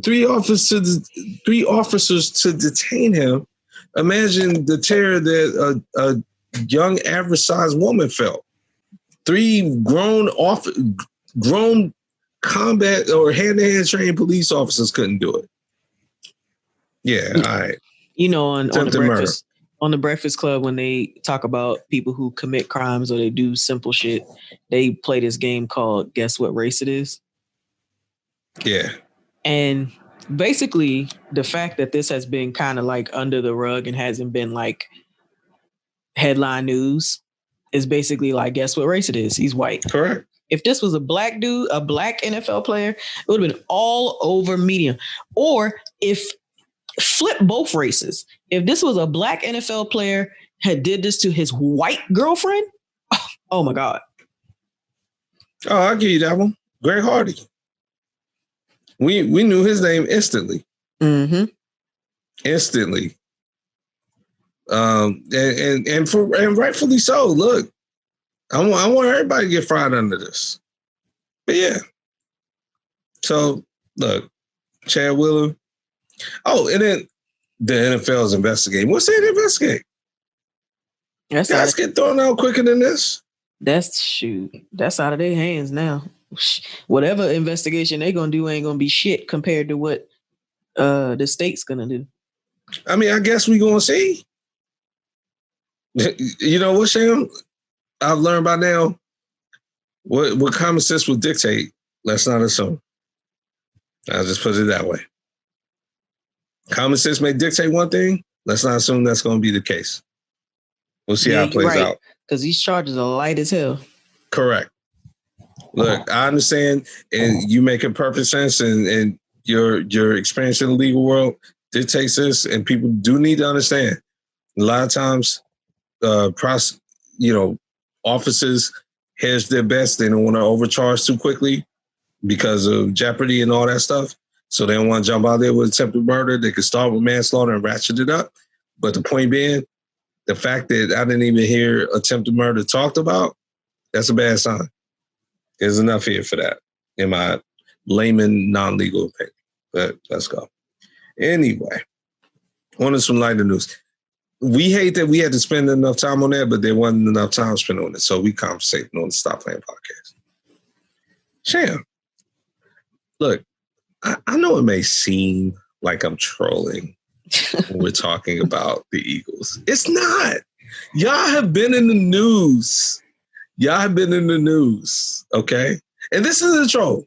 3 officers to detain him, imagine the terror that a young average sized woman felt. 3 grown combat or hand-to-hand trained police officers couldn't do it. Yeah, all right. You know, on the Breakfast Club, when they talk about people who commit crimes or they do simple shit, they play this game called Guess What Race It Is? Yeah. And basically, the fact that this has been kind of like under the rug and hasn't been like headline news is basically like, guess what race it is? He's white. Correct. If this was a black dude, a black NFL player, it would have been all over media. Or if flip both races, if this was a black NFL player had did this to his white girlfriend, oh my God. Oh, I'll give you that one. Greg Hardy. We knew his name instantly. Mm-hmm. Instantly. And rightfully so. Look, I want everybody to get fried under this. But yeah. So look, Chad Wheeler. Oh, and then the NFL's investigating. What's they investigate? Guys get thrown out quicker than this. That's out of their hands now. Whatever investigation they're gonna do ain't gonna be shit compared to what the state's gonna do. I mean, I guess we gonna see. You know what, Sam? I've learned by now what common sense will dictate. Let's not assume. I'll just put it that way. Common sense may dictate one thing. Let's not assume that's going to be the case. We'll see how it plays out. Because these charges are light as hell. Correct. Look, I understand, and you make perfect sense, and your experience in the legal world dictates this, and people do need to understand. A lot of times, officers hedge their bets. They don't want to overcharge too quickly because of jeopardy and all that stuff. So they don't want to jump out there with attempted murder. They could start with manslaughter and ratchet it up. But the point being, the fact that I didn't even hear attempted murder talked about, that's a bad sign. There's enough here for that, in my layman, non-legal opinion. But let's go. Anyway, on to some lighter news. We hate that we had to spend enough time on that, but there wasn't enough time spent on it. So we conversating on the Stop Playing podcast. Sham, look, I know it may seem like I'm trolling when we're talking about the Eagles. It's not. Y'all have been in the news. Okay? And this is a troll.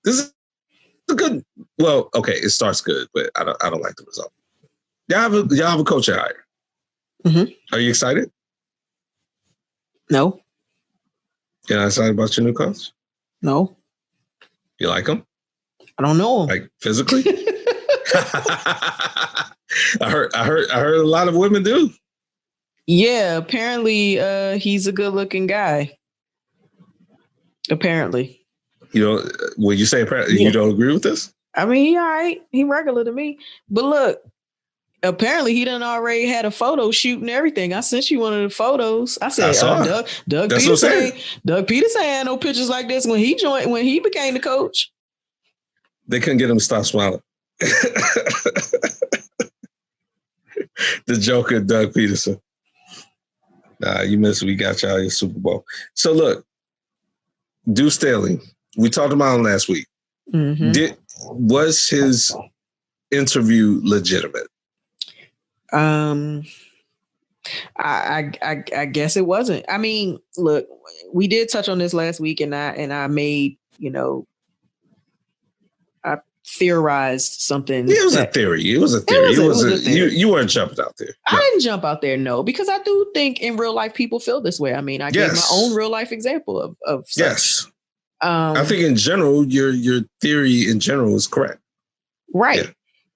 This is a good. Well, okay, it starts good, but I don't like the result. Y'all have a coach at hire. Mm-hmm. Are you excited? No. You're not excited about your new coach? No. You like him? I don't know him. Like physically? I heard a lot of women do. Yeah, apparently he's a good-looking guy. Apparently. You know, when you say apparently, you don't agree with this? I mean, he all right. He regular to me. But look, apparently he done already had a photo shoot and everything. I sent you one of the photos. I said, Doug Peterson had no pictures like this when he became the coach. They couldn't get him to stop smiling. The Joker, Doug Peterson. Nah, you missed. We got y'all your Super Bowl. So look, Deuce Staley, we talked about him last week. Mm-hmm. Was his interview legitimate? I guess it wasn't. I mean, look, we did touch on this last week, and I made, I theorized something. Yeah, it was a theory. You weren't jumping out there. No. I didn't jump out there, no, because I do think in real life people feel this way. I mean, I gave my own real life example of such. Yes. I think in general, your theory in general is correct. Right. Yeah.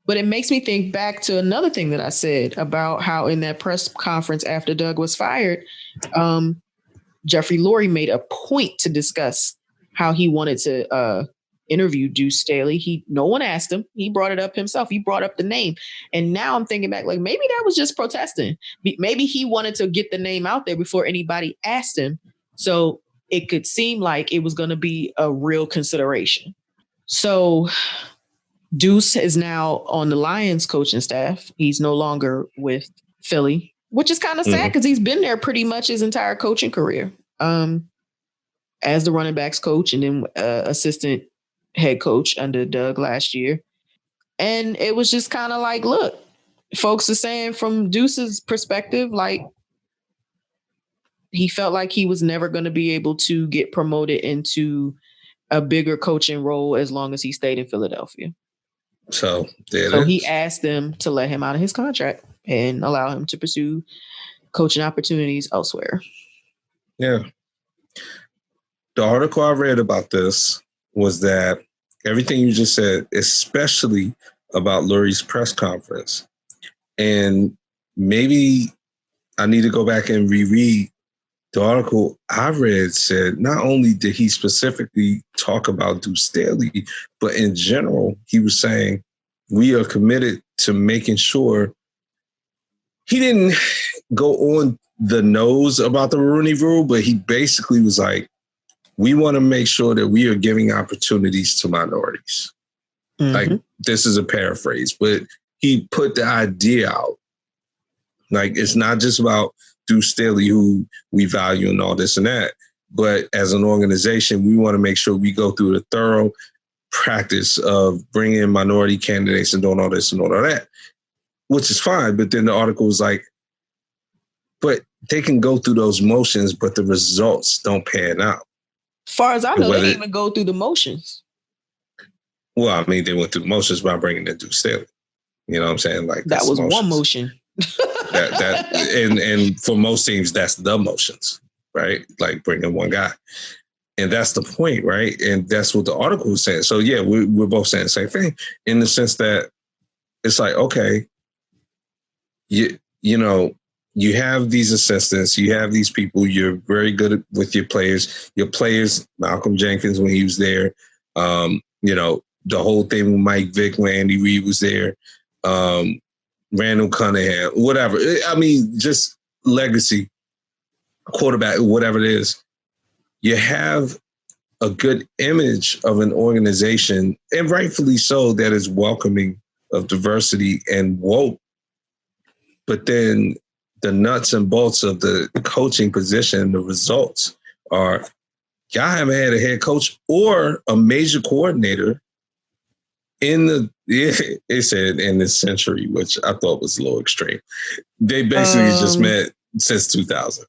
But it makes me think back to another thing that I said about how in that press conference after Doug was fired, Jeffrey Lurie made a point to discuss how he wanted to interview Deuce Staley. No one asked him. He brought it up himself. He brought up the name. And now I'm thinking back, like, maybe that was just protesting. Maybe he wanted to get the name out there before anybody asked him. So it could seem like it was going to be a real consideration. So Deuce is now on the Lions coaching staff. He's no longer with Philly, which is kind of sad because he's been there pretty much his entire coaching career. as the running backs coach and then assistant head coach under Doug last year. And it was just kind of like, look, folks are saying from Deuce's perspective, like he felt like he was never going to be able to get promoted into a bigger coaching role as long as he stayed in Philadelphia. So he asked them to let him out of his contract and allow him to pursue coaching opportunities elsewhere. Yeah. The article I read about this was that everything you just said, especially about Lurie's press conference, and maybe I need to go back and reread the article I read said not only did he specifically talk about Deuce Staley, but in general, he was saying we are committed to making sure. He didn't go on the nose about the Rooney Rule, but he basically was like, we want to make sure that we are giving opportunities to minorities. Mm-hmm. Like, this is a paraphrase, but he put the idea out. Like, it's not just about Deuce Staley, who we value and all this and that, but as an organization, we want to make sure we go through the thorough practice of bringing in minority candidates and doing all this and all of that, which is fine. But then the article was like, but they can go through those motions, but the results don't pan out. As far as I know, they didn't even go through the motions. Well, I mean, they went through the motions by bringing in Deuce Staley. You know what I'm saying? Like, that was one motion. and for most teams, that's the motions, right? Like bringing one guy. And that's the point, right? And that's what the article was saying. So, yeah, we're both saying the same thing in the sense that it's like, okay, you know, you have these assistants, you have these people, you're very good with your players. Your players, Malcolm Jenkins, when he was there, you know, the whole thing with Mike Vick when Andy Reid was there, Randall Cunningham, whatever. I mean, just legacy, quarterback, whatever it is. You have a good image of an organization, and rightfully so, that is welcoming of diversity and woke. But then the nuts and bolts of the coaching position, the results are, y'all haven't had a head coach or a major coordinator it said in this century, which I thought was a little extreme. They basically just met since 2000.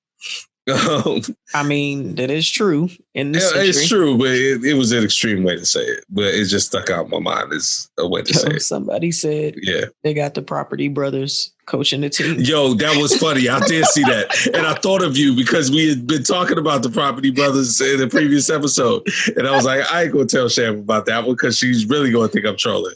I mean, that is true in this century. It's true, but it was an extreme way to say it. But it just stuck out in my mind as a way to say it. Somebody said they got the Property Brothers coaching the team. Yo, that was funny. I did see that. And I thought of you because we had been talking about the Property Brothers in the previous episode. And I was like, I ain't going to tell Sham about that one because she's really going to think I'm trolling.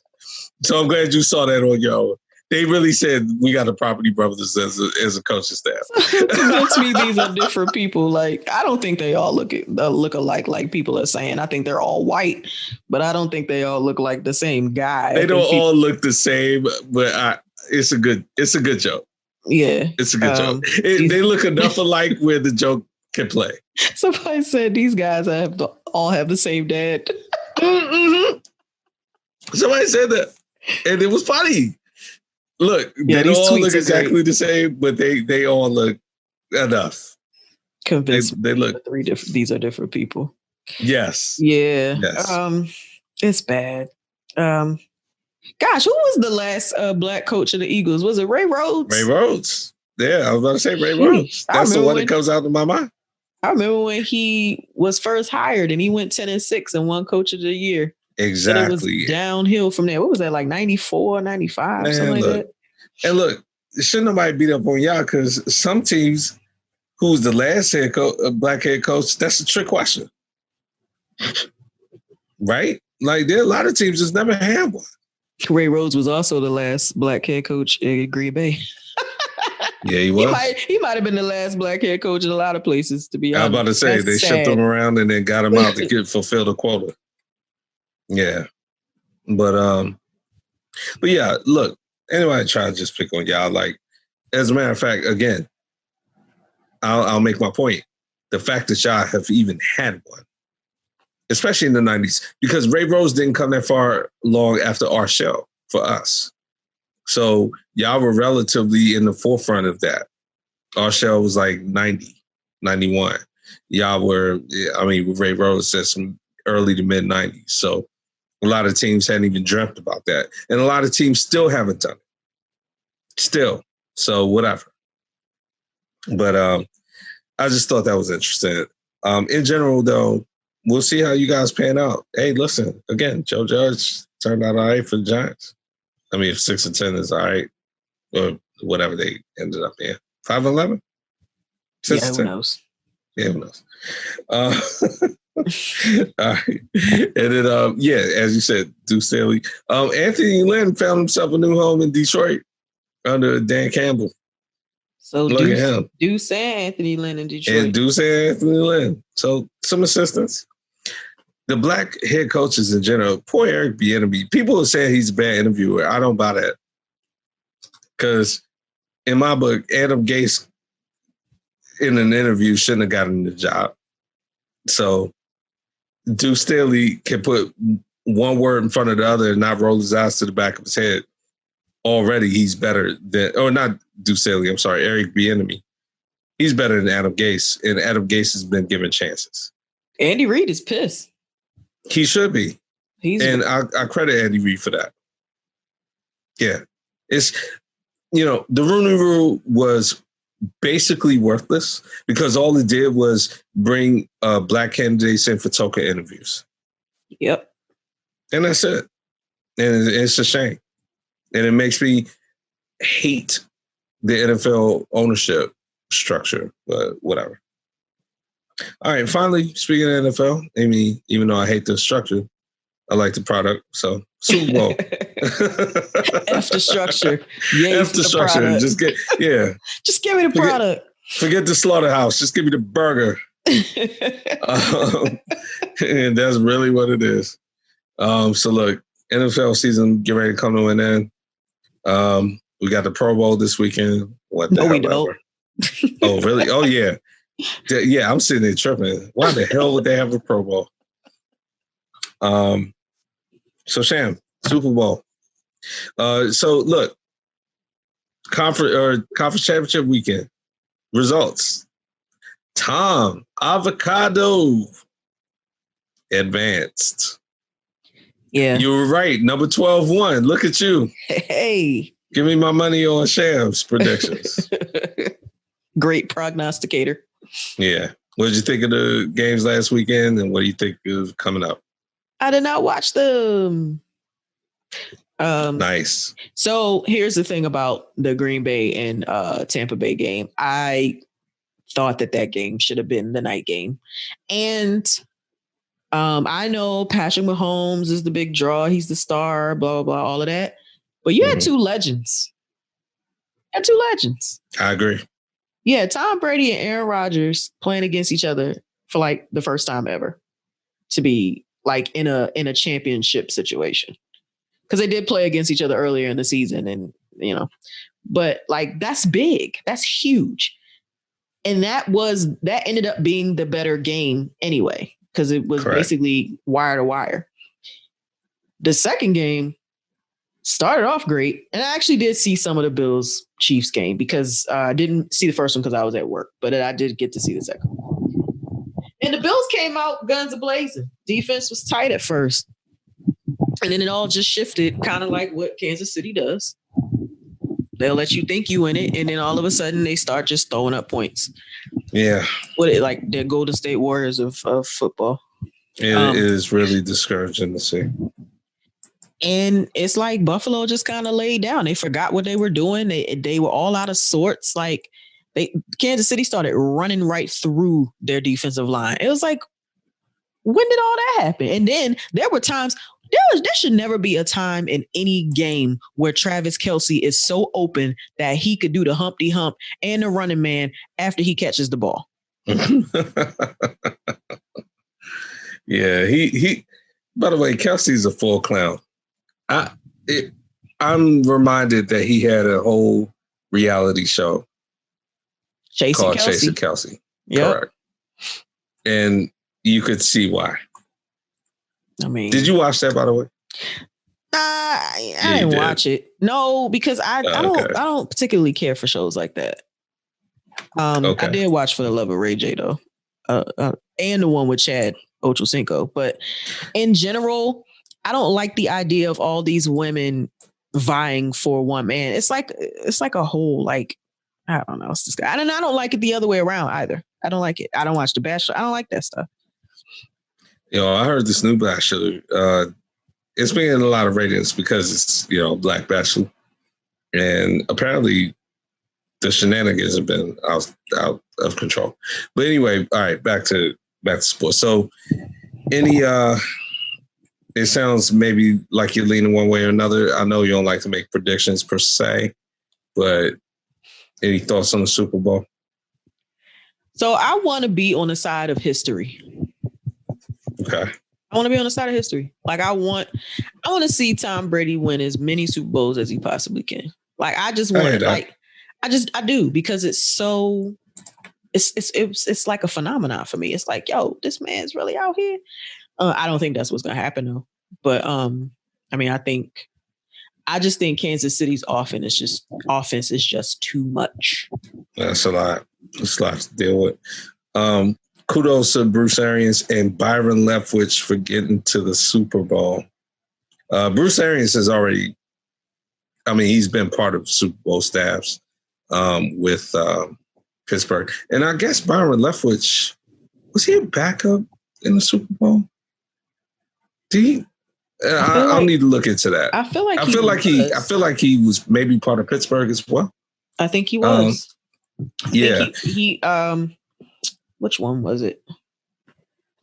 So I'm glad you saw that on your own. They really said we got the Property Brothers as a coaching staff. Convince me these are different people. Like, I don't think they all look alike like people are saying. I think they're all white, but I don't think they all look like the same guy. They don't all look the same, but it's a good joke. Yeah. It's a good joke. They look enough alike where the joke can play. Somebody said these guys all have the same dad. Mm-hmm. Somebody said that. And it was funny. Look, they don't all look exactly the same, but they all look enough. Convinced they look these are different people. Yes. Yeah. Yes. It's bad. Gosh, who was the last black coach of the Eagles? Was it Ray Rhodes? Ray Rhodes. Yeah, I was about to say Ray Rhodes. That's the one that comes out of my mind. I remember when he was first hired and he went 10-6 and won Coach of the Year. Exactly. And it was downhill from there. What was that, like 94, 95, something like that? And look, shouldn't nobody beat up on y'all because some teams who's the last black head coach, that's a trick question. Right? Like, there are a lot of teams that's never had one. Ray Rhodes was also the last black head coach in Green Bay. Yeah, he was. He might have been the last black head coach in a lot of places, to be honest. I was about to say, they shipped him around and then got him out to fulfill the quota. Yeah. But yeah, look, anybody try to just pick on y'all. Like, as a matter of fact, again, I'll make my point. The fact that y'all have even had one, especially in the 90s, because Ray Rhodes didn't come that far long after our show for us. So y'all were relatively in the forefront of that. Our show was like 90, 91. y'all were, I mean, Ray Rose said some early to mid 90s. So a lot of teams hadn't even dreamt about that. And a lot of teams still haven't done it. Still. So whatever. But I just thought that was interesting. In general, though, we'll see how you guys pan out. Hey, listen, again, Joe Judge turned out all right for the Giants. I mean, if 6-10 is all right, or whatever they ended up being. 5-11? Yeah, who knows? Yeah, who knows? All right. And then, as you said, Deuce Staley. Anthony Lynn found himself a new home in Detroit under Dan Campbell. So look at him. Deuce and Anthony Lynn in Detroit. And Deuce and Anthony Lynn. So some assistance. The black head coaches in general, poor Eric Bieniemy. People are saying he's a bad interviewer. I don't buy that. Because in my book, Adam Gase in an interview shouldn't have gotten the job. So Deuce Staley can put one word in front of the other and not roll his eyes to the back of his head. Already he's better than, or not Deuce Staley, I'm sorry, Eric Bieniemy. He's better than Adam Gase, and Adam Gase has been given chances. Andy Reid is pissed. He should be. I credit Andy Reid for that. Yeah. It's, the Rooney Rule was basically worthless because all it did was bring black candidates in for token interviews. Yep. And that's it. And it's a shame. And it makes me hate the NFL ownership structure, but whatever. All right, finally, speaking of NFL, Amy, even though I hate the structure, I like the product. So Super Bowl. F the structure. Yeah, F the structure. Product. Just give me the product. Forget the slaughterhouse. Just give me the burger. And that's really what it is. So look, NFL season get ready to come to an end. We got the Pro Bowl this weekend. What the hell we don't. Oh, really? Oh, yeah. Yeah, I'm sitting there tripping. Why the hell would they have a Pro Bowl? So Sham, Super Bowl. So look, conference championship weekend results. Tom Avocado advanced. Yeah, you were right. Number 12 won. Look at you. Hey, give me my money on Sham's predictions. Great prognosticator. Yeah. What did you think of the games last weekend, and what do you think is coming up? I did not watch them. Nice. So here's the thing about the Green Bay and Tampa Bay game. I thought that game should have been the night game. And I know Patrick Mahomes is the big draw. He's the star, blah, blah, blah, all of that. But you had two legends. I agree. Yeah, Tom Brady and Aaron Rodgers playing against each other for like the first time ever to be like in a championship situation. Because they did play against each other earlier in the season and, but like that's big. That's huge. And that ended up being the better game anyway, because it was basically wire to wire. The second game started off great. And I actually did see some of the Bills Chiefs game because I didn't see the first one because I was at work, but I did get to see the second one. And the Bills came out guns a-blazing. Defense was tight at first. And then it all just shifted, kind of like what Kansas City does. They'll let you think you in it, and then all of a sudden they start just throwing up points. Yeah. Like the Golden State Warriors of football. It is really discouraging to see. And it's like Buffalo just kind of laid down. They forgot what they were doing. They were all out of sorts. Like Kansas City started running right through their defensive line. It was like, when did all that happen? And then there were times, there should never be a time in any game where Travis Kelce is so open that he could do the Humpty Hump and the running man after he catches the ball. Yeah, he. By the way, Kelce's a full clown. I'm reminded that he had a whole reality show called Chasing Kelce. Yep. Correct. And you could see why. I mean, did you watch that, by the way? I didn't watch it. No, because I don't particularly care for shows like that. I did watch For the Love of Ray J though. and the one with Chad Ochocinco. But in general, I don't like the idea of all these women vying for one man. It's like a whole like I don't know. It's just, I don't like it the other way around either. I don't like it. I don't watch The Bachelor. I don't like that stuff. I heard this new Bachelor. It's been getting a lot of ratings because it's Black Bachelor, and apparently the shenanigans have been out of control. But anyway, all right, back to sports. So, it sounds maybe like you're leaning one way or another. I know you don't like to make predictions per se, but any thoughts on the Super Bowl? So I want to be on the side of history. Okay. I want to be on the side of history. Like I want to see Tom Brady win as many Super Bowls as he possibly can. Like I just want it. Like I do because it's so it's like a phenomenon for me. It's like, yo, this man's really out here. I don't think that's what's gonna happen though. But I mean, I just think Kansas City's offense is just too much. That's a lot. It's a lot to deal with. Kudos to Bruce Arians and Byron Leftwich for getting to the Super Bowl. Bruce Arians has already, he's been part of Super Bowl staffs with Pittsburgh. And I guess Byron Leftwich, was he a backup in the Super Bowl? I'll need to look into that. I feel like he was maybe part of Pittsburgh as well. I think he was. He which one was it? I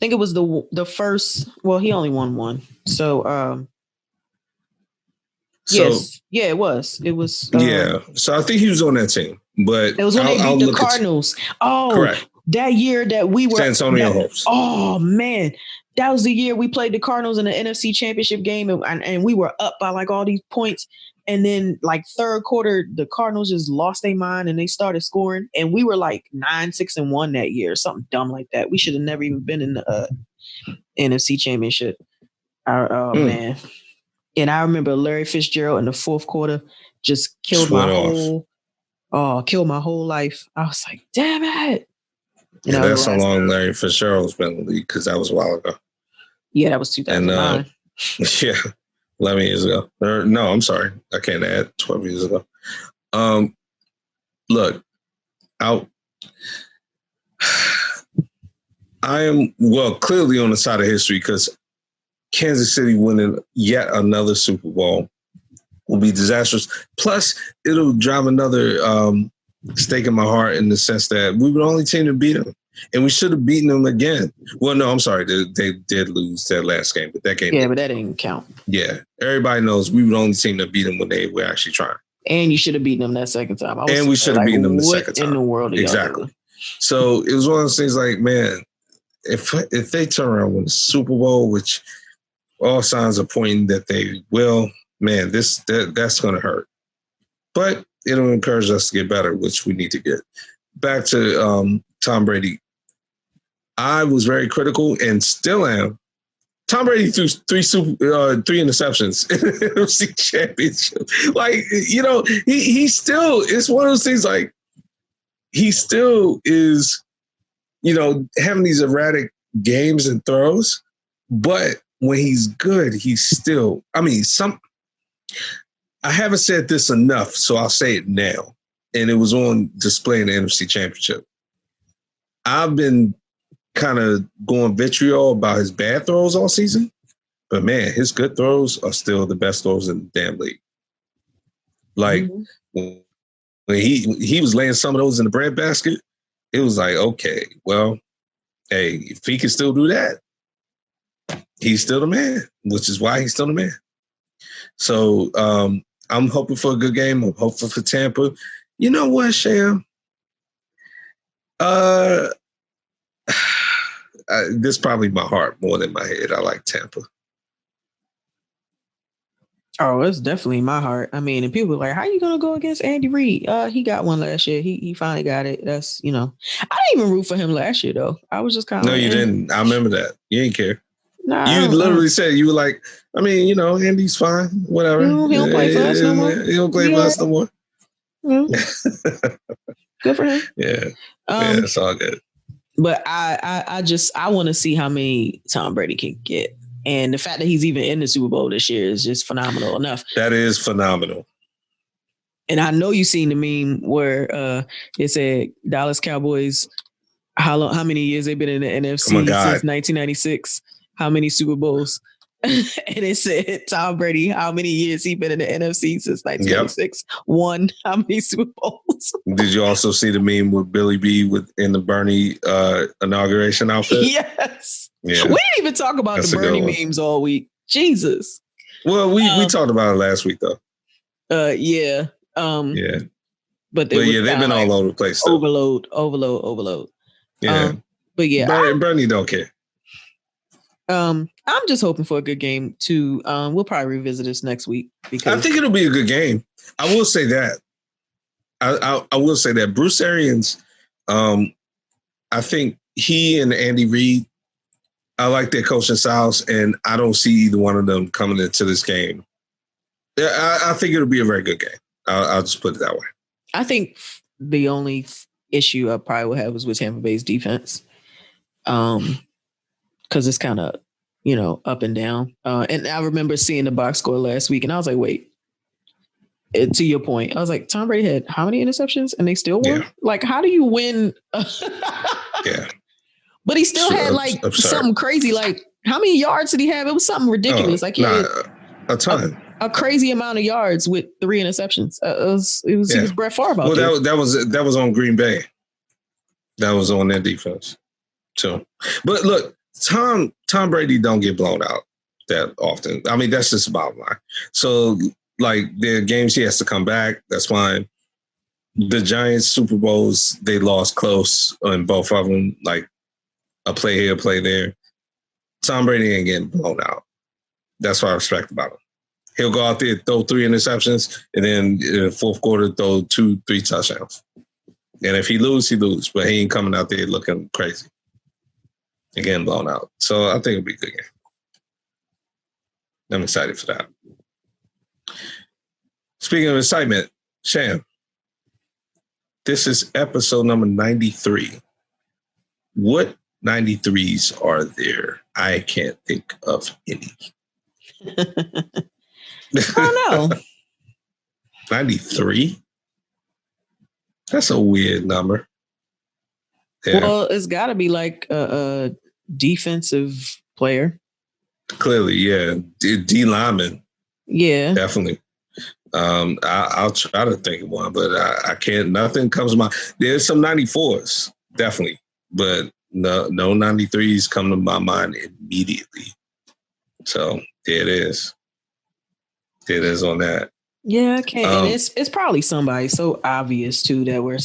think it was the first. Well, he only won one. So yes, yeah, it was. It was. So I think he was on that team, but it was when they beat the Cardinals. Correct. That year that we were San Antonio Hopes. Oh man. That was the year we played the Cardinals in the NFC Championship game, and we were up by like all these points. And then like third quarter, the Cardinals just lost their mind and they started scoring. And we were like 9-6-1 that year, something dumb like that. We should have never even been in the NFC Championship. Man. And I remember Larry Fitzgerald in the fourth quarter just killed my whole life. I was like, damn it. That's how long Larry Fitzgerald's been in the league, because that was a while ago. Yeah, that was 2009. And, 11 years ago. No, I'm sorry. I can't add 12 years ago. Look, I am, clearly on the side of history, because Kansas City winning yet another Super Bowl will be disastrous. Plus, it'll drive another stake in my heart in the sense that we were the only team to beat them. And we should have beaten them again. Well, no, I'm sorry. They did lose their last game, but that game. Yeah, but that didn't count. Yeah. Everybody knows we were the only team to beat them when they were actually trying. And you should have beaten them that second time. And we should have beaten them the second time. What in the world are exactly. Y'all doing? So it was one of those things like, man, if they turn around and win the Super Bowl, which all signs are pointing that they will, man, that's going to hurt. But it'll encourage us to get better, which we need to get. Back to Tom Brady. I was very critical and still am. Tom Brady threw three interceptions in the NFC Championship. Like, he still, it's one of those things like, he still is, having these erratic games and throws. But when he's good, he's still, I haven't said this enough, so I'll say it now. And it was on display in the NFC Championship. I've been kind of going vitriol about his bad throws all season, but man, his good throws are still the best throws in the damn league. Like when he was laying some of those in the breadbasket, it was like, okay, well, hey, if he can still do that, he's still the man, which is why he's still the man. So I'm hoping for a good game. I'm hoping for Tampa. You know what, Sham? This is probably my heart more than my head. I like Tampa. Oh, it's definitely my heart. And people are like, how you going to go against Andy Reid? He got one last year. He finally got it. That's, I didn't even root for him last year, though. I was just kind of you didn't. I remember that. You didn't care. Nah, you literally said, you were like, Andy's fine. Whatever. He don't play for us no more. He don't play for us no more. Good for him. Yeah. Yeah, it's all good. But I want to see how many Tom Brady can get. And the fact that he's even in the Super Bowl this year is just phenomenal enough. That is phenomenal. And I know you've seen the meme where it said Dallas Cowboys, how many years they've been in the NFC since 1996? How many Super Bowls? And it said Tom Brady, how many years he been in the NFC since 1996? Yep. One, how many Super Bowls? Did you also see the meme with Billy B in the Bernie inauguration outfit? Yes. Yeah. We didn't even talk about the Bernie memes all week. Jesus. Well, we talked about it last week though. Yeah. Yeah. But they've been all over the place. Though. Overload. Yeah. But yeah, Bernie don't care. I'm just hoping for a good game too. We'll probably revisit this next week because I think it'll be a good game. I will say that. I will say that Bruce Arians, I think he and Andy Reid, I like their coaching styles, and I don't see either one of them coming into this game. I think it'll be a very good game. I'll just put it that way. I think the only issue I probably will have is with Tampa Bay's defense. Because it's kind of, up and down. And I remember seeing the box score last week, and I was like, wait. To your point, I was like, Tom Brady had how many interceptions, and they still won? Yeah. Like, how do you win? Yeah. But he still had something crazy. Like, how many yards did he have? It was something ridiculous. He had a ton. A crazy amount of yards with 3 interceptions. He was Brett Favre about Well, that was on Green Bay. That was on their defense. So, but look, Tom Brady don't get blown out that often. I mean, that's just the bottom line. So, like, there are games he has to come back. That's fine. The Giants Super Bowls, they lost close in both of them. Like, a play here, a play there. Tom Brady ain't getting blown out. That's what I respect about him. He'll go out there, throw 3 interceptions, and then in the fourth quarter, throw 2-3 touchdowns. And if he lose, he lose. But he ain't coming out there looking crazy and getting blown out. So I think it'll be a good game. I'm excited for that. Speaking of excitement, Sham, this is episode number 93. What 93s are there? I can't think of any. I don't know. 93? That's a weird number. Yeah. Well, it's got to be like a defensive player. Clearly, yeah. D lineman. Yeah. Definitely. I'll try to think of one, but I can't. Nothing comes to mind. There's some 94s, definitely, but no 93s come to my mind immediately. So there it is. There it is on that. Yeah, I can't. And it's probably somebody so obvious too that we're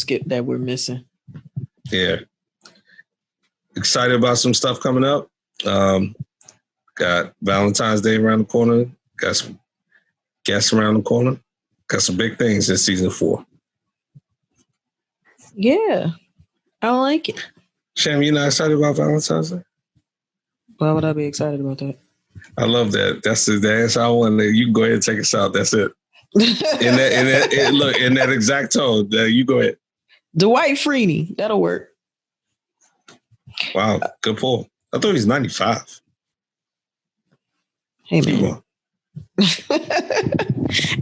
missing. Yeah. Excited about some stuff coming up. Got Valentine's Day around the corner. Got some guests around the corner. Got some big things in season 4. Yeah. I like it. Sham, you not excited about Valentine's Day? Why would I be excited about that? I love that. That's the answer I want. You can go ahead and take us out. That's it. in that exact tone. You go ahead. Dwight Freeney. That'll work. Wow. Good pull. I thought he was 95. Hey, man.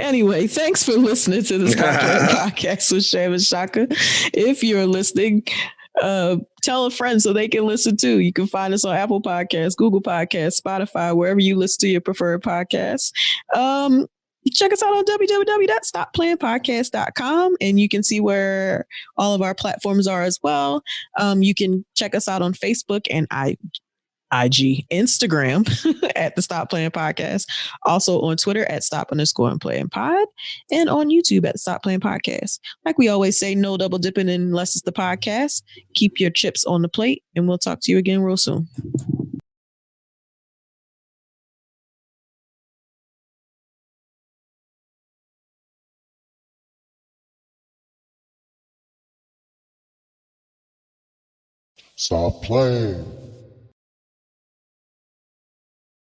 Anyway, thanks for listening to the Stop Playing Podcast with Sham and Shaka. If you're listening, tell a friend so they can listen too. You can find us on Apple Podcasts, Google Podcasts, Spotify, wherever you listen to your preferred podcasts. Check us out on www.stopplayinpodcast.com, and you can see where all of our platforms are as well. You can check us out on Facebook and IG, Instagram at the Stop Playing Podcast, also on Twitter at Stop_and_playing_pod, and on YouTube at Stop Playing Podcast. Like we always say, no double dipping unless it's the podcast. Keep your chips on the plate, and we'll talk to you again real soon. Stop playing.